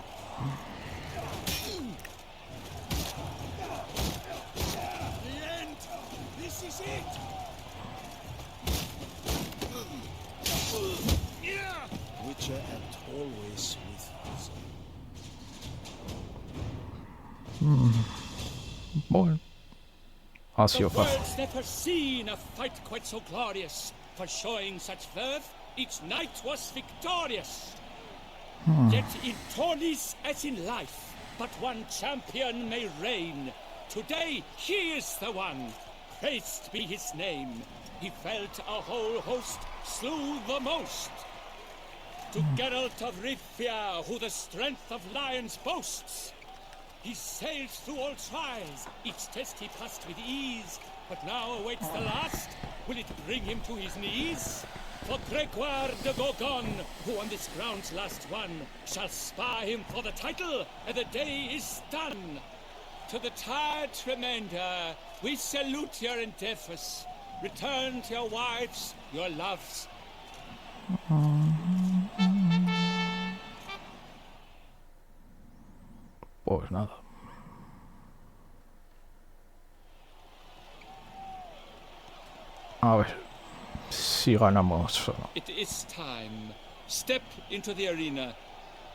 Bueno. Ha sido The fácil. world's never seen a fight quite so glorious. For showing such verve, each knight was victorious. Yet in tourneys as in life, but one champion may reign. Today he is the one. Praised be his name. He felt a whole host, slew the most. To Geralt of Rivia, who the strength of lions boasts. He sailed through all trials, each test he passed with ease. But now awaits the last. Will it bring him to his knees? For Gregoire de Gorgon, who on this ground's last won, shall spar him for the title, and the day is done. To the tired remainder, we salute your endeavors. Return to your wives, your loves. Pues nada. A ver si ganamos o no. It is time. Step into the arena.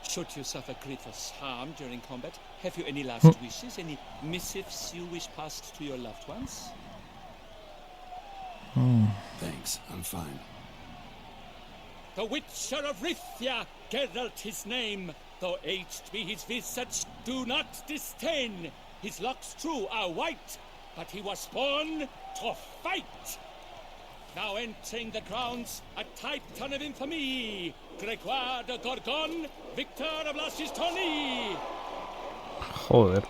Should you suffer grievous harm during combat, have you any last wishes? Any missives you wish passed to your loved ones? Thanks, I'm fine. The Witcher of Rithia, Geralt his name. Though aged be his visage, do not disdain. His locks true are white, but he was born to fight. Now entering the grounds, a titan of infamy, Gregoire de Gorgon, victor of Las's tourney. Joder.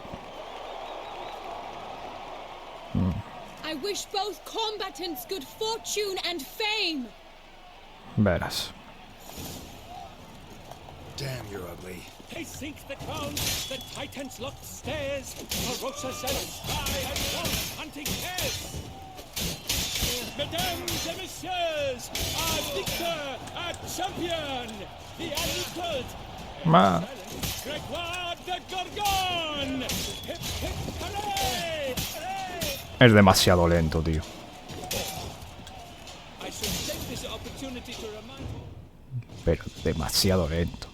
I wish both combatants good fortune and fame. Verás. Damn, you're ugly. They sink the crown, the Titan's locked stairs, ferocious as sky and wolf hunting hares. Mesdames et messieurs, our victor, our champion, the unequaled, Ma. Gregoire de Gorgon! Hip, hip, hooray! Es demasiado lento, tío. I should take this opportunity to remind you. Pero demasiado lento.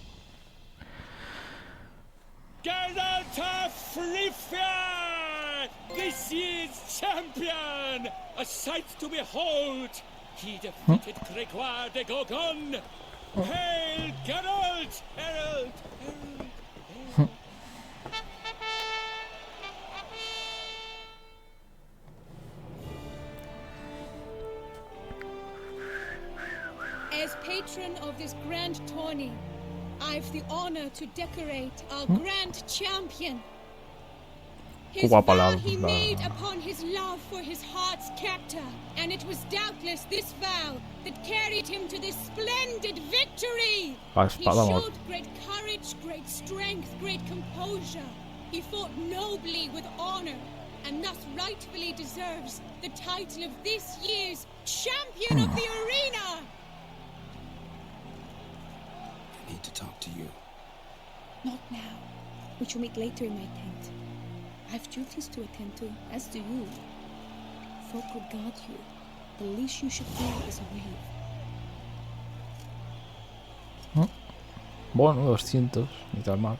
Geralt of Rivia! This year's champion! A sight to behold! He defeated Gregoire de Gorgon! Hail, Geralt! Herald! Herald! As patron of this grand tourney, I've the honor to decorate our grand champion. His vow he made upon his love for his heart's captor, and it was doubtless this vow that carried him to this splendid victory. He showed great courage, great strength, great composure. He fought nobly with honor, and thus rightfully deserves the title of this year's Champion of the Arena. I need to talk to you. Not now. We shall meet later in my tent. I've duties to attend to, as do you. Folk regard you. The least you should do is wave. Bueno, 200, ni tan mal.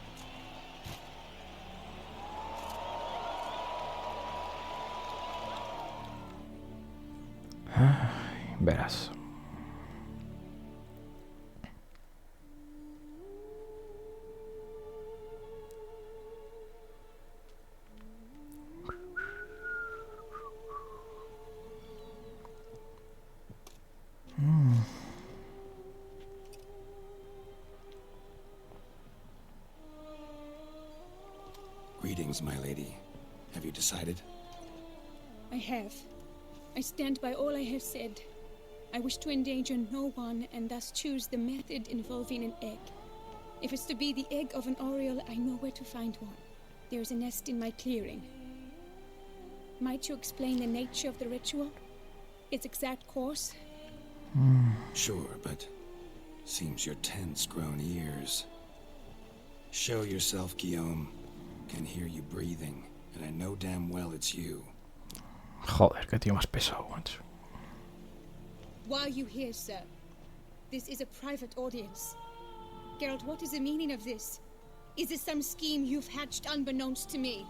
Verás. Greetings, my lady. Have you decided? I have. I stand by all I have said. I wish to endanger no one, and thus choose the method involving an egg. If it's to be the egg of an oriole, I know where to find one. There is a nest in my clearing. Might you explain the nature of the ritual? Its exact course? Sure, but Seems your tent's grown ears. Show yourself, Guillaume. Can hear you breathing, and I know damn well it's you. Joder, qué tío más pesado, macho. Why are you here, sir? This is a private audience. Geralt, what is the meaning of this? Is this some scheme you've hatched unbeknownst to me?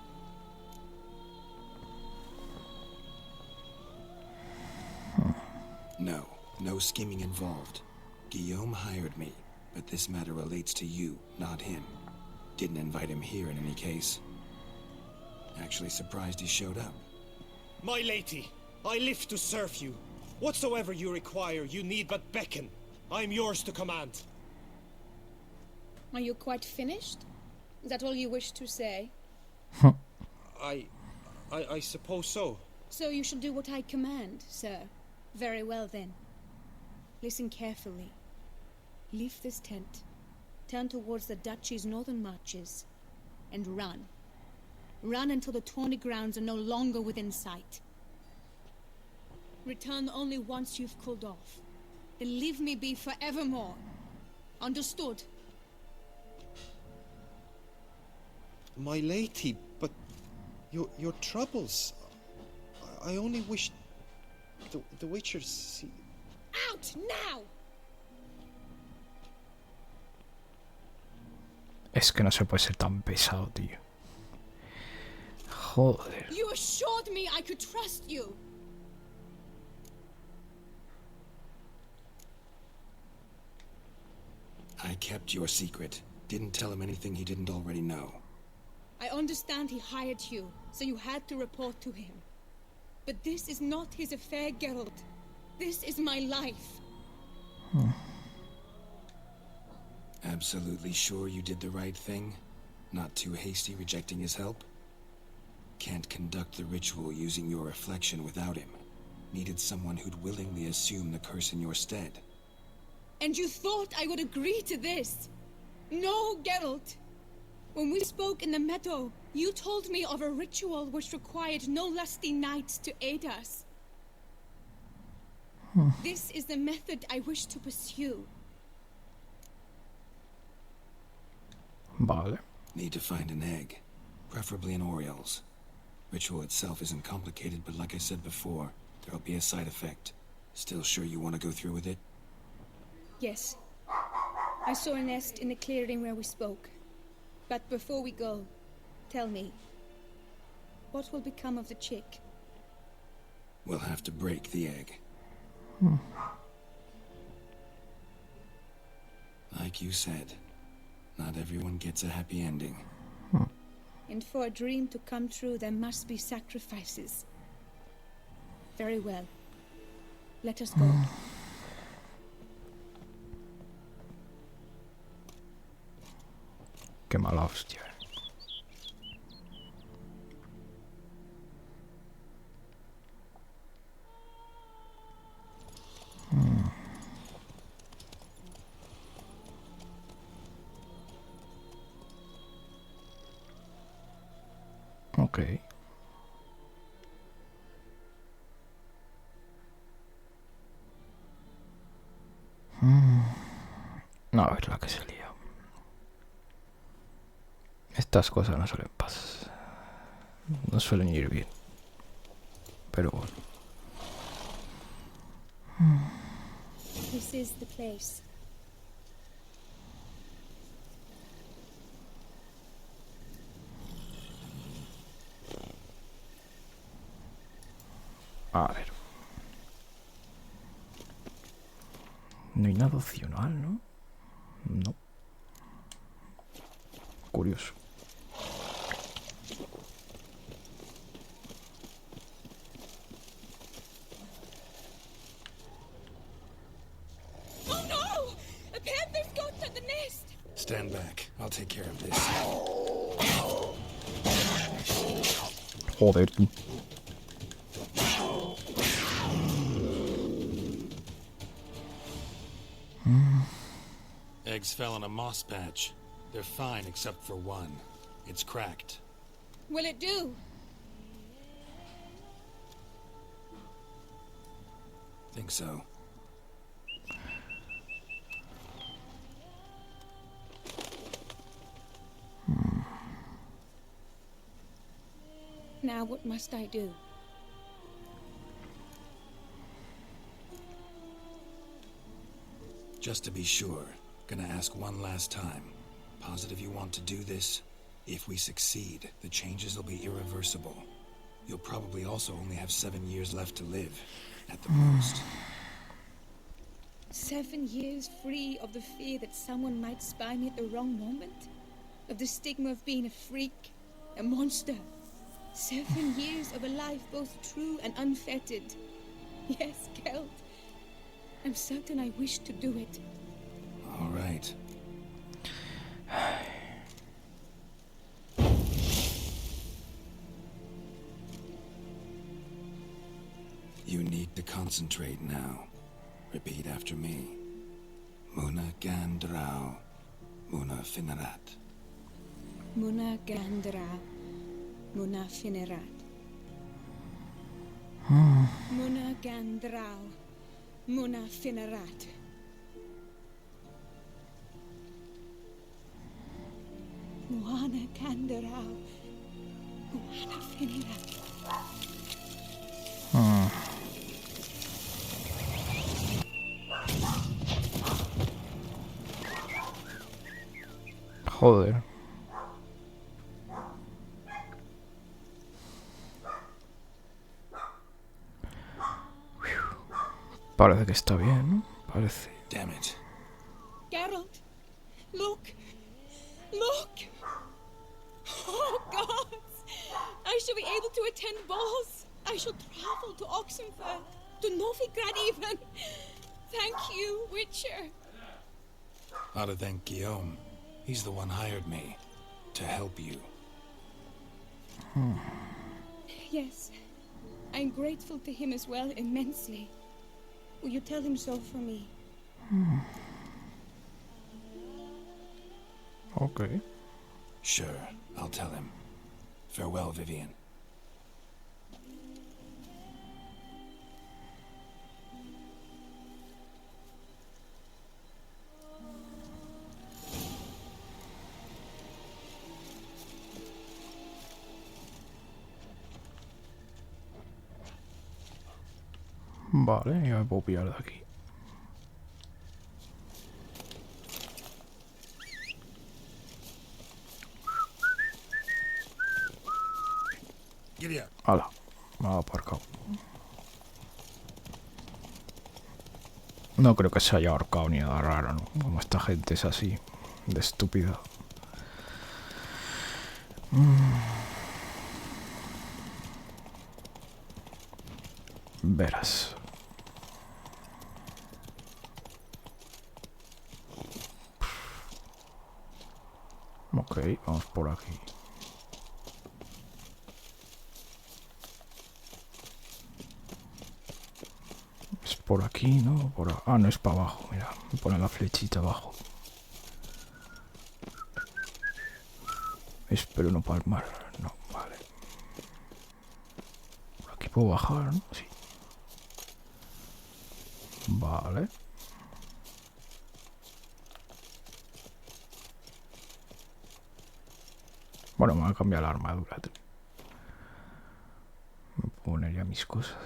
No, no scheming involved. Guillaume hired me, but this matter relates to you, not him. Didn't invite him here in any case. Actually surprised he showed up. My lady, I live to serve you. Whatsoever you require, you need but beckon. I am yours to command. Are you quite finished? Is that all you wish to say? I suppose so. So you shall do what I command, sir. Very well then. Listen carefully. Leave this tent. Turn towards the duchy's northern marches. And run. Run until the tawny grounds are no longer within sight. Return only once you've cooled off. Then leave me be forevermore. Understood? My lady, but your troubles. I only wish the Witcher see. Out now! Es que no se puede ser tan pesado, tío. Joder. You assured me I could trust you. I kept your secret. Didn't tell him anything he didn't already know. I understand he hired you, so you had to report to him. But this is not his affair, Geralt. This is my life. Absolutely sure you did the right thing? Not too hasty rejecting his help? Can't conduct the ritual using your reflection without him. Needed someone who'd willingly assume the curse in your stead. And you thought I would agree to this? No, Geralt. When we spoke in the meadow, you told me of a ritual which required no lusty knights to aid us. This is the method I wish to pursue. Vale. Need to find an egg, preferably an Oriole's. Ritual itself isn't complicated, but like I said before, there'll be a side effect. Still sure you want to go through with it? Yes. I saw a nest in the clearing where we spoke. But before we go, tell me, what will become of the chick? We'll have to break the egg. Like you said, not everyone gets a happy ending. And for a dream to come true, there must be sacrifices. Very well. Let us go. Qué mala hostia. Ok. No, a ver la que se lía. Estas cosas no suelen pasar. No suelen ir bien. Pero bueno. This is the place. A ver. No hay nada opcional, ¿no? No. Curioso. Oh no! A panther's got at the nest! Stand back. I'll take care of this. Joder. Eggs fell in a moss patch. They're fine except for one. It's cracked. Will it do? Think so. Now what must I do? Just to be sure, gonna ask one last time. Positive you want to do this? If we succeed, the changes will be irreversible. You'll probably also only have 7 years left to live, at the most. 7 years free of the fear that someone might spy me at the wrong moment? Of the stigma of being a freak, a monster? 7 years of a life both true and unfettered. Yes, Kelt. I'm certain I wish to do it. All right. You need to concentrate now. Repeat after me. Muna Gandrau, Muna Finerat. Muna Gandrau, Muna Finerat. Muna Gandrau, Muna Finerat. Muna Gandrau, Muna Finerat. Joder. Parece que está bien, ¿no? Parece. Damn it. Geralt, look! Look! Oh, gods! I shall be able to attend balls. I shall travel to Oxenfurt, to Novigrad even. Thank you, Witcher. Ought to thank Guillaume. He's the one hired me to help you. Yes, I'm grateful to him as well, immensely. Will you tell him so for me? Okay. Sure, I'll tell him. Farewell, Vivian. Vale, ya me puedo pillar de aquí. Hala, me ha aparcado. No creo que se haya ahorcado ni nada raro, ¿no? Como esta gente es así, de estúpida. Verás. Ok, vamos por aquí. Es por aquí, ¿no? Ah, no, es para abajo, mira. Me pone la flechita abajo. Espero no palmar. No, vale. Por aquí puedo bajar, ¿no? Sí. Vale. Bueno, me voy a cambiar la armadura. Me ponería mis cosas.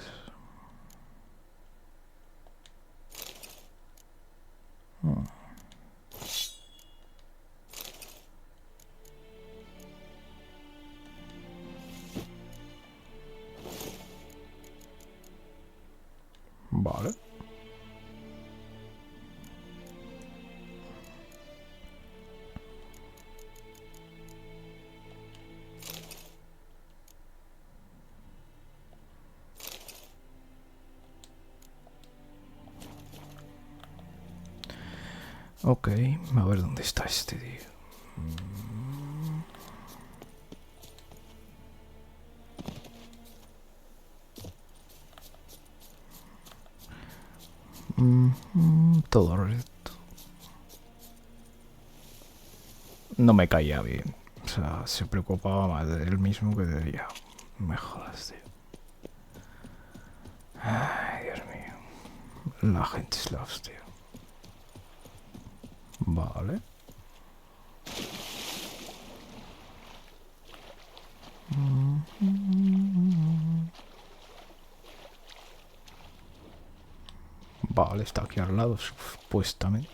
Vale. Ok, a ver dónde está este tío. Todo recto. No me caía bien. O sea, se preocupaba más de él mismo que de ella. No me jodas, tío. Ay, Dios mío. La gente es la hostia. Vale. está aquí al lado, supuestamente.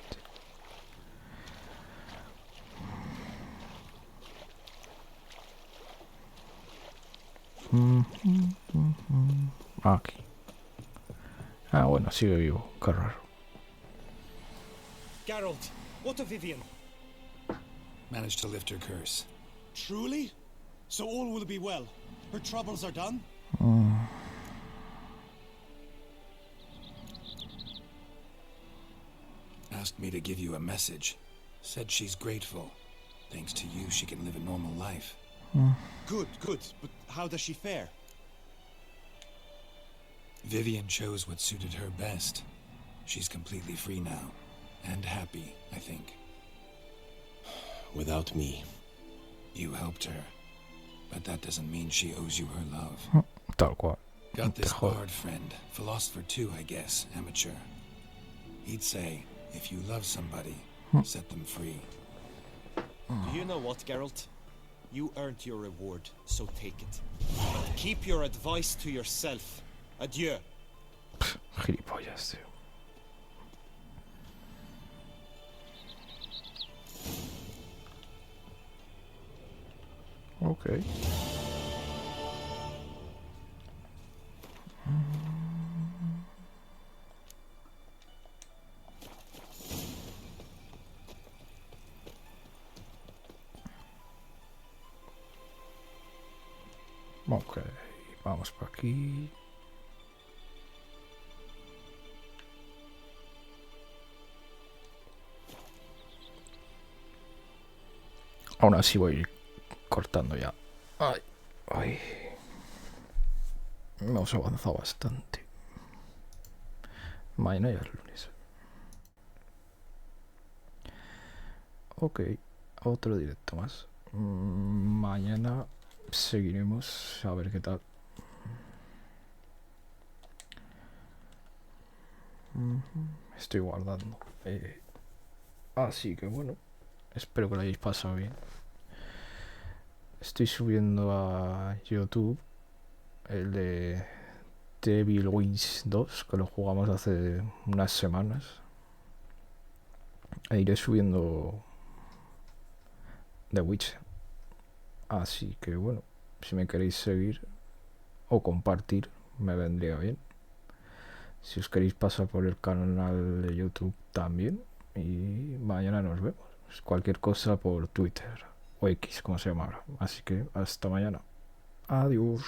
Aquí. Ah, bueno, sigue vivo. Qué raro. Geralt, what of Vivian? Managed to lift her curse. Truly? So all will be well. Her troubles are done? Asked me to give you a message. Said she's grateful. Thanks to you, she can live a normal life. Good, good. But how does she fare? Vivian chose what suited her best. She's completely free now. And happy, I think. Without me. You helped her. But that doesn't mean she owes you her love. Tal cual. Got this bard friend. Philosopher too, I guess. Amateur. He'd say, if you love somebody, set them free. Do you know what, Geralt? You earned your reward, so take it. But keep your advice to yourself. Adieu. Gilipollas, tío. Ok. Ok, vamos por aquí. Aún así voy cortando ya. Ay, ay. Hemos avanzado bastante. Mañana ya es lunes. Ok, otro directo más. Mañana seguiremos a ver qué tal. Estoy guardando. Así que bueno, espero que lo hayáis pasado bien. Estoy subiendo a YouTube el de Devil Witch 2, que lo jugamos hace unas semanas. E iré subiendo The Witcher. Así que bueno, si me queréis seguir o compartir, me vendría bien. Si os queréis pasar por el canal de YouTube también. Y mañana nos vemos. Cualquier cosa por Twitter o X, como se llama ahora. Así que hasta mañana. Adiós.